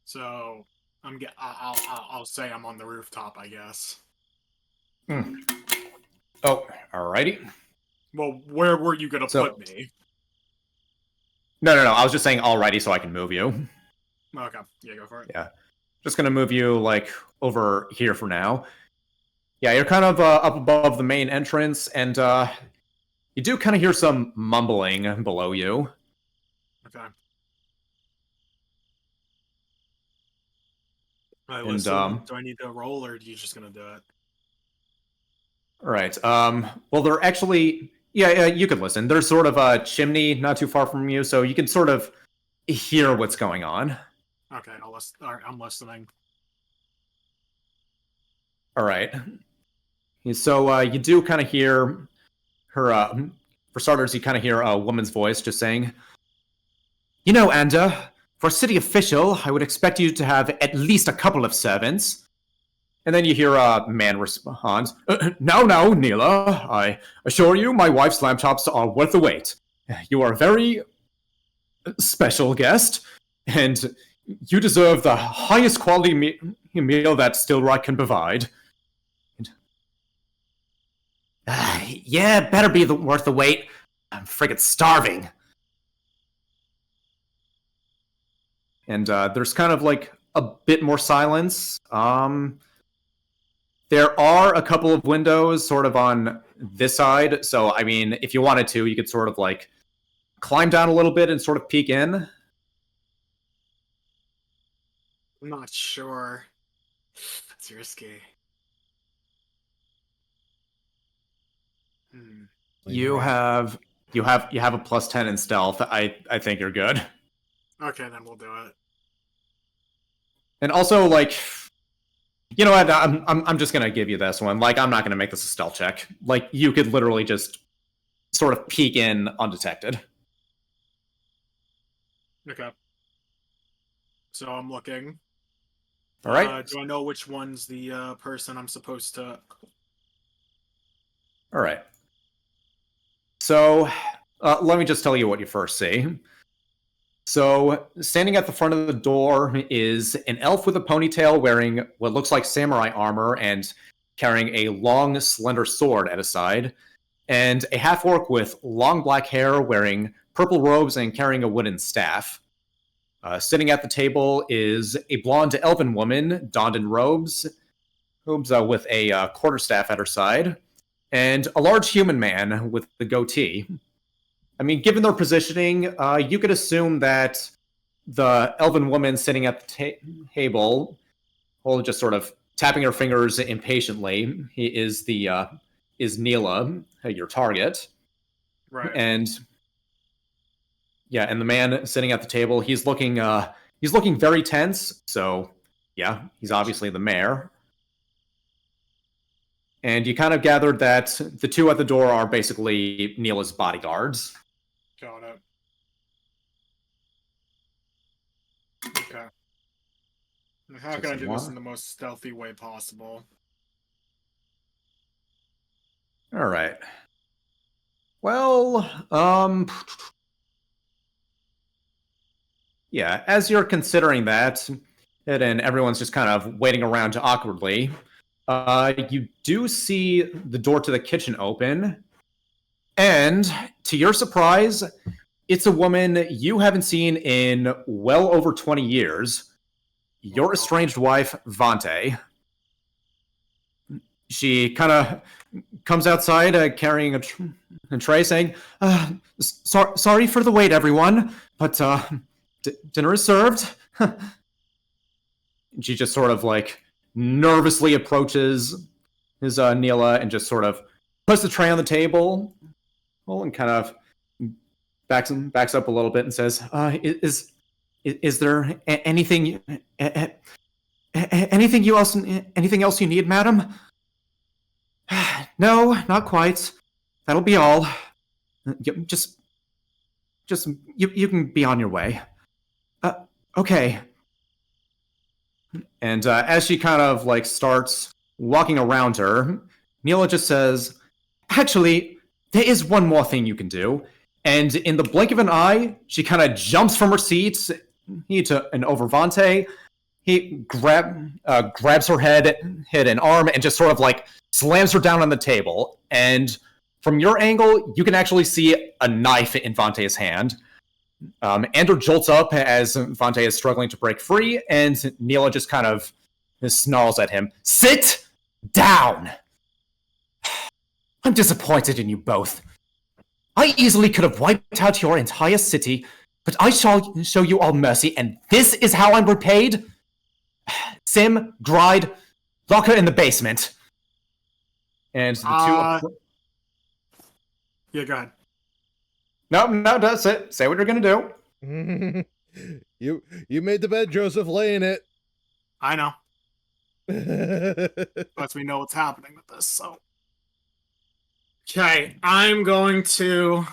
[SPEAKER 3] So I'll say I'm on the rooftop, I guess.
[SPEAKER 1] Oh, alrighty.
[SPEAKER 3] Well, where were you gonna
[SPEAKER 1] So-
[SPEAKER 3] put me?
[SPEAKER 1] No. I was just saying alrighty so I can move you.
[SPEAKER 3] Okay, yeah, go for it.
[SPEAKER 1] Yeah. Just gonna move you, like, over here for now. Yeah, you're kind of up above the main entrance, and you do kind of hear some mumbling below you.
[SPEAKER 3] Okay. Alright,
[SPEAKER 1] And,
[SPEAKER 3] listen, do I need to roll, or are you just gonna do it?
[SPEAKER 1] Right. Well, they're actually... Yeah, you could listen. There's sort of a chimney not too far from you, so you can sort of hear what's going on.
[SPEAKER 3] Okay, alright, I'm listening.
[SPEAKER 1] All right. So you do kind of hear her... for starters, you kind of hear a woman's voice just saying, "You know, Anda, for a city official, I would expect you to have at least a couple of servants." And then you hear a man respond, "No, Neela. I assure you my wife's lamb chops are worth the wait. You are a very special guest, and you deserve the highest quality meal that Stillrock can provide." Yeah, better be worth the wait. I'm friggin' starving. And there's kind of like a bit more silence. There are a couple of windows sort of on this side, so I mean, if you wanted to, you could sort of like climb down a little bit and sort of peek in.
[SPEAKER 3] I'm not sure. It's risky.
[SPEAKER 1] You have a plus 10 in stealth. I think you're good.
[SPEAKER 3] Okay, then we'll do it.
[SPEAKER 1] And also, like, you know what? I'm just gonna give you this one. Like, I'm not gonna make this a stealth check. Like, you could literally just sort of peek in undetected.
[SPEAKER 3] Okay. So I'm looking.
[SPEAKER 1] All right.
[SPEAKER 3] Do I know which one's the person I'm supposed to?
[SPEAKER 1] All right. So, let me just tell you what you first see. So, standing at the front of the door is an elf with a ponytail wearing what looks like samurai armor and carrying a long, slender sword at his side, and a half-orc with long black hair wearing purple robes and carrying a wooden staff. Sitting at the table is a blonde elven woman donned in robes with a quarterstaff at her side, and a large human man with the goatee. I mean, given their positioning, you could assume that the elven woman sitting at the table, well, just sort of tapping her fingers impatiently, is Neela, your target.
[SPEAKER 3] Right.
[SPEAKER 1] And yeah, and the man sitting at the table, he's looking very tense. So yeah, he's obviously the mayor. And you kind of gathered that the two at the door are basically Neela's bodyguards.
[SPEAKER 3] Got it. Okay. How can I do this in the most stealthy way possible?
[SPEAKER 1] All right. Well, yeah, as you're considering that, and everyone's just kind of waiting around awkwardly, you do see the door to the kitchen open, and to your surprise, it's a woman you haven't seen in well over 20 years. Your estranged wife, Vante. She kind of comes outside carrying a tray saying, sorry for the wait, everyone, but dinner is served. She just sort of like nervously approaches Neela and just sort of puts the tray on the table, and kind of backs up a little bit and says, "Is there anything else you need, madam?" "No, not quite. That'll be all. Just you can be on your way." Okay. And as she kind of like starts walking around her, Neela just says, "Actually, there is one more thing you can do, and in the blink of an eye, she kind of jumps from her seat and over Vante. He grabs her head and arm and just sort of like slams her down on the table. And from your angle, you can actually see a knife in Vante's hand. Andrew jolts up as Vante is struggling to break free, and Neela just kind of snarls at him. Sit down! I'm disappointed in you both. I easily could have wiped out your entire city, but I shall show you all mercy, and this is how I'm repaid? Sim, Gride, lock her in the basement. And the two...
[SPEAKER 3] Yeah, go ahead.
[SPEAKER 1] No, that's it. Say what you're gonna do.
[SPEAKER 2] You made the bed, Joseph. Lay in it.
[SPEAKER 3] I know. Plus, we know what's happening with this, so. Okay, I'm going to.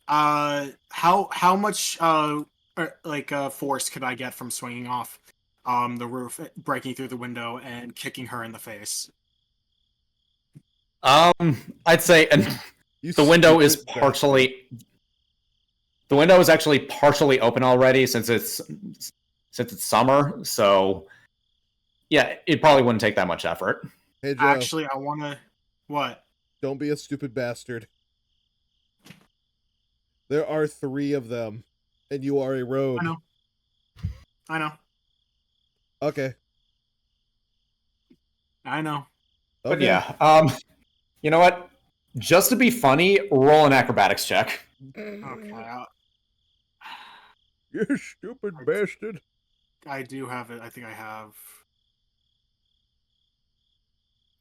[SPEAKER 3] How much force could I get from swinging off the roof, breaking through the window, and kicking her in the face?
[SPEAKER 1] I'd say the window is partially. The window is actually partially open already since it's summer, so yeah, it probably wouldn't take that much effort.
[SPEAKER 2] Hey, Joe.
[SPEAKER 3] Actually, I want to. What?
[SPEAKER 2] Don't be a stupid bastard. There are 3 of them, and you are a rogue.
[SPEAKER 3] I know.
[SPEAKER 2] Okay.
[SPEAKER 3] I know.
[SPEAKER 1] But
[SPEAKER 2] Okay.
[SPEAKER 1] yeah, you know what? Just to be funny, roll an acrobatics check.
[SPEAKER 3] Okay.
[SPEAKER 2] You stupid bastard.
[SPEAKER 3] I do have it. I think I have.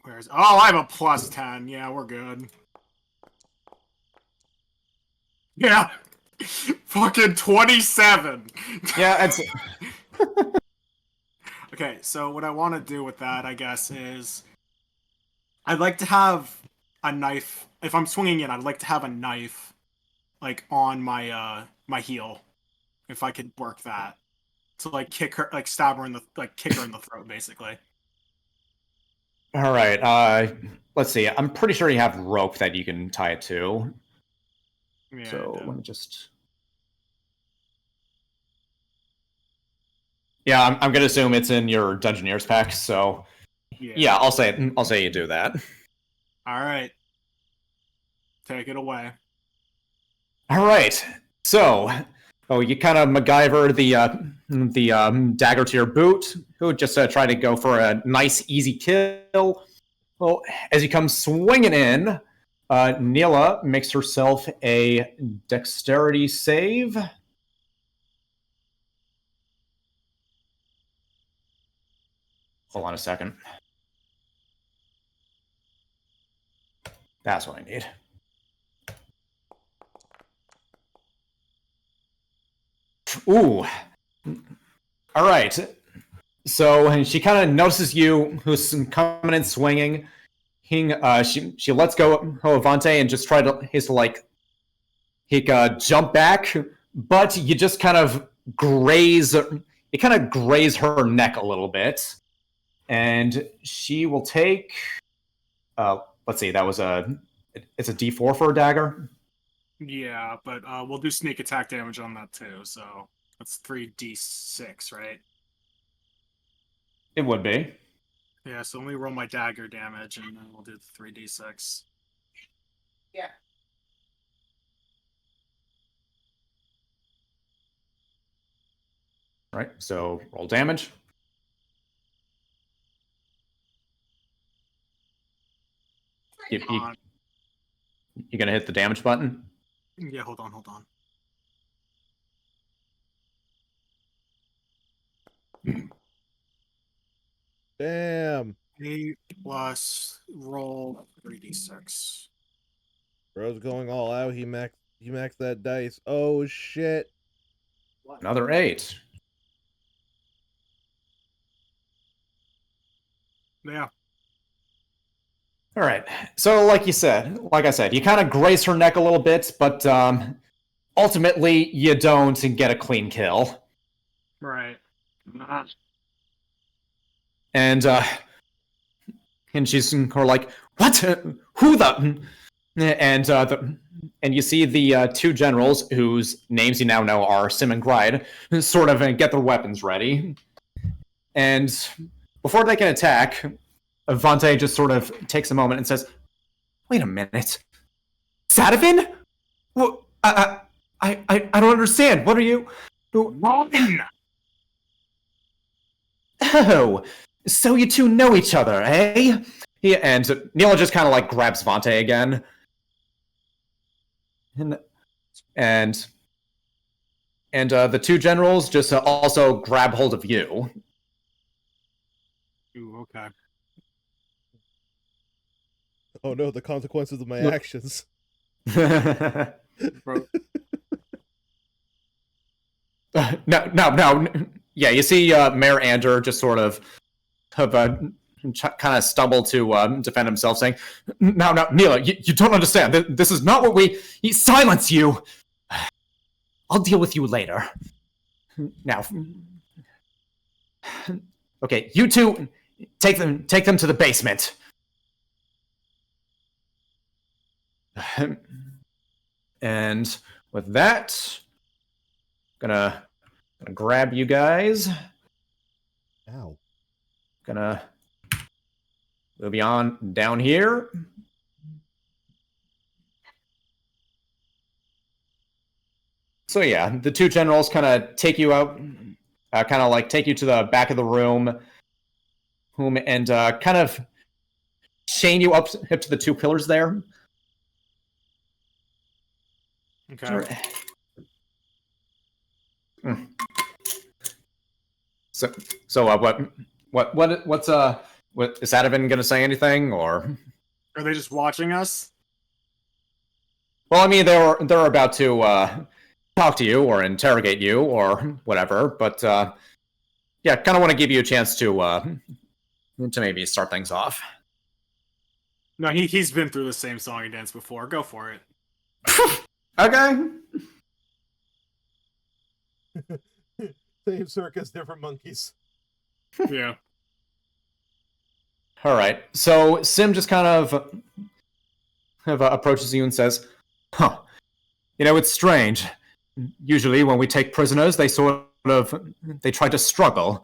[SPEAKER 3] Where's? Oh, I have a plus 10. Yeah, we're good. Yeah. Fucking 27.
[SPEAKER 1] Yeah, it's
[SPEAKER 3] Okay, so what I want to do with that, I guess, is I'd like to have a knife. If I'm swinging it, I'd like to have a knife, like on my my heel, if I could work that to like kick her, like stab her in the, like kick her in the throat, basically.
[SPEAKER 1] all right. Let's see. I'm pretty sure you have rope that you can tie it to.
[SPEAKER 3] Yeah,
[SPEAKER 1] So let me just. Yeah, I'm gonna assume it's in your Dungeoneer's pack. So yeah, I'll say you do that.
[SPEAKER 3] All right, take it away.
[SPEAKER 1] All right. So, you kind of MacGyver the dagger to your boot. Who just try to go for a nice, easy kill. Well, as you come swinging in, Neela makes herself a dexterity save. Hold on a second. That's what I need. Ooh. All right. So she kind of notices you, who's coming in swinging. She lets go of Avante and just try to jump back, but you just kind of graze. You kind of graze her neck a little bit, and she will take. Let's see. It's a D4 for a dagger.
[SPEAKER 3] Yeah, but we'll do sneak attack damage on that too. So that's 3d6, right?
[SPEAKER 1] It would be.
[SPEAKER 3] Yeah, so let me roll my dagger damage, and then we'll do the 3d6.
[SPEAKER 9] Yeah.
[SPEAKER 1] All right, so roll damage. You gonna hit the damage button?
[SPEAKER 3] Yeah, hold on.
[SPEAKER 2] Damn.
[SPEAKER 3] 8 plus roll 3d6.
[SPEAKER 2] Bro's going all out. He maxed that dice. Oh shit.
[SPEAKER 1] Another 8.
[SPEAKER 3] Yeah.
[SPEAKER 1] All right. So, like I said, you kind of graze her neck a little bit, but ultimately you don't get a clean kill.
[SPEAKER 3] Right.
[SPEAKER 1] And she's like, "What? Who the?" And you see the two generals whose names you now know are Sim and Gride, sort of get their weapons ready. And before they can attack, Vante just sort of takes a moment and says, "Wait a minute, Sadovin? Well, I don't understand. What are you? Oh, so you two know each other, eh?" And Neil just kind of like grabs Vante again, and the two generals just also grab hold of you.
[SPEAKER 3] Ooh, okay.
[SPEAKER 2] Oh no, the consequences of my actions.
[SPEAKER 3] Bro,
[SPEAKER 1] No. Yeah, you see Mayor Ander just sort of kind of stumble to defend himself, saying, "No, Neela, you don't understand. This is not what we... Silence you! I'll deal with you later. Now, okay, you two, take them to the basement." And with that, gonna grab you guys.
[SPEAKER 2] Ow.
[SPEAKER 1] Gonna move you on down here. So yeah, the two generals kind of take you out, kind of like take you to the back of the room, and kind of chain you up to the two pillars there.
[SPEAKER 3] okay.
[SPEAKER 1] So what's what is Sadovin gonna say anything, or?
[SPEAKER 3] Are they just watching us?
[SPEAKER 1] Well, I mean, they're about to talk to you or interrogate you or whatever, but yeah, kind of want to give you a chance to maybe start things off.
[SPEAKER 3] No, he's been through the same song and dance before. Go for it.
[SPEAKER 1] Okay.
[SPEAKER 2] Same circus, different monkeys.
[SPEAKER 3] Yeah.
[SPEAKER 1] All right. So Sim just kind of approaches you and says, "Huh. You know, it's strange. Usually, when we take prisoners, they try to struggle.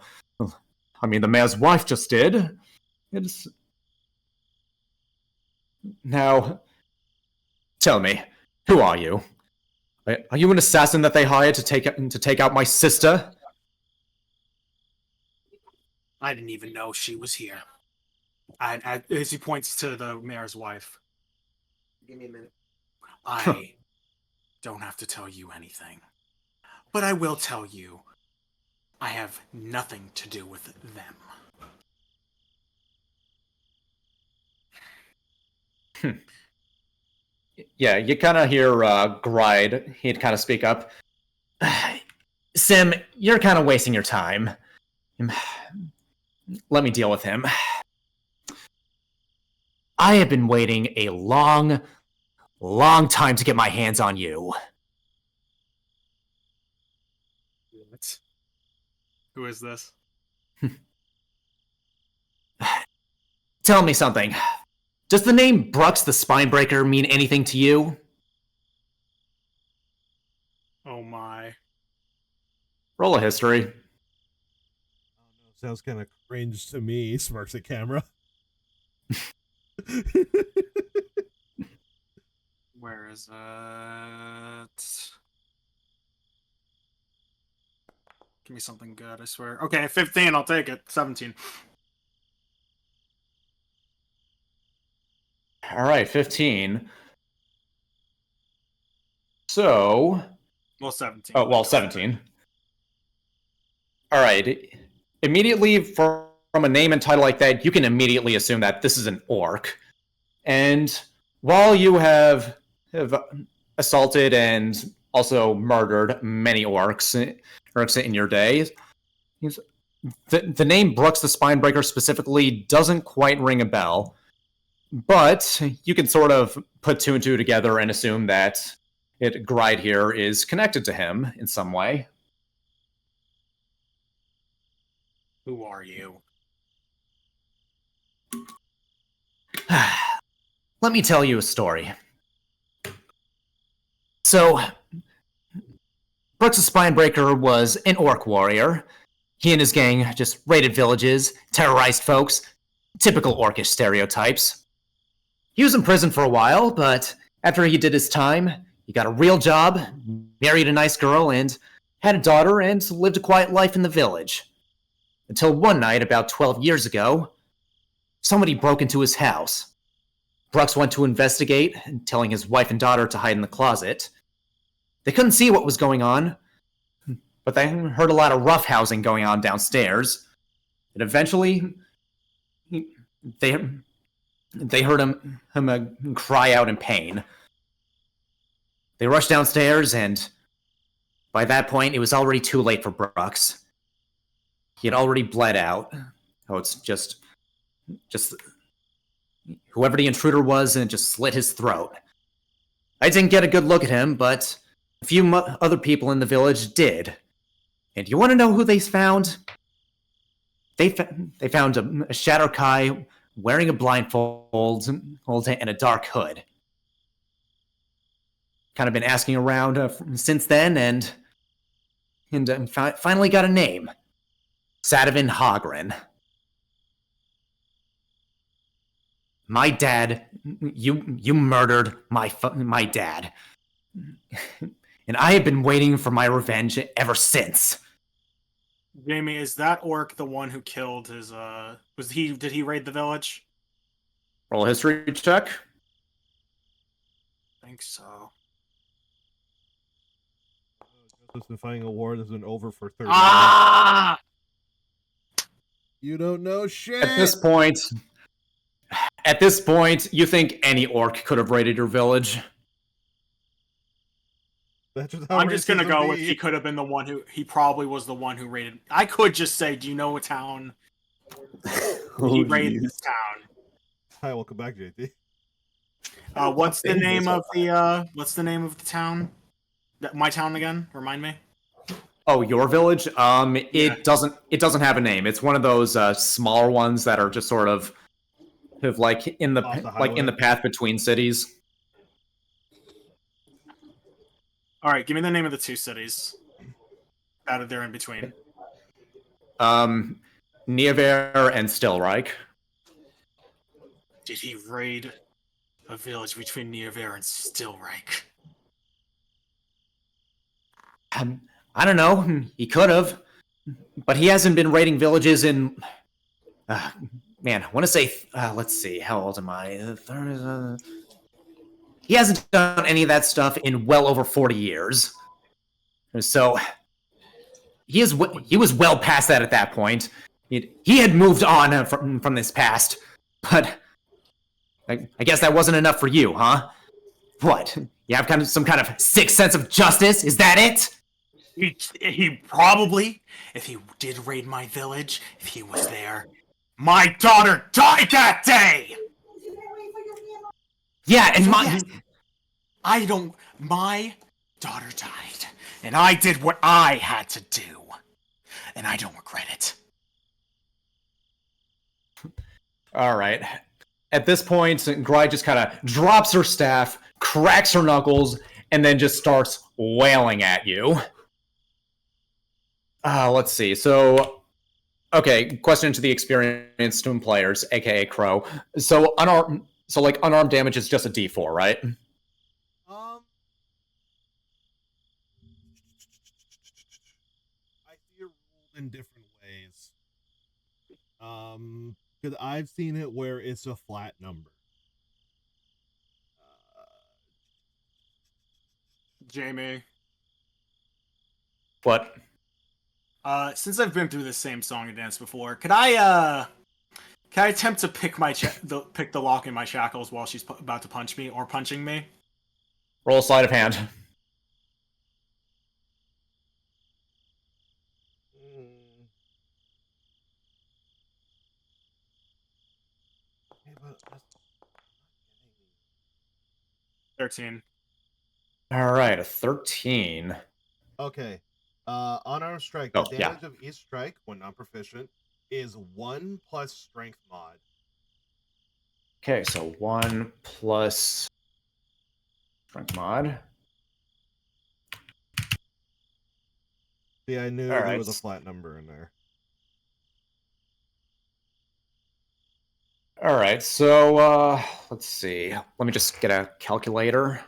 [SPEAKER 1] I mean, the mayor's wife just did. It's now. Tell me, who are you? Are you an assassin that they hired to take out my sister?"
[SPEAKER 3] I didn't even know she was here. As he points to the mayor's wife. Give me a minute. I don't have to tell you anything. But I will tell you, I have nothing to do with them.
[SPEAKER 1] Yeah, you kind of hear Gride. He'd kind of speak up. "Sim, you're kind of wasting your time. Let me deal with him. I have been waiting a long time to get my hands on you."
[SPEAKER 3] What? Who is this?
[SPEAKER 1] Tell me something. Does the name Brux the Spinebreaker mean anything to you?
[SPEAKER 3] Oh my.
[SPEAKER 1] Roll a history.
[SPEAKER 2] Sounds kind of cringe to me, smirks at camera.
[SPEAKER 3] Where is it? Give me something good, I swear. Okay, 15, I'll take it. 17.
[SPEAKER 1] All right, 15. So...
[SPEAKER 3] Well, 17.
[SPEAKER 1] Oh, well, 17. All right. Immediately, from a name and title like that, you can immediately assume that this is an orc. And while you have assaulted and also murdered many orcs in your day, the name Brux the Spinebreaker specifically doesn't quite ring a bell. But you can sort of put two and two together and assume that Gride here is connected to him in some way.
[SPEAKER 3] Who are you?
[SPEAKER 1] Let me tell you a story. So, Brooks the Spinebreaker was an orc warrior. He and his gang just raided villages, terrorized folks, typical orcish stereotypes. He was in prison for a while, but after he did his time, he got a real job, married a nice girl, and had a daughter, and lived a quiet life in the village. Until one night, about 12 years ago, somebody broke into his house. Brooks went to investigate, telling his wife and daughter to hide in the closet. They couldn't see what was going on, but they heard a lot of roughhousing going on downstairs. And eventually, they heard him cry out in pain. They rushed downstairs, and by that point, it was already too late for Brooks. He had already bled out. Oh, it's just whoever the intruder was, and just slit his throat. I didn't get a good look at him, but a few other people in the village did. And you want to know who they found? They found a Shadow Kai wearing a blindfold and a dark hood. Kind of been asking around since then, and finally got a name. Sadavan Hogren. My dad, you murdered my dad. And I have been waiting for my revenge ever since.
[SPEAKER 3] Jamie, is that orc the one who killed his did he raid the village?
[SPEAKER 1] Roll a history check.
[SPEAKER 3] I think so.
[SPEAKER 2] Justice Defying Award has been over for 30
[SPEAKER 3] Ah!
[SPEAKER 2] You don't know shit.
[SPEAKER 1] At this point, you think any orc could have raided your village?
[SPEAKER 2] That's just how
[SPEAKER 3] I'm just gonna
[SPEAKER 2] racism
[SPEAKER 3] go
[SPEAKER 2] be.
[SPEAKER 3] with he could have been the one who he probably was the one who raided. I could just say, do you know a town? He raided this town.
[SPEAKER 2] Hi, welcome back, JT.
[SPEAKER 3] What's the name of the town? My town again? Remind me.
[SPEAKER 1] Oh, your village? It doesn't have a name. It's one of those smaller ones that are just sort of like in the path between cities.
[SPEAKER 3] All right, give me the name of the two cities out of there in between.
[SPEAKER 1] Niaver and Stilreich.
[SPEAKER 3] Did he raid a village between Niaver and Stilreich?
[SPEAKER 1] I don't know. He could have, but he hasn't been raiding villages in. Man, I want to say. Let's see. How old am I? He hasn't done any of that stuff in well over 40 years. So he was well past that at that point. He had moved on from this past, but I guess that wasn't enough for you, huh? What? You have some kind of sixth sense of justice? Is that it?
[SPEAKER 3] He probably, if he did raid my village, if he was there, my daughter died that day!
[SPEAKER 1] Yeah, and
[SPEAKER 3] my daughter died, and I did what I had to do, and I don't regret it.
[SPEAKER 1] All right. At this point, Gry just kind of drops her staff, cracks her knuckles, and then just starts wailing at you. Let's see. So, okay, question to the experienced players, aka Crow. So unarmed damage is just a D4, right?
[SPEAKER 2] I see it ruled in different ways. Because I've seen it where it's a flat number.
[SPEAKER 3] Jamie.
[SPEAKER 1] What?
[SPEAKER 3] Since I've been through this same song and dance before, can I attempt to pick pick the lock in my shackles while she's about to punch me or punching me?
[SPEAKER 1] Roll a sleight of hand.
[SPEAKER 2] Yeah, but that's
[SPEAKER 3] 13.
[SPEAKER 1] All right, a 13.
[SPEAKER 2] okay. Unarmed strike.
[SPEAKER 1] Oh,
[SPEAKER 2] The damage of each strike, when non proficient, is 1 plus strength mod.
[SPEAKER 1] Okay, so 1 plus strength mod.
[SPEAKER 2] See, I knew
[SPEAKER 1] All
[SPEAKER 2] there
[SPEAKER 1] right.
[SPEAKER 2] was a flat number in there.
[SPEAKER 1] All right, so let's see. Let me just get a calculator.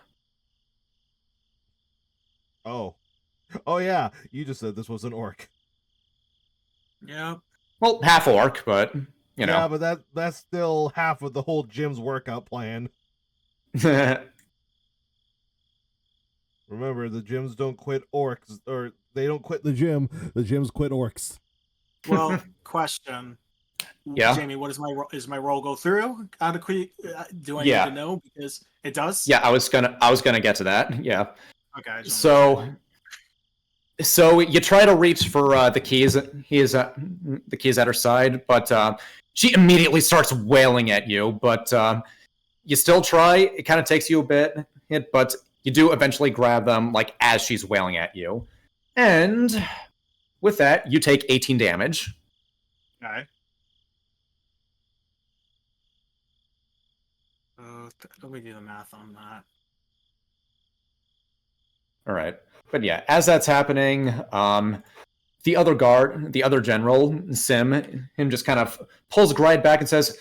[SPEAKER 2] Oh. Oh, yeah. You just said this was an orc.
[SPEAKER 3] Yeah.
[SPEAKER 1] Well, half orc, but you
[SPEAKER 2] Yeah,
[SPEAKER 1] know.
[SPEAKER 2] but that's still half of the whole gym's workout plan. Remember, the gyms don't quit orcs, or they don't quit the gym. The gyms quit orcs.
[SPEAKER 3] Well, question.
[SPEAKER 1] Yeah.
[SPEAKER 3] Jamie, what is my roll go through? Out of do I
[SPEAKER 1] Yeah.
[SPEAKER 3] need to know because it does?
[SPEAKER 1] Yeah, I was gonna get to that. Yeah.
[SPEAKER 3] Okay. I just wanted
[SPEAKER 1] So you try to reach for the keys. The keys at her side, but she immediately starts wailing at you. But you still try. It kind of takes you a bit, but you do eventually grab them, like as she's wailing at you. And with that, you take 18 damage.
[SPEAKER 3] Okay. Let me do the math on that.
[SPEAKER 1] All right. But yeah, as that's happening, the other general, Sim, him just kind of pulls Gride back and says,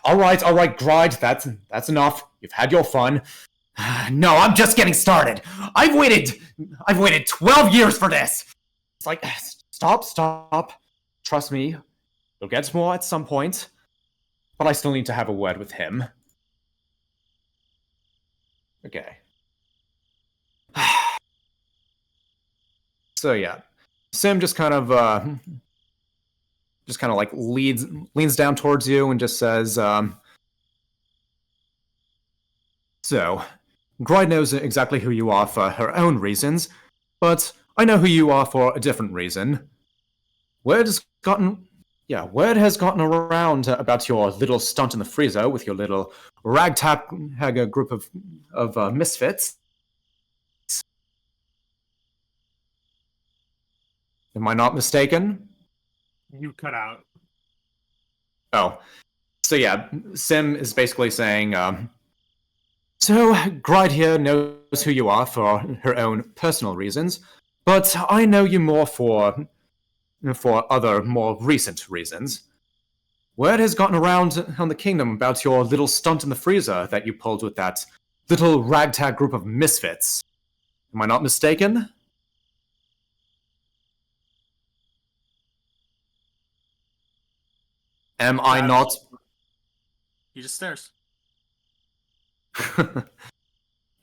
[SPEAKER 1] all right, Gride, that's enough. You've had your fun. No, I'm just getting started. I've waited 12 years for this. It's like, stop. Trust me, you'll get more at some point. But I still need to have a word with him. Okay. So yeah, Sim just kind of like leans down towards you and just says, so, Gride knows exactly who you are for her own reasons, but I know who you are for a different reason. Word has gotten around about your little stunt in the freezer with your little ragtag group of misfits. Am I not mistaken?
[SPEAKER 3] You cut out.
[SPEAKER 1] Oh. So yeah, Sim is basically saying, so Gride here knows who you are for her own personal reasons, but I know you more for other, more recent reasons. Word has gotten around on the kingdom about your little stunt in the freezer that you pulled with that little ragtag group of misfits. Am I not mistaken? Am I not?
[SPEAKER 3] He just stares.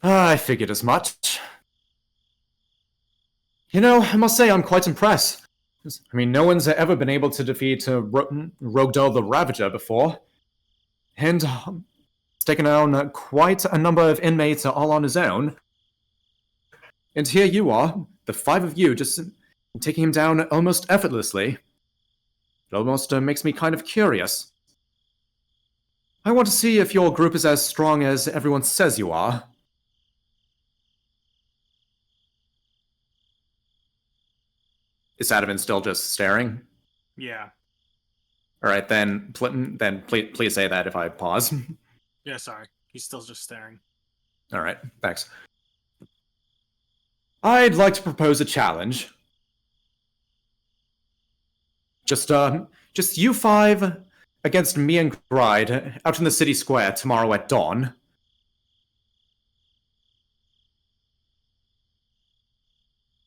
[SPEAKER 1] I figured as much. You know, I must say I'm quite impressed. I mean, no one's ever been able to defeat Rogdal the Ravager before. And he's taken down quite a number of inmates all on his own. And here you are, the 5 of you, just taking him down almost effortlessly. It almost makes me kind of curious. I want to see if your group is as strong as everyone says you are. Is Adavan still just staring?
[SPEAKER 3] Yeah.
[SPEAKER 1] All right, then please say that if I pause.
[SPEAKER 3] Yeah, sorry. He's still just staring.
[SPEAKER 1] All right, thanks. I'd like to propose a challenge. Just you 5 against me and Gride out in the city square tomorrow at dawn.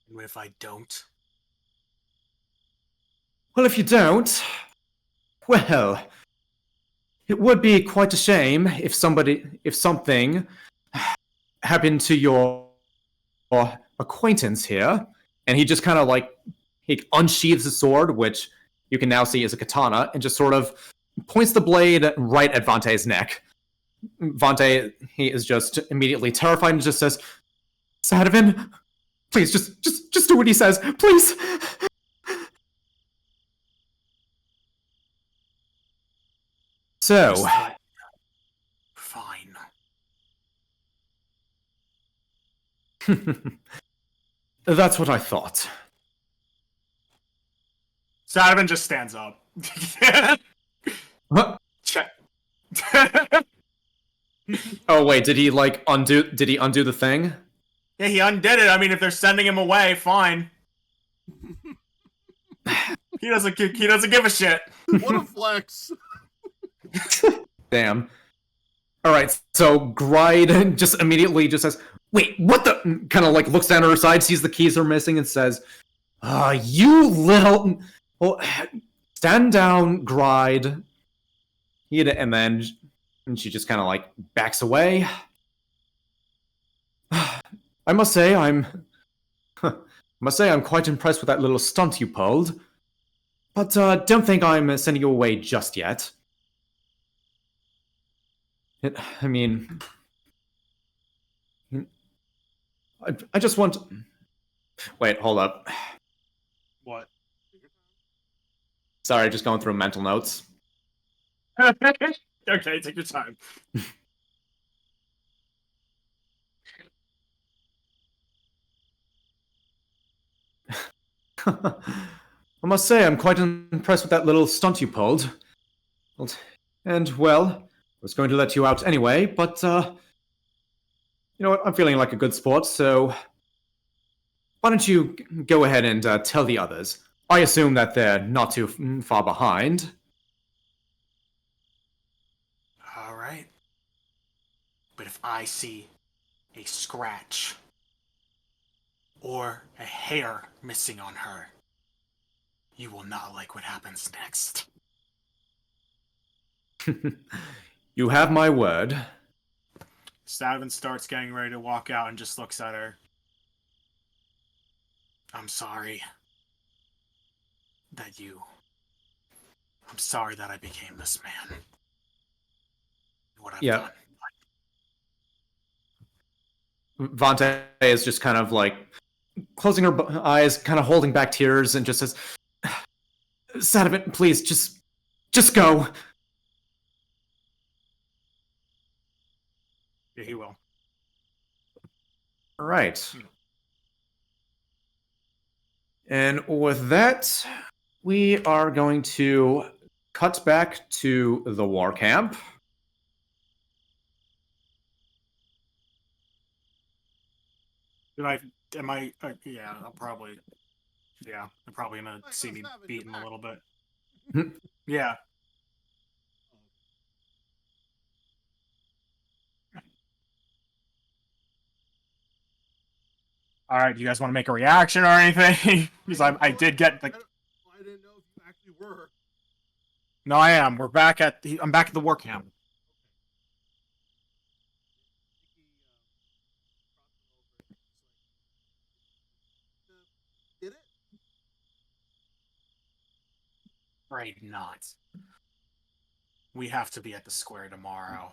[SPEAKER 3] And what if I don't?
[SPEAKER 1] Well, if you don't, well, it would be quite a shame if something happened to your acquaintance here. And he just kind of he unsheathes his sword, which you can now see is a katana, and just sort of points the blade right at Vante's neck. Vante, he is just immediately terrified and just says, Sadovin, please, just do what he says, please. So,
[SPEAKER 3] fine.
[SPEAKER 1] That's what I thought.
[SPEAKER 3] Sadovin just stands up.
[SPEAKER 1] Huh?
[SPEAKER 3] Check.
[SPEAKER 1] Oh wait, did he undo the thing?
[SPEAKER 3] Yeah, he undid it. I mean, if they're sending him away, fine. He doesn't give a shit.
[SPEAKER 2] What a flex!
[SPEAKER 1] Damn. All right, so Gride just immediately just says, "Wait, what the?" Kind of like looks down at her side, sees the keys are missing, and says, "You little, well, stand down, Gride." And then she just kind of like backs away. I must say I'm quite impressed with that little stunt you pulled, but don't think I'm sending you away just yet. I mean, I just want. Wait, hold up.
[SPEAKER 3] What?
[SPEAKER 1] Sorry, just going through mental notes.
[SPEAKER 3] Okay, take your time.
[SPEAKER 1] I must say, I'm quite impressed with that little stunt you pulled. And, well, I was going to let you out anyway, but, you know what? I'm feeling like a good sport, so why don't you go ahead and tell the others? I assume that they're not too far behind.
[SPEAKER 3] All right. But if I see a scratch or a hair missing on her, you will not like what happens next.
[SPEAKER 1] You have my word.
[SPEAKER 3] Savin starts getting ready to walk out and just looks at her. I'm sorry that I became this man. What I've done.
[SPEAKER 1] Vontae is just kind of like closing her eyes, kind of holding back tears, and just says, "Sadovit, please, just go."
[SPEAKER 3] Yeah, he will.
[SPEAKER 1] All right. And with that, we are going to cut back to the war camp.
[SPEAKER 3] Yeah, I'll probably, they're probably gonna see me beaten a little bit. Yeah. All right, do you guys want to make a reaction or anything? Because I did get the.
[SPEAKER 2] I didn't know if you actually were.
[SPEAKER 3] No, I am. I'm back at the work camp.
[SPEAKER 2] Did it?
[SPEAKER 3] Afraid not. We have to be at the square tomorrow.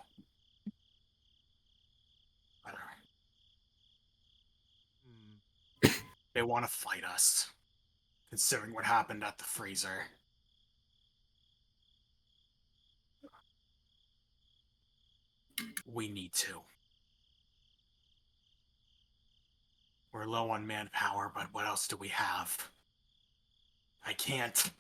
[SPEAKER 3] They want to fight us, considering what happened at the freezer. We need to. We're low on manpower, but what else do we have? I can't.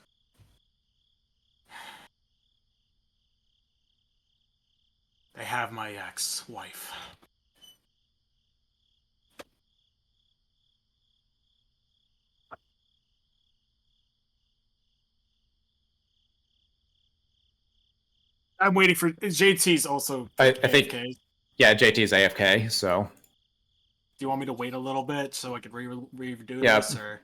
[SPEAKER 3] They have my ex-wife. I'm waiting for JT's also.
[SPEAKER 1] I think.
[SPEAKER 3] AFK.
[SPEAKER 1] Yeah, JT is AFK, so.
[SPEAKER 3] Do you want me to wait a little bit so I could redo
[SPEAKER 1] this?
[SPEAKER 3] Or?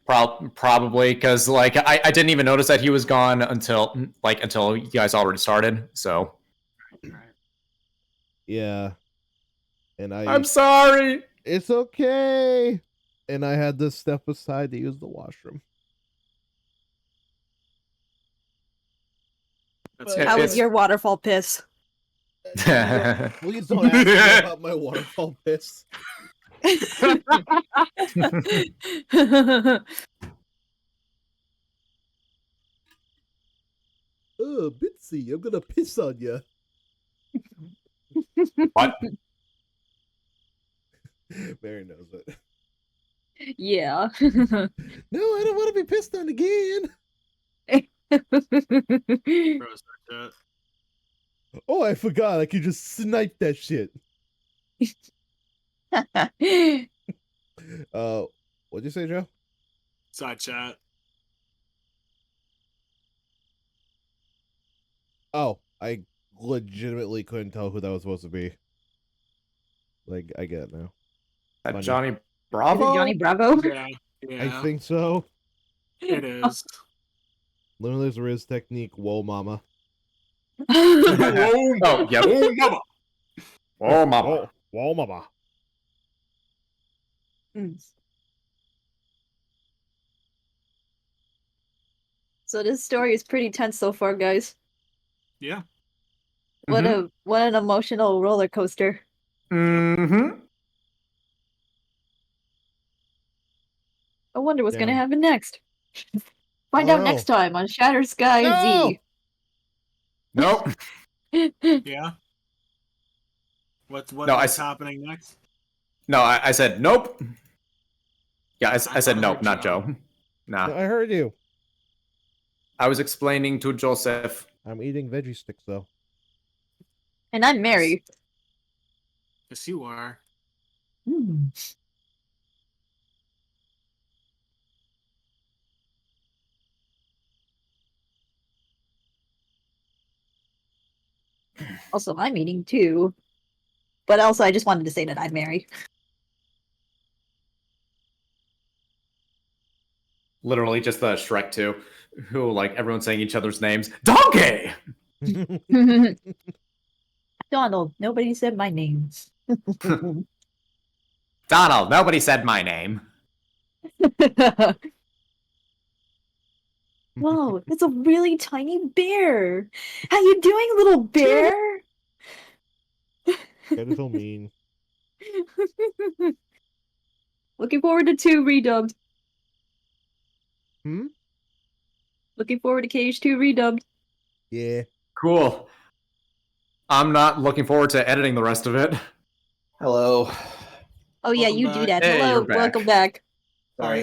[SPEAKER 1] Probably, because like I didn't even notice that he was gone until you guys already started. So.
[SPEAKER 2] Yeah. And
[SPEAKER 1] I'm sorry.
[SPEAKER 2] It's okay. And I had to step aside to use the washroom.
[SPEAKER 4] How was your waterfall piss?
[SPEAKER 2] Please don't ask me about my waterfall piss. Oh, Bitsy, I'm gonna piss on you.
[SPEAKER 1] What?
[SPEAKER 2] Mary knows it.
[SPEAKER 4] Yeah.
[SPEAKER 2] No, I don't want to be pissed on again. Oh, I forgot. I could just snipe that shit. What'd you say, Joe?
[SPEAKER 3] Side chat.
[SPEAKER 2] Oh, I legitimately couldn't tell who that was supposed to be. Like, I get it now. Funny.
[SPEAKER 1] Johnny
[SPEAKER 4] Is it
[SPEAKER 1] Bravo?
[SPEAKER 4] Johnny Bravo?
[SPEAKER 3] Yeah,
[SPEAKER 2] I
[SPEAKER 3] yeah,
[SPEAKER 2] think so.
[SPEAKER 3] it is.
[SPEAKER 2] Limitless Riz technique, whoa mama.
[SPEAKER 1] Oh, yep.
[SPEAKER 3] Oh, mama.
[SPEAKER 1] Oh, mama.
[SPEAKER 2] Whoa mama.
[SPEAKER 4] Mm. So this story is pretty tense so far, guys.
[SPEAKER 3] Yeah.
[SPEAKER 4] What an emotional roller coaster.
[SPEAKER 1] Mm-hmm.
[SPEAKER 4] I wonder what's gonna
[SPEAKER 2] Damn.
[SPEAKER 4] happen next. Find
[SPEAKER 2] Oh,
[SPEAKER 4] out
[SPEAKER 2] no.
[SPEAKER 4] next time on Shattered Sky
[SPEAKER 2] No!
[SPEAKER 1] Nope.
[SPEAKER 4] Z.
[SPEAKER 3] Yeah. What's
[SPEAKER 1] No,
[SPEAKER 3] what's happening next?
[SPEAKER 1] No, I said nope. Yeah, I
[SPEAKER 3] I
[SPEAKER 1] said
[SPEAKER 3] thought I
[SPEAKER 1] nope,
[SPEAKER 3] heard
[SPEAKER 1] not
[SPEAKER 3] Joe.
[SPEAKER 1] Joe. Nah.
[SPEAKER 2] I heard you.
[SPEAKER 1] I was explaining to Joseph.
[SPEAKER 2] I'm eating veggie sticks though.
[SPEAKER 4] And I'm Mary.
[SPEAKER 3] Yes, you are.
[SPEAKER 4] Hmm. Also, I'm eating too. But also, I just wanted to say that I'm Mary.
[SPEAKER 1] Literally just the Shrek 2, who, like, everyone's saying each other's names. Donkey!
[SPEAKER 4] Donald, nobody said my name.
[SPEAKER 1] Donald, nobody said my name.
[SPEAKER 4] Whoa, it's a really tiny bear. How you doing, little bear?
[SPEAKER 2] That is so mean.
[SPEAKER 4] Looking forward to 2 redubbed.
[SPEAKER 2] Hmm?
[SPEAKER 4] Looking forward to Cage 2 redubbed.
[SPEAKER 2] Yeah.
[SPEAKER 1] Cool. I'm not looking forward to editing the rest of it.
[SPEAKER 5] Hello.
[SPEAKER 4] Oh yeah,
[SPEAKER 3] Welcome
[SPEAKER 4] you do
[SPEAKER 3] back.
[SPEAKER 4] that.
[SPEAKER 1] Hey,
[SPEAKER 4] Hello,
[SPEAKER 1] you're back.
[SPEAKER 4] welcome back.
[SPEAKER 5] Sorry,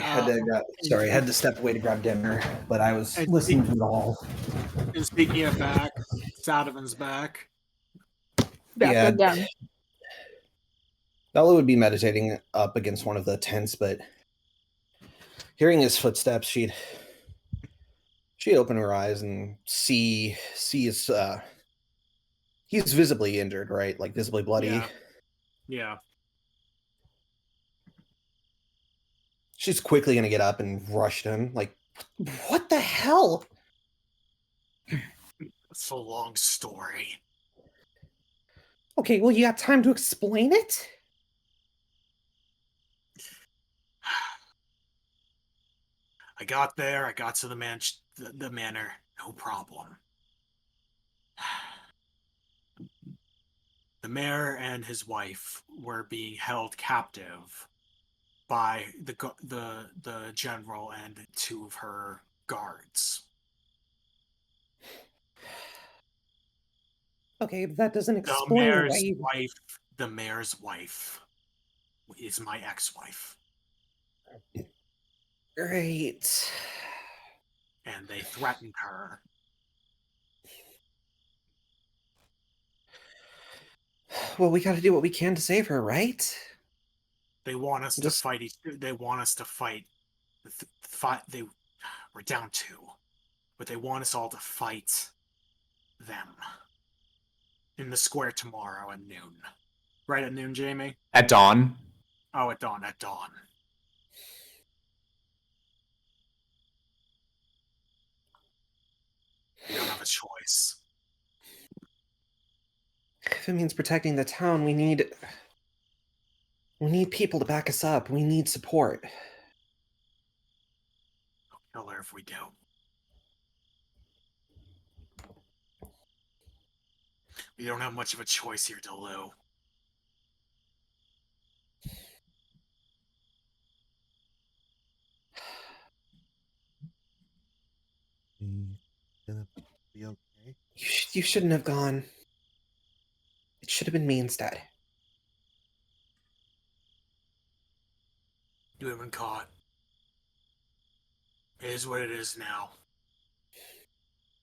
[SPEAKER 5] had to step away to grab dinner, but I was listening to it all.
[SPEAKER 3] And speaking of back, Sadavin's back.
[SPEAKER 4] Back
[SPEAKER 5] Yeah.
[SPEAKER 4] down.
[SPEAKER 5] Bella would be meditating up against one of the tents, but hearing his footsteps, she'd open her eyes and see his he's visibly injured, right? Like visibly bloody.
[SPEAKER 3] Yeah. Yeah.
[SPEAKER 5] She's quickly gonna get up and rush to him. Like, what the hell?
[SPEAKER 3] It's a long story.
[SPEAKER 5] Okay, well, you got time to explain it?
[SPEAKER 3] I got there. I got to the manor. No problem. The mayor and his wife were being held captive by the general and 2 of her guards.
[SPEAKER 5] Okay, that doesn't explain why.
[SPEAKER 3] The mayor's wife is my ex-wife,
[SPEAKER 5] Great.
[SPEAKER 3] and they threatened her.
[SPEAKER 5] Well, we got to do what we can to save her, right?
[SPEAKER 3] They want us to fight. They want us to fight. They we're down 2, but they want us all to fight them in the square tomorrow at noon. Right at noon, Jamie?
[SPEAKER 1] At dawn.
[SPEAKER 3] Oh, at dawn. At dawn. We don't have a choice.
[SPEAKER 5] If it means protecting the town, we need people to back us up. We need support.
[SPEAKER 3] I'll kill her if we do. We don't have much of a choice here, Delu.
[SPEAKER 2] Gonna be okay.
[SPEAKER 5] You shouldn't have gone. It should have been me instead.
[SPEAKER 3] You have been caught. It is what it is now.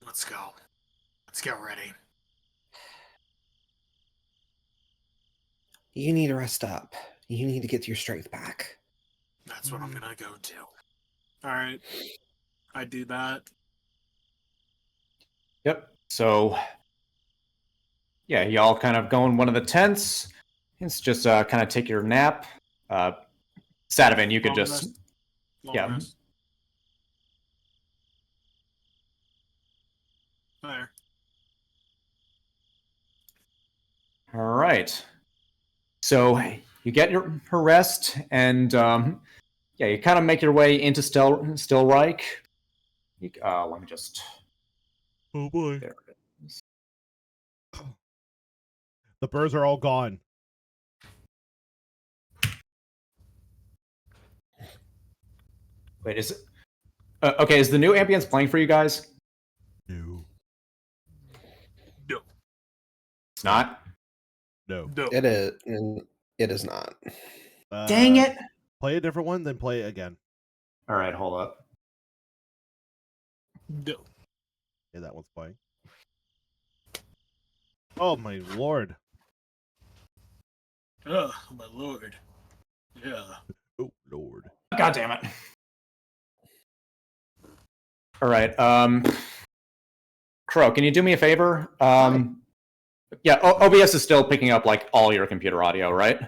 [SPEAKER 3] Let's go. Let's get ready.
[SPEAKER 5] You need to rest up. You need to get your strength back.
[SPEAKER 3] That's what I'm gonna go do. Alright. I do that.
[SPEAKER 1] Yep. So, yeah, y'all kind of go in one of the tents. It's just kind of take your nap. Sadavan, you could
[SPEAKER 3] Long
[SPEAKER 1] just...
[SPEAKER 3] rest. Long
[SPEAKER 1] yeah.
[SPEAKER 3] rest. There.
[SPEAKER 1] All right. So you get her rest, and yeah, you kind of make your way into Stillreich. Let me just...
[SPEAKER 2] Oh boy.
[SPEAKER 1] There it is.
[SPEAKER 2] The birds are all gone.
[SPEAKER 1] Wait, is it... okay, is the new ambience playing for you guys?
[SPEAKER 2] No.
[SPEAKER 3] No.
[SPEAKER 1] It's not?
[SPEAKER 2] No.
[SPEAKER 3] No.
[SPEAKER 8] It is. It is not.
[SPEAKER 1] Dang it!
[SPEAKER 2] Play a different one, then play it again.
[SPEAKER 1] All right, hold up.
[SPEAKER 3] No.
[SPEAKER 2] Yeah, that one's playing. Oh my lord.
[SPEAKER 3] Oh, my lord. Yeah.
[SPEAKER 2] Oh lord.
[SPEAKER 1] God damn it. All right, Crow, can you do me a favor? Yeah, OBS is still picking up, like, all your computer audio, right?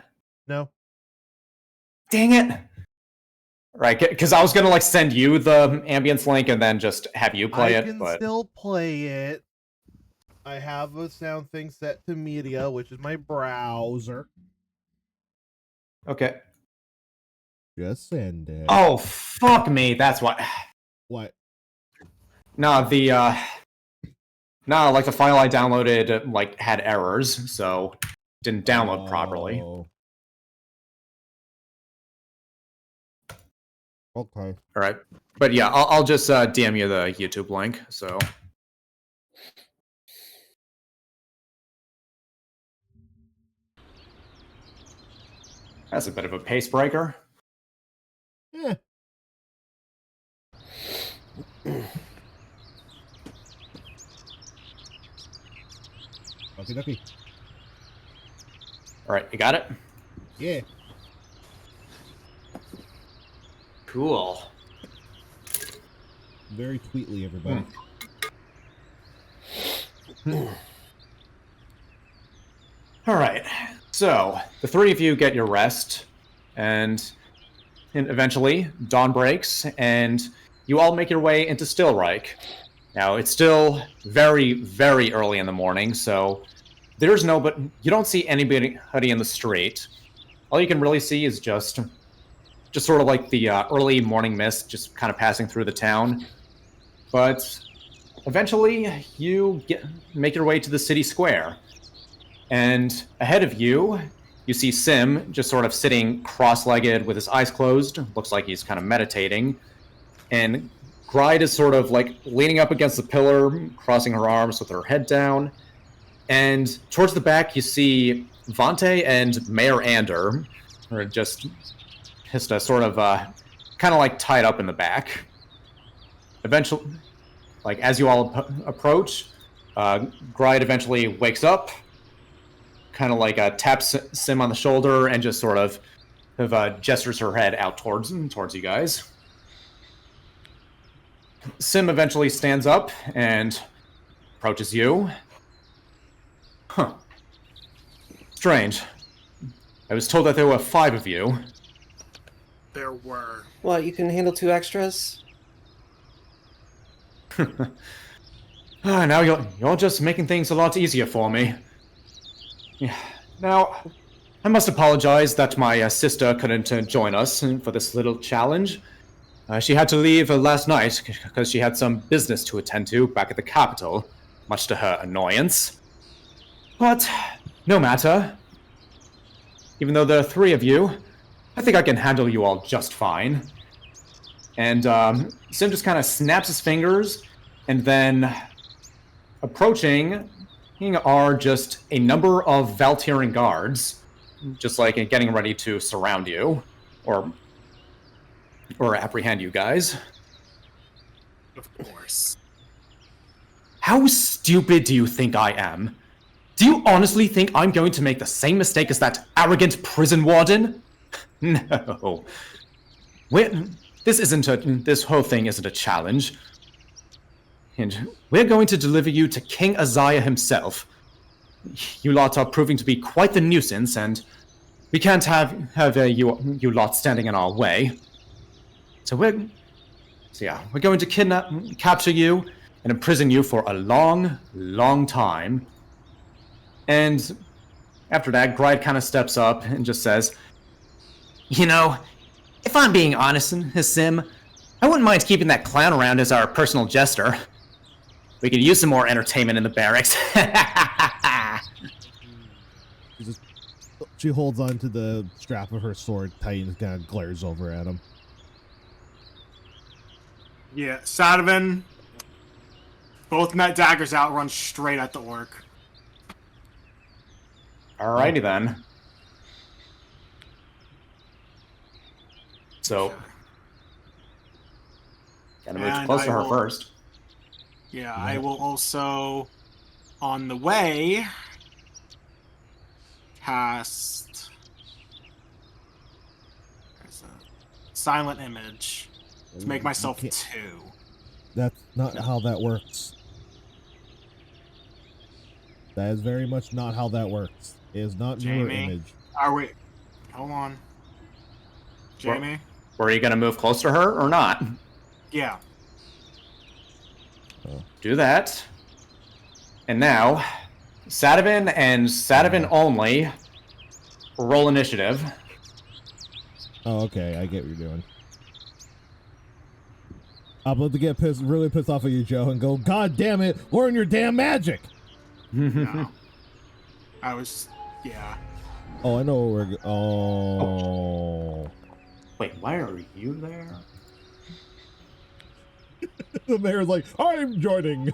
[SPEAKER 2] No.
[SPEAKER 1] Dang it! Right, because I was gonna, like, send you the ambience link and then just have you play
[SPEAKER 2] I
[SPEAKER 1] it,
[SPEAKER 2] can
[SPEAKER 1] but...
[SPEAKER 2] still play it. I have a sound thing set to media, which is my browser.
[SPEAKER 1] Okay.
[SPEAKER 2] Just send it.
[SPEAKER 1] Oh, fuck me, that's what...
[SPEAKER 2] What?
[SPEAKER 1] No, no, like, the file I downloaded, like, had errors, so didn't download properly.
[SPEAKER 2] Okay.
[SPEAKER 1] All right, but yeah, I'll just DM you the YouTube link. So that's a bit of a pace breaker.
[SPEAKER 2] Yeah. Okay.
[SPEAKER 1] All right, you got it.
[SPEAKER 2] Yeah.
[SPEAKER 1] Cool.
[SPEAKER 2] Very tweetly, everybody.
[SPEAKER 1] All right, so the three of you get your rest, and eventually dawn breaks, and you all make your way into Stillreich. Now it's still very, very early in the morning, so there's no, but you don't see anybody in the street. All you can really see is just sort of like the early morning mist, just kind of passing through the town. But eventually, you make your way to the city square, and ahead of you, you see Sim just sort of sitting cross-legged with his eyes closed. Looks like he's kind of meditating, and Gride is sort of like leaning up against the pillar, crossing her arms with her head down. And towards the back, you see Vante and Mayor Ander are just sort of kind of like tied up in the back. Eventually, like as you all approach, Gride eventually wakes up, kind of like taps Sim on the shoulder and just sort of gestures her head out towards you guys. Sim eventually stands up and approaches you. Huh. Strange. I was told that there were 5 of you.
[SPEAKER 3] There were.
[SPEAKER 8] What, you can handle 2 extras?
[SPEAKER 1] Now you're just making things a lot easier for me. Yeah. Now, I must apologize that my sister couldn't join us for this little challenge. She had to leave last night because she had some business to attend to back at the capital, much to her annoyance. But, no matter. Even though there are 3 of you, I think I can handle you all just fine. And Sim just kind of snaps his fingers, and then approaching are just a number of Valtirian guards, just like getting ready to surround you, or apprehend you guys.
[SPEAKER 3] Of course.
[SPEAKER 1] How stupid do you think I am? Do you honestly think I'm going to make the same mistake as that arrogant prison warden? No. This whole thing isn't a challenge. and we're going to deliver you to King Isaiah himself. You lot are proving to be quite the nuisance, and we can't have you lot standing in our way. So we're going to capture you and imprison you for a long, long time. And after that, Gride kind of steps up and just says, "You know, if I'm being honest, Sim, I wouldn't mind keeping that clown around as our personal jester. We could use some more entertainment in the barracks."
[SPEAKER 2] She holds onto the strap of her sword tight and kind of glares over at him.
[SPEAKER 3] Yeah, Sadovin, both net daggers out, run straight at the orc.
[SPEAKER 1] Alrighty then. So, gotta move close to her first.
[SPEAKER 3] Yeah, I will also, on the way, cast there's a silent image to make myself 2.
[SPEAKER 2] That's not how that works. That is very much not how that works. It is not mirror image.
[SPEAKER 3] Wait, hold on. Jamie?
[SPEAKER 1] Were you gonna move close to her or not?
[SPEAKER 3] Yeah.
[SPEAKER 1] Do that. And now, Sadovin and Sadovin only roll initiative.
[SPEAKER 2] Oh, okay. I get what you're doing. I'm about to get really pissed off at you, Joe, and go, "God damn it, learn your damn magic!"
[SPEAKER 3] No. Yeah.
[SPEAKER 2] Oh, I know where we're Oh.
[SPEAKER 1] Wait, why are you there?
[SPEAKER 2] The mayor's like, "I'm joining."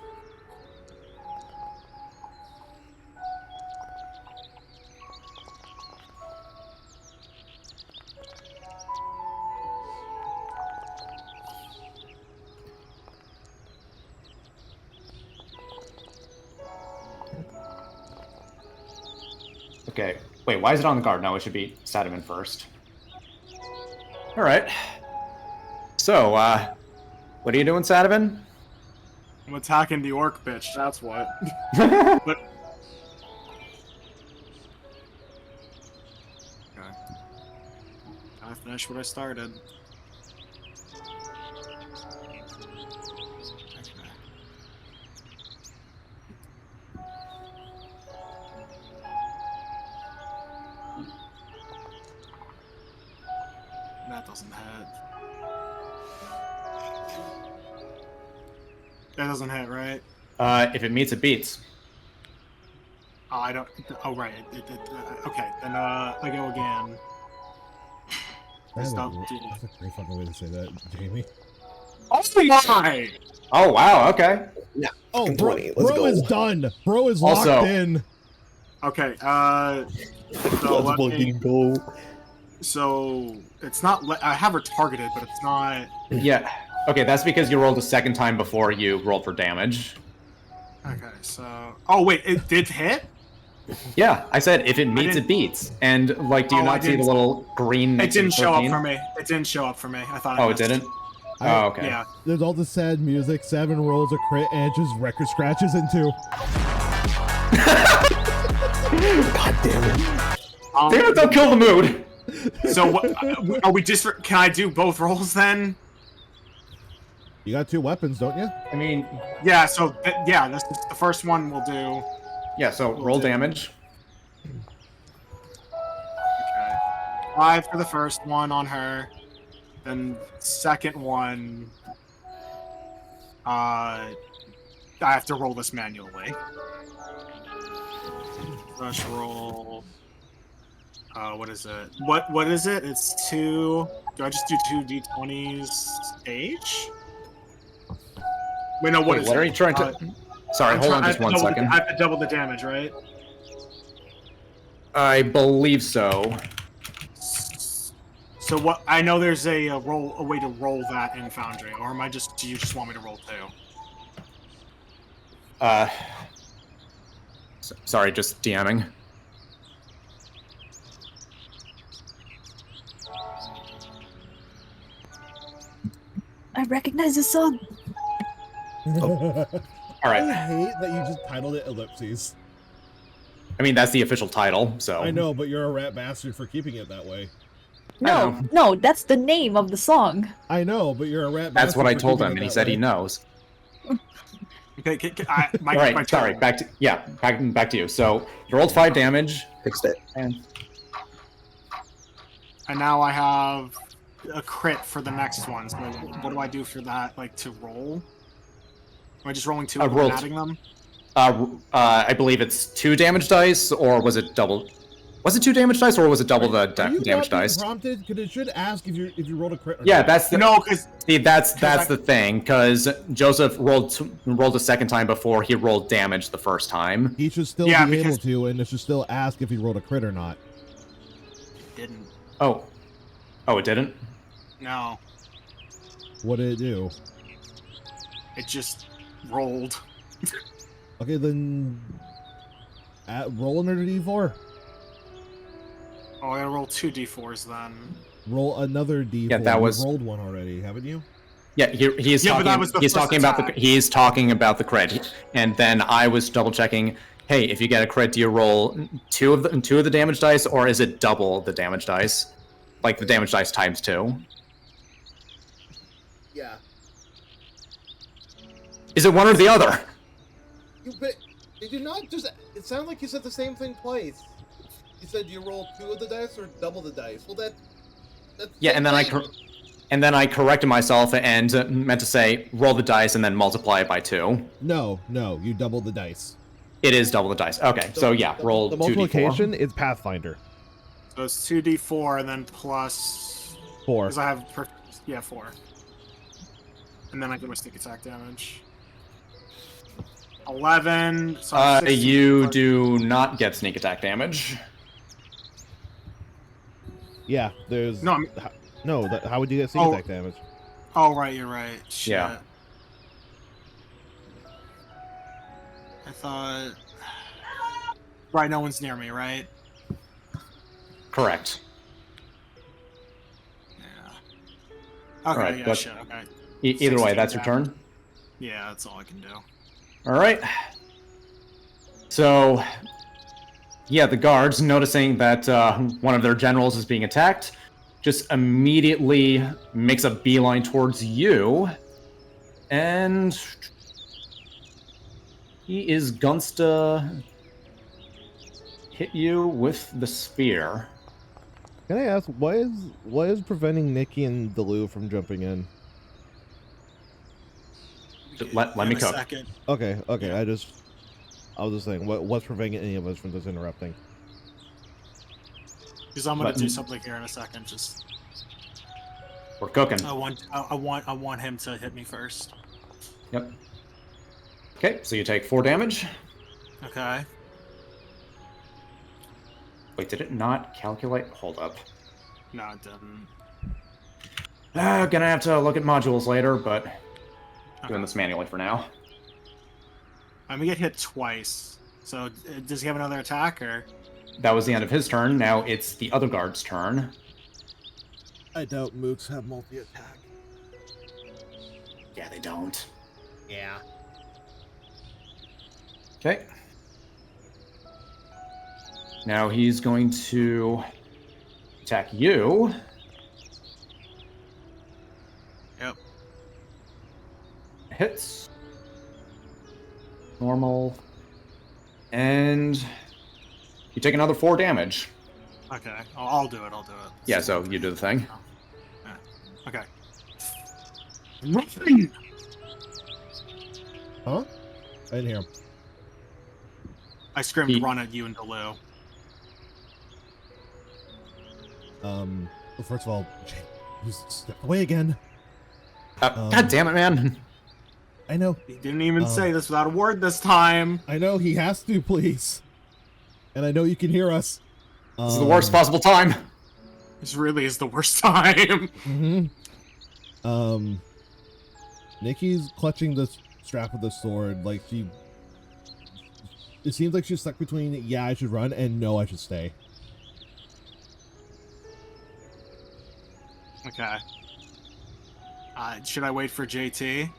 [SPEAKER 1] Okay, wait, why is it on the guard? No, it should be Sadovin first. Alright. So, what are you doing, Sadovin?
[SPEAKER 3] I'm attacking the orc bitch, that's what. But... Okay. I finished what I started. That doesn't hit. That doesn't hit, right?
[SPEAKER 1] If it meets, it beats.
[SPEAKER 3] Oh, I don't. Oh, right. Okay, then I go again.
[SPEAKER 2] That's a great fucking way to say that, Jamie.
[SPEAKER 3] Oh my!
[SPEAKER 1] Oh wow. Okay.
[SPEAKER 8] Yeah.
[SPEAKER 2] Oh,
[SPEAKER 8] 20.
[SPEAKER 2] bro
[SPEAKER 8] Let's go.
[SPEAKER 2] is done. Bro is locked in.
[SPEAKER 3] Okay.
[SPEAKER 8] Let's fucking go.
[SPEAKER 3] So it's not. I have her targeted, but it's not.
[SPEAKER 1] Yeah. Okay, that's because you rolled a second time before you rolled for damage.
[SPEAKER 3] Okay. So. Oh wait, it did hit.
[SPEAKER 1] Yeah, I said if it meets, it beats. And like, do you not see the little green?
[SPEAKER 3] It didn't show up for me. It didn't show up for me. I thought.
[SPEAKER 1] Oh, it didn't. Oh, okay.
[SPEAKER 3] Yeah.
[SPEAKER 2] There's all the sad music. 7 rolls a crit, and it just record scratches into.
[SPEAKER 8] God damn it!
[SPEAKER 1] Damn it! Don't kill the mood.
[SPEAKER 3] So what? Are we just? Can I do both rolls then?
[SPEAKER 2] You got 2 weapons, don't you?
[SPEAKER 1] I mean,
[SPEAKER 3] yeah. So yeah, this is the first one we'll do.
[SPEAKER 1] Yeah. So roll damage.
[SPEAKER 3] Okay. 5 for the first one on her. Then second one. I have to roll this manually. Rush roll. What is it? What is it? It's 2. Do I just do 2 d20s each? Wait, no. What
[SPEAKER 1] are you trying to? Sorry, hold on just 1 second.
[SPEAKER 3] I have to double the damage, right?
[SPEAKER 1] I believe so.
[SPEAKER 3] So what? I know there's a way to roll that in Foundry, or am I just? Do you just want me to roll 2?
[SPEAKER 1] Sorry, just DMing.
[SPEAKER 4] I recognize this song.
[SPEAKER 1] All right.
[SPEAKER 2] I hate that you just titled it Ellipses.
[SPEAKER 1] I mean, that's the official title, so.
[SPEAKER 2] I know, but you're a rat bastard for keeping it that way.
[SPEAKER 4] No, no, that's the name of the song.
[SPEAKER 2] I know, but you're a rat bastard.
[SPEAKER 1] That's what I
[SPEAKER 2] for
[SPEAKER 1] told
[SPEAKER 2] keeping
[SPEAKER 1] him,
[SPEAKER 2] it
[SPEAKER 1] and he
[SPEAKER 2] that
[SPEAKER 1] said
[SPEAKER 2] way.
[SPEAKER 1] he knows.
[SPEAKER 3] Okay,
[SPEAKER 1] All right, sorry. Back to you. So you rolled 5 damage.
[SPEAKER 10] Fixed it.
[SPEAKER 3] And now I have a crit for the next one. So what do I do for that? Like to roll? Am I just rolling 2 and adding them?
[SPEAKER 1] I believe it's 2 damage dice, or was it double? Was it 2 damage dice, or was it double the damage dice?
[SPEAKER 2] Prompted because it should ask if you rolled a crit. Or
[SPEAKER 1] Yeah,
[SPEAKER 2] not.
[SPEAKER 1] that's the,
[SPEAKER 3] no, because
[SPEAKER 1] that's the thing. Because Joseph rolled a second time before he rolled damage the first time.
[SPEAKER 2] He should still be able to, and it should still ask if he rolled a crit or not.
[SPEAKER 3] It didn't.
[SPEAKER 1] Oh, it didn't.
[SPEAKER 3] No,
[SPEAKER 2] What did it do?
[SPEAKER 3] it just rolled.
[SPEAKER 2] Okay, then roll another d4.
[SPEAKER 3] Oh, I gotta roll 2 d4s then.
[SPEAKER 2] Roll another d4.
[SPEAKER 1] Yeah, that was-
[SPEAKER 2] You rolled one already, haven't you?
[SPEAKER 1] Yeah, he's
[SPEAKER 3] Yeah, but
[SPEAKER 1] talking.
[SPEAKER 3] that was the
[SPEAKER 1] He's
[SPEAKER 3] first
[SPEAKER 1] talking about
[SPEAKER 3] attack.
[SPEAKER 1] He's talking about the crit, and then I was double checking. Hey, if you get a crit, do you roll 2 of the damage dice, or is it double the damage dice, like the damage dice times 2?
[SPEAKER 8] Yeah.
[SPEAKER 1] Is it one or the other?
[SPEAKER 8] Did you not just? It sounded like you said the same thing twice. You said you roll 2 of the dice or double the dice. Well, that's
[SPEAKER 1] Yeah, and then I corrected myself and meant to say roll the dice and then multiply it by 2.
[SPEAKER 2] No, you double the dice.
[SPEAKER 1] It is double the dice. Okay, so yeah, roll
[SPEAKER 2] The
[SPEAKER 1] 2d4.
[SPEAKER 2] multiplication is Pathfinder.
[SPEAKER 3] So it's 2d4 and then plus
[SPEAKER 2] 4.
[SPEAKER 3] because I have 4, and then I get my sneak attack damage. 11. So I'm 16
[SPEAKER 1] You
[SPEAKER 3] plus-
[SPEAKER 1] do not get sneak attack damage.
[SPEAKER 2] Yeah, there's
[SPEAKER 3] No,
[SPEAKER 2] how would you get sneak
[SPEAKER 3] Oh.
[SPEAKER 2] attack damage?
[SPEAKER 3] Oh right, you're right. Shit.
[SPEAKER 1] Yeah.
[SPEAKER 3] I thought. Right, no one's near me, right?
[SPEAKER 1] Correct.
[SPEAKER 3] Yeah. Okay,
[SPEAKER 1] Alright,
[SPEAKER 3] yeah,
[SPEAKER 1] but-
[SPEAKER 3] shit, okay.
[SPEAKER 1] Either way,
[SPEAKER 3] 16
[SPEAKER 1] that's your turn.
[SPEAKER 3] Yeah, that's all I can do.
[SPEAKER 1] All right. So, yeah, the guards, noticing that one of their generals is being attacked, just immediately makes a beeline towards you, and he is gunsta hit you with the spear.
[SPEAKER 2] Can I ask what is preventing Nikki and Delu from jumping in?
[SPEAKER 1] Let me
[SPEAKER 3] In a
[SPEAKER 1] cook.
[SPEAKER 3] second.
[SPEAKER 2] Okay. I was just saying, what's preventing any of us from just interrupting?
[SPEAKER 3] Because I'm gonna
[SPEAKER 1] But-
[SPEAKER 3] do something here in a second. Just
[SPEAKER 1] We're cooking.
[SPEAKER 3] I want him to hit me first.
[SPEAKER 1] Yep. Okay, so you take 4 damage.
[SPEAKER 3] Okay.
[SPEAKER 1] Wait, did it not calculate? Hold up.
[SPEAKER 3] No, it didn't.
[SPEAKER 1] Gonna have to look at modules later, but
[SPEAKER 3] Okay.
[SPEAKER 1] doing this manually for now.
[SPEAKER 3] I'm gonna get hit twice. So does he have another attack or?
[SPEAKER 1] That was the end of his turn. Now it's the other guard's turn.
[SPEAKER 2] I doubt mooks have multi-attack.
[SPEAKER 1] Yeah, they don't.
[SPEAKER 8] yeah.
[SPEAKER 1] Okay. Now he's going to attack you.
[SPEAKER 3] Yep.
[SPEAKER 1] Hits. Normal. And you take another 4 damage.
[SPEAKER 3] Okay, I'll do it.
[SPEAKER 1] Yeah, so you do the thing.
[SPEAKER 3] Okay.
[SPEAKER 2] Huh? I didn't hear him.
[SPEAKER 3] I screamed,
[SPEAKER 1] He-
[SPEAKER 3] "Run at you and Delu."
[SPEAKER 2] Well, first of all, Jay, you stepped away again.
[SPEAKER 1] God damn it, man.
[SPEAKER 2] I know.
[SPEAKER 3] He didn't even say this without a word this time.
[SPEAKER 2] I know he has to, please. And I know you can hear us.
[SPEAKER 1] This is the worst possible time.
[SPEAKER 3] This really is the worst time.
[SPEAKER 2] Nikki's clutching the strap of the sword, like she. It seems like she's stuck between, yeah, I should run, and no, I should stay.
[SPEAKER 3] Okay. Should I wait for JT?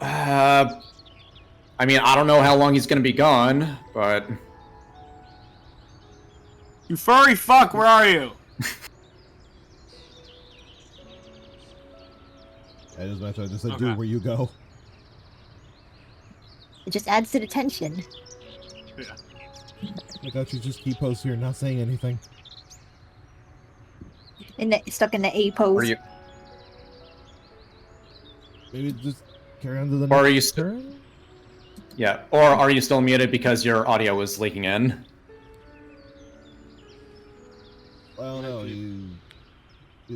[SPEAKER 1] I mean, I don't know how long he's gonna be gone, but
[SPEAKER 3] You furry fuck, where are you?
[SPEAKER 2] I just said,
[SPEAKER 3] Okay.
[SPEAKER 2] dude, where you go?
[SPEAKER 4] It just adds to the tension.
[SPEAKER 3] Yeah.
[SPEAKER 2] Like, I should just keep posting here, not saying anything.
[SPEAKER 4] Stuck in the A
[SPEAKER 1] are
[SPEAKER 4] pose.
[SPEAKER 1] you?
[SPEAKER 2] Maybe just carry on to the
[SPEAKER 1] Or are
[SPEAKER 2] next
[SPEAKER 1] you
[SPEAKER 2] turn?
[SPEAKER 1] Yeah. Or are you still muted because your audio was leaking in?
[SPEAKER 2] Well, no, he's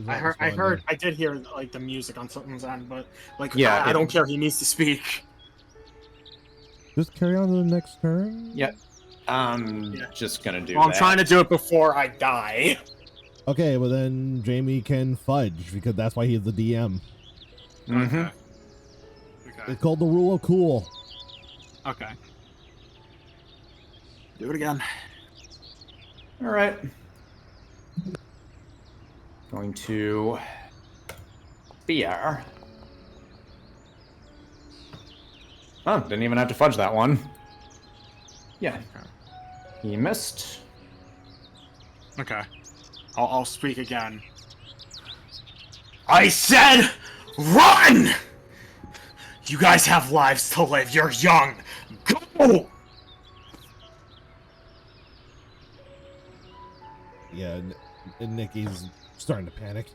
[SPEAKER 2] not
[SPEAKER 3] I
[SPEAKER 2] responding.
[SPEAKER 3] did hear like the music on something's end, but like,
[SPEAKER 1] Yeah,
[SPEAKER 3] I don't care. He needs to speak.
[SPEAKER 2] Just carry on to the next turn?
[SPEAKER 1] Yeah. I'm
[SPEAKER 3] Yeah.
[SPEAKER 1] just gonna do
[SPEAKER 3] Well,
[SPEAKER 1] that.
[SPEAKER 3] I'm trying to do it before I die.
[SPEAKER 2] Okay, well then Jamie can fudge, because that's why he's the DM.
[SPEAKER 1] Mm-hmm.
[SPEAKER 3] Okay.
[SPEAKER 2] It's called the rule of cool.
[SPEAKER 3] Okay. Do it again.
[SPEAKER 1] All right. Going to spear. Oh, didn't even have to fudge that one. Yeah. He missed.
[SPEAKER 3] Okay. I'll speak again. I said, run! You guys have lives to live. You're young. Go!
[SPEAKER 2] Yeah, and Nikki's starting to panic.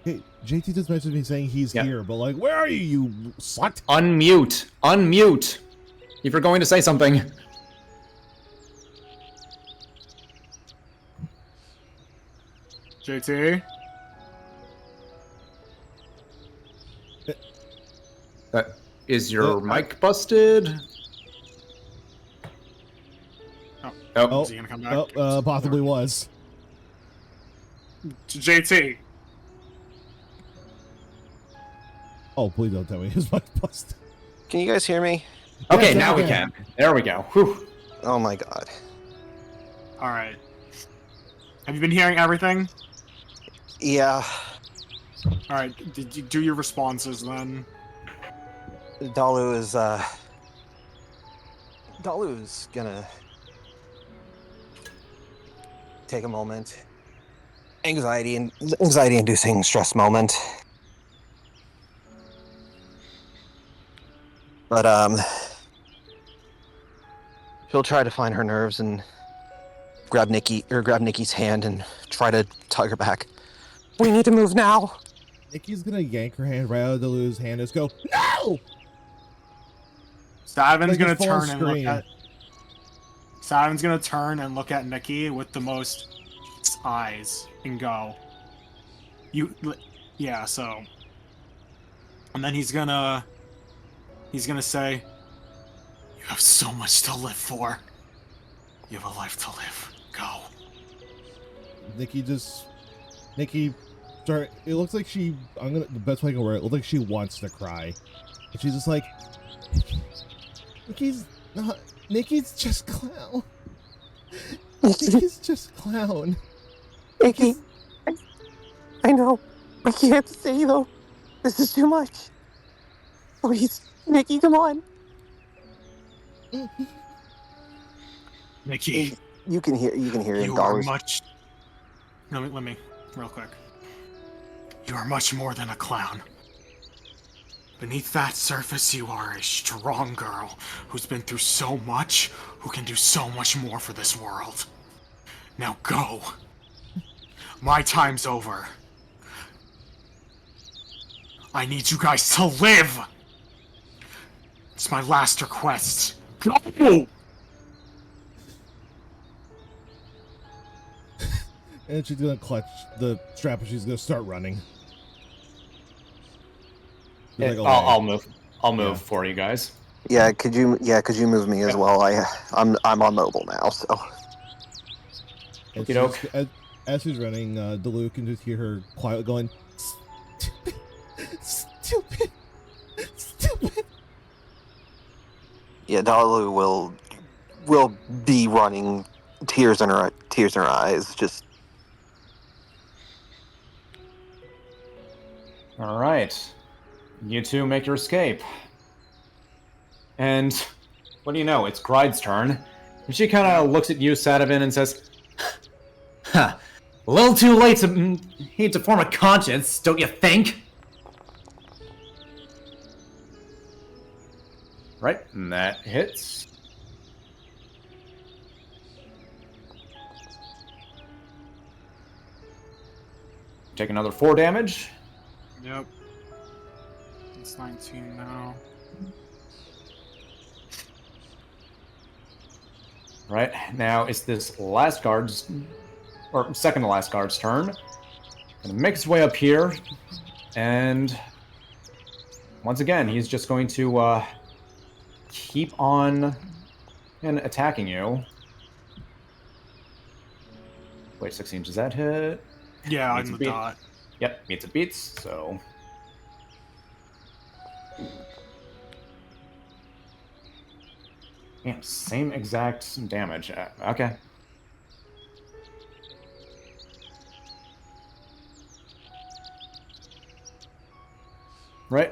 [SPEAKER 2] Hey, JT just messaged me saying he's here, but like, where are you, you slut?
[SPEAKER 1] Unmute. Unmute. If you're going to say something.
[SPEAKER 3] JT?
[SPEAKER 1] Is your mic busted?
[SPEAKER 3] Oh, is he gonna come back?
[SPEAKER 2] Possibly was.
[SPEAKER 3] JT.
[SPEAKER 2] Oh, please don't tell me his mic busted.
[SPEAKER 10] Can you guys hear me?
[SPEAKER 1] Okay,
[SPEAKER 2] Yes,
[SPEAKER 1] now we
[SPEAKER 2] can.
[SPEAKER 1] can. There we go. Whew.
[SPEAKER 10] Oh my god.
[SPEAKER 3] Alright. Have you been hearing everything?
[SPEAKER 10] Yeah.
[SPEAKER 3] Alright, did you do your responses then?
[SPEAKER 10] Dalu's gonna take a moment. Anxiety-inducing stress moment. But she'll try to find her nerves and grab Nikki's hand and try to tug her back. We need to move now.
[SPEAKER 2] Nikki's gonna yank her hand right out of Delu's hand and just go, no!
[SPEAKER 3] Savin's
[SPEAKER 2] Like
[SPEAKER 3] gonna
[SPEAKER 2] a full
[SPEAKER 3] turn and look
[SPEAKER 2] scream.
[SPEAKER 3] at. Savin's gonna turn and look at Nikki with the most eyes and go. Yeah. So. And then he's gonna say, "You have so much to live for. You have a life to live. Go."
[SPEAKER 2] Nikki, sorry, it looks like the best way I can word it, looks like she wants to cry. And she's just like, Nikki's just clown. Nikki's just clown.
[SPEAKER 10] Nikki, I know. I can't stay though. This is too much. Please, Nikki, come on.
[SPEAKER 3] Nikki,
[SPEAKER 10] You can hear
[SPEAKER 3] you are much. Let me, real quick. You are much more than a clown. Beneath that surface, you are a strong girl who's been through so much, who can do so much more for this world. Now go. My time's over. I need you guys to live. It's my last request. Go!
[SPEAKER 2] And she's gonna clutch the strap and she's gonna start running.
[SPEAKER 1] I'll move for you guys.
[SPEAKER 10] Yeah, could you move me as well? I'm on mobile now, so.
[SPEAKER 2] As she's running, Delu can just hear her quietly going, stupid.
[SPEAKER 10] Yeah, Dalu will be running, tears in her eyes, just.
[SPEAKER 1] Alright. You two make your escape. And what do you know? It's Gride's turn. And she kind of looks at you, Sadovin, and says, "Huh. A little too late to form a conscience, don't you think?" Right, and that hits. Take another 4 damage.
[SPEAKER 3] Yep. It's 19 now.
[SPEAKER 1] Right, now it's this last guard's, or second to last guard's turn. Gonna make his way up here, and once again, he's just going to keep on and attacking you. Wait, 16, does that hit?
[SPEAKER 3] Yeah,
[SPEAKER 1] Meets
[SPEAKER 3] I'm
[SPEAKER 1] a
[SPEAKER 3] the
[SPEAKER 1] beat.
[SPEAKER 3] dot.
[SPEAKER 1] Yep, meets it beats, so... Yeah, same exact damage. Okay. Right.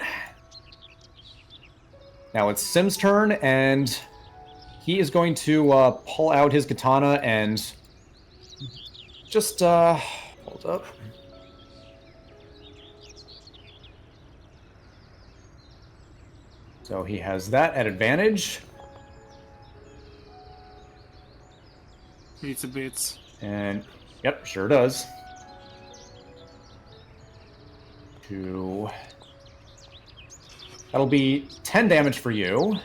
[SPEAKER 1] Now it's Sim's turn, and he is going to pull out his katana and just, hold up. So he has that at advantage.
[SPEAKER 3] Beats a beats.
[SPEAKER 1] And, yep, sure does. 2. That'll be 10 damage for you.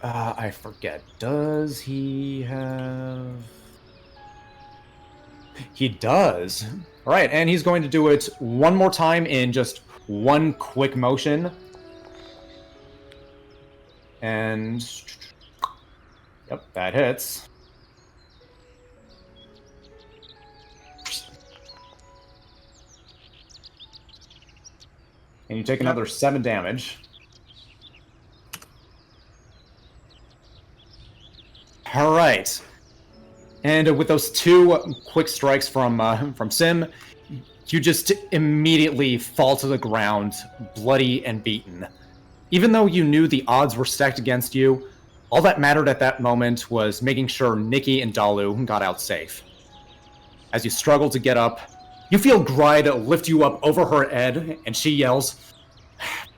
[SPEAKER 1] I forget. Does he have... He does. All right, and he's going to do it one more time in just one quick motion. And... Yep, that hits. And you take another 7 damage. All right. And with those 2 quick strikes from Sim, you just immediately fall to the ground, bloody and beaten. Even though you knew the odds were stacked against you, all that mattered at that moment was making sure Nikki and Dalu got out safe. As you struggle to get up, you feel Gride lift you up over her head, and she yells,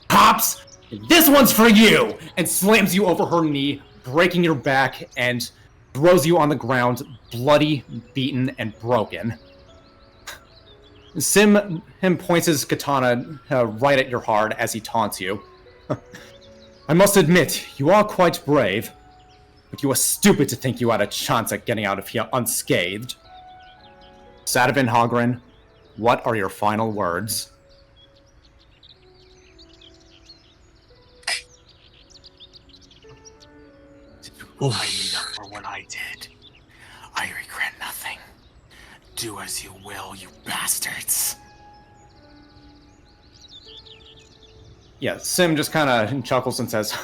[SPEAKER 1] "Pops, this one's for you!" and slams you over her knee, breaking your back, and throws you on the ground, bloody, beaten, and broken. Sim points his katana right at your heart as he taunts you. "I must admit, you are quite brave, but you are stupid to think you had a chance at getting out of here unscathed." Sadovin Hogren, what are your final words?
[SPEAKER 11] I made up for what I did. I regret nothing. Do as you will, you bastards.
[SPEAKER 1] Yeah, Sim just kind of chuckles and says,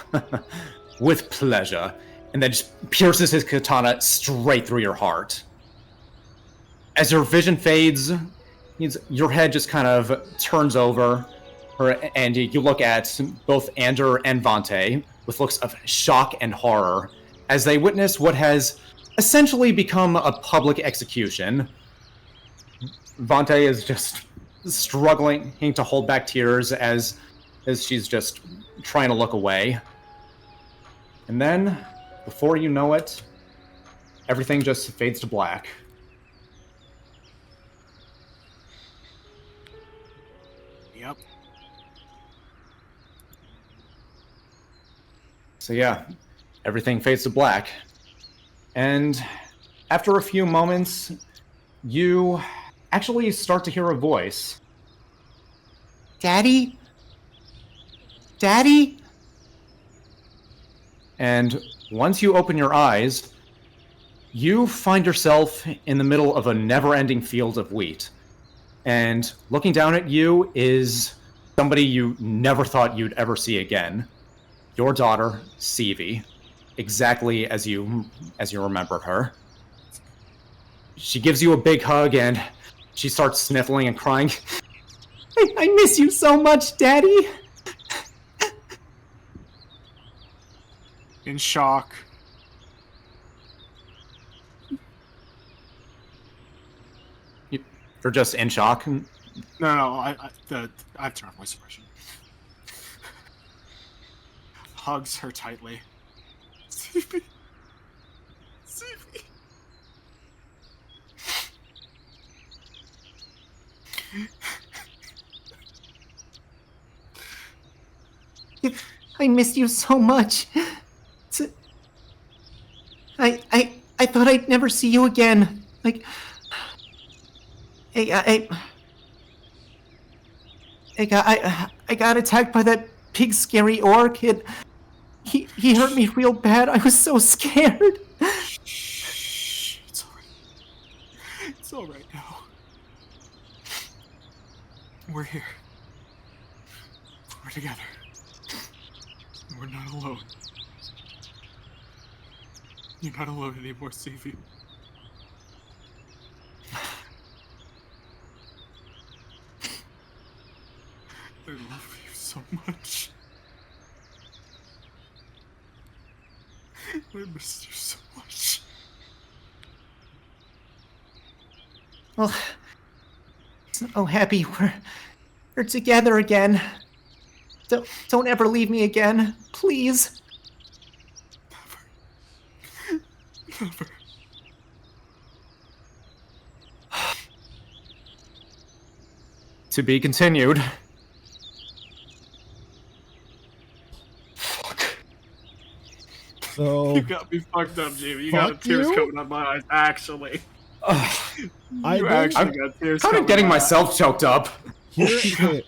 [SPEAKER 1] "With pleasure," and then just pierces his katana straight through your heart. As your vision fades, your head just kind of turns over, and you look at both Ander and Vante with looks of shock and horror as they witness what has essentially become a public execution. Vante is just struggling to hold back tears as she's just trying to look away. And then, before you know it, everything just fades to black.
[SPEAKER 3] Yep.
[SPEAKER 1] So yeah, everything fades to black. And after a few moments, you actually start to hear a voice. "Daddy? Daddy?" And once you open your eyes, you find yourself in the middle of a never-ending field of wheat. And looking down at you is somebody you never thought you'd ever see again. Your daughter, Sivi, exactly as you remembered her. she gives you a big hug and she starts sniffling and crying. I miss you so much, Daddy.
[SPEAKER 11] In shock.
[SPEAKER 1] You're just in shock.
[SPEAKER 11] No, I have turned off voice suppression. Hugs her tightly. Sivi. Sivi.
[SPEAKER 12] I missed you so much. I thought I'd never see you again. Like, I got attacked by that big scary orc. He hurt me real bad. I was so scared.
[SPEAKER 11] Shh, it's alright. It's alright now. We're here. We're together. We're not alone. You're not alone anymore, Sivi. I love you so much. I missed you so much.
[SPEAKER 12] Well, so happy we're together again. Don't ever leave me again, please.
[SPEAKER 11] Never.
[SPEAKER 1] To be continued.
[SPEAKER 2] So
[SPEAKER 3] You got me fucked up, Jamie. You got tears coming out my eyes. Actually,
[SPEAKER 1] I'm
[SPEAKER 3] got tears.
[SPEAKER 1] kind of getting myself choked up.
[SPEAKER 2] okay,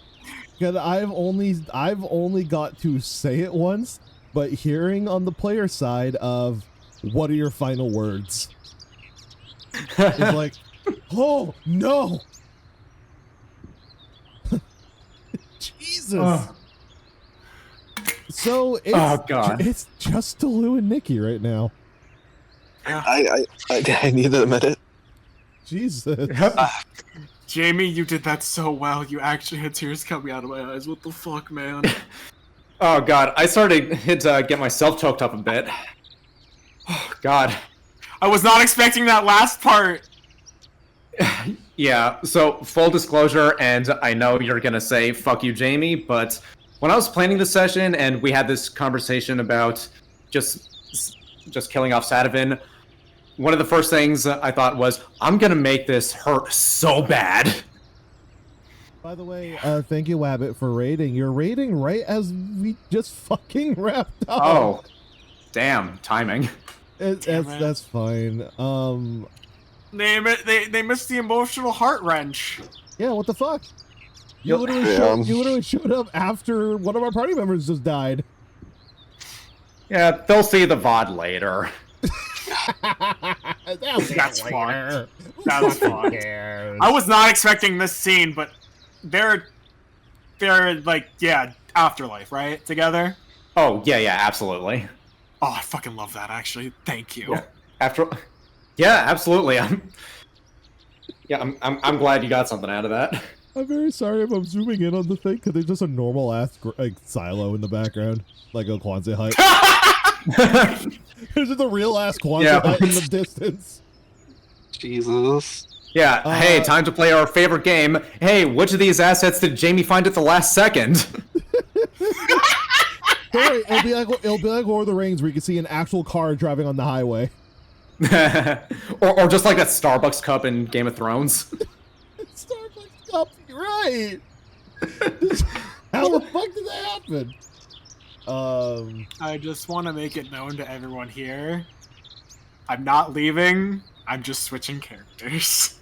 [SPEAKER 2] I've only got to say it once, but hearing on the player side of what are your final words? It's like, oh no! Jesus. So it's,
[SPEAKER 1] God.
[SPEAKER 2] It's just Lou and Nikki right now.
[SPEAKER 10] I need to admit it.
[SPEAKER 2] Jesus.
[SPEAKER 11] Jamie, you did that so well. You actually had tears coming out of my eyes. What the fuck, man?
[SPEAKER 1] Oh God, I started to get myself choked up a bit. Oh God.
[SPEAKER 11] I was not expecting that last part.
[SPEAKER 1] Yeah, so full disclosure, and I know you're gonna say fuck you, Jamie, but when I was planning the session and we had this conversation about just killing off Sadovin, one of the first things I thought was, I'm gonna make this hurt so bad.
[SPEAKER 2] By the way, thank you, Wabbit, for raiding. You're raiding right as we just fucking wrapped up.
[SPEAKER 1] Oh, damn, timing.
[SPEAKER 2] That's fine.
[SPEAKER 11] They missed the emotional heart wrench.
[SPEAKER 2] Yeah, what the fuck? You literally showed up after one of our party members just died.
[SPEAKER 1] Yeah, they'll see the VOD later.
[SPEAKER 11] That's fine. That's fine. I was not expecting this scene, but they're like, yeah, afterlife, right? Together?
[SPEAKER 1] Oh, yeah, absolutely.
[SPEAKER 11] Oh, I fucking love that, actually. Thank you.
[SPEAKER 1] Yeah, yeah, absolutely. I'm glad you got something out of that.
[SPEAKER 2] I'm very sorry if I'm zooming in on the thing, because there's just a normal-ass silo in the background. Like a Kwanzaa hut. There's just a real-ass Kwanzaa hut in the distance.
[SPEAKER 10] Jesus.
[SPEAKER 1] Yeah, hey, time to play our favorite game. Hey, which of these assets did Jamie find at the last second?
[SPEAKER 2] Don't worry, it'll be like Lord of the Rings, where you can see an actual car driving on the highway.
[SPEAKER 1] or just like that Starbucks cup in Game of Thrones.
[SPEAKER 2] Starbucks cup, you're right. How the fuck did that happen?
[SPEAKER 11] I just want to make it known to everyone here. I'm not leaving. I'm just switching characters.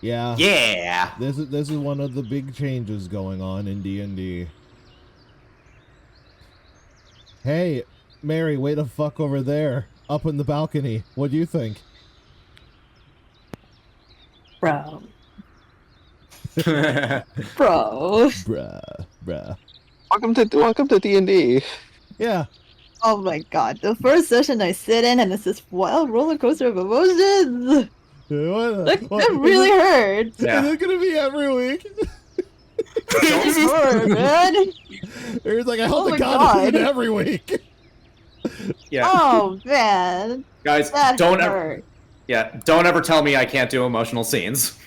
[SPEAKER 2] Yeah.
[SPEAKER 1] Yeah.
[SPEAKER 2] This is one of the big changes going on in D&D. Hey, Mary, way to fuck over there. Up in the balcony. What do you think?
[SPEAKER 4] Bro.
[SPEAKER 2] Bro. Bruh.
[SPEAKER 10] Welcome to D&D.
[SPEAKER 2] Yeah.
[SPEAKER 4] Oh my god, the first session I sit in and it's this wild roller coaster of emotions. That really hurts.
[SPEAKER 1] Yeah.
[SPEAKER 2] Is it gonna be every week?
[SPEAKER 4] It's hard, man.
[SPEAKER 2] There's like, I hope
[SPEAKER 4] Oh
[SPEAKER 2] to
[SPEAKER 4] my
[SPEAKER 2] God it's
[SPEAKER 4] God.
[SPEAKER 2] every week.
[SPEAKER 1] Yeah.
[SPEAKER 4] Oh man,
[SPEAKER 1] Guys,
[SPEAKER 4] that
[SPEAKER 1] don't
[SPEAKER 4] hurt.
[SPEAKER 1] don't ever tell me I can't do emotional scenes.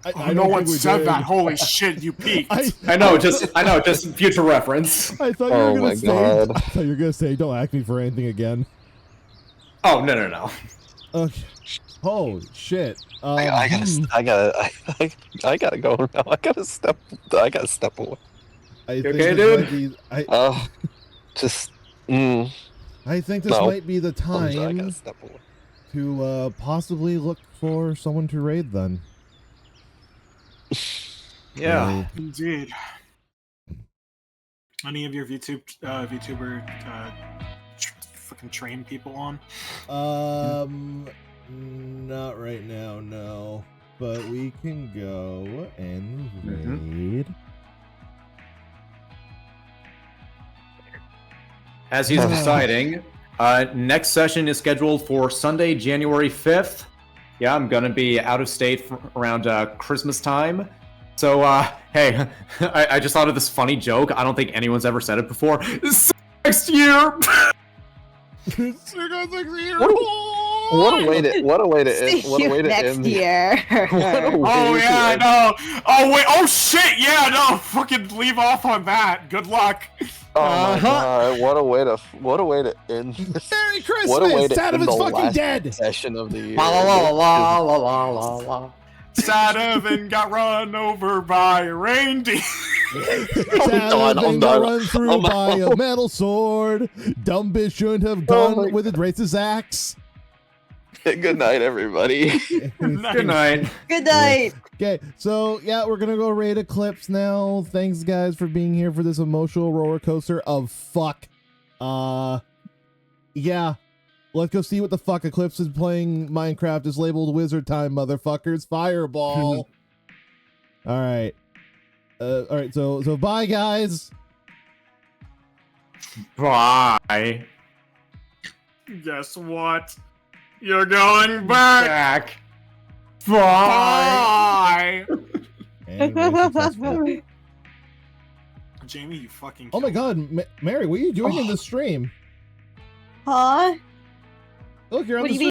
[SPEAKER 2] I
[SPEAKER 11] Oh,
[SPEAKER 2] don't
[SPEAKER 11] no
[SPEAKER 2] think
[SPEAKER 11] one
[SPEAKER 2] we
[SPEAKER 11] said
[SPEAKER 2] did.
[SPEAKER 11] that. Holy shit, you peaked.
[SPEAKER 1] I know, just future reference.
[SPEAKER 2] I thought you
[SPEAKER 6] Oh
[SPEAKER 2] were
[SPEAKER 6] my
[SPEAKER 2] gonna say.
[SPEAKER 6] God.
[SPEAKER 2] I thought you were gonna say, "Don't ask me for anything again."
[SPEAKER 1] Oh no.
[SPEAKER 2] Okay. Oh shit.
[SPEAKER 6] I gotta go now. I gotta step away.
[SPEAKER 2] I
[SPEAKER 1] You
[SPEAKER 2] think
[SPEAKER 1] okay,
[SPEAKER 2] this
[SPEAKER 1] dude?
[SPEAKER 2] might be.
[SPEAKER 6] Just.
[SPEAKER 2] I think this
[SPEAKER 6] No.
[SPEAKER 2] might be the
[SPEAKER 6] I gotta
[SPEAKER 2] time
[SPEAKER 6] step away.
[SPEAKER 2] to possibly look for someone to raid. Then.
[SPEAKER 1] Yeah.
[SPEAKER 11] Indeed. Any of your VTuber fucking train people on?
[SPEAKER 2] Not right now, no. But we can go and raid.
[SPEAKER 1] As he's deciding, next session is scheduled for Sunday, January 5th. Yeah, I'm gonna be out of state around Christmas time. So, hey, I just thought of this funny joke. I don't think anyone's ever said it before. Next year!
[SPEAKER 6] What a way to end. What a way to
[SPEAKER 4] next
[SPEAKER 6] end.
[SPEAKER 4] year.
[SPEAKER 11] Oh yeah, I know. Oh wait. Oh shit. Yeah, no. Fucking leave off on that. Good luck.
[SPEAKER 6] Oh my God! What a way to end.
[SPEAKER 2] Merry Christmas!
[SPEAKER 6] What a way to
[SPEAKER 2] Sad of
[SPEAKER 6] end
[SPEAKER 2] it's
[SPEAKER 6] the
[SPEAKER 2] fucking
[SPEAKER 6] last
[SPEAKER 2] dead.
[SPEAKER 6] session of the year.
[SPEAKER 11] Sadovan got run over by a reindeer.
[SPEAKER 2] I'm done. Run through by a metal sword. Dumb bitch shouldn't have gone with a racist axe.
[SPEAKER 6] Good night, everybody.
[SPEAKER 1] Good night.
[SPEAKER 4] Good night.
[SPEAKER 2] Okay, so yeah, we're gonna go raid Eclipse now. Thanks, guys, for being here for this emotional roller coaster of fuck. Yeah. Let's go see what the fuck Eclipse is playing. Minecraft is labeled Wizard Time, motherfuckers. Fireball. All right. All right. So bye, guys.
[SPEAKER 1] Bye.
[SPEAKER 11] Guess what? You're going back.
[SPEAKER 1] Bye.
[SPEAKER 2] And we're successful.
[SPEAKER 11] Jamie, you fucking.
[SPEAKER 2] Oh my God, Mary, what are you doing in this stream?
[SPEAKER 4] Huh?
[SPEAKER 2] Look, you're on
[SPEAKER 4] What
[SPEAKER 2] the
[SPEAKER 4] do you mean?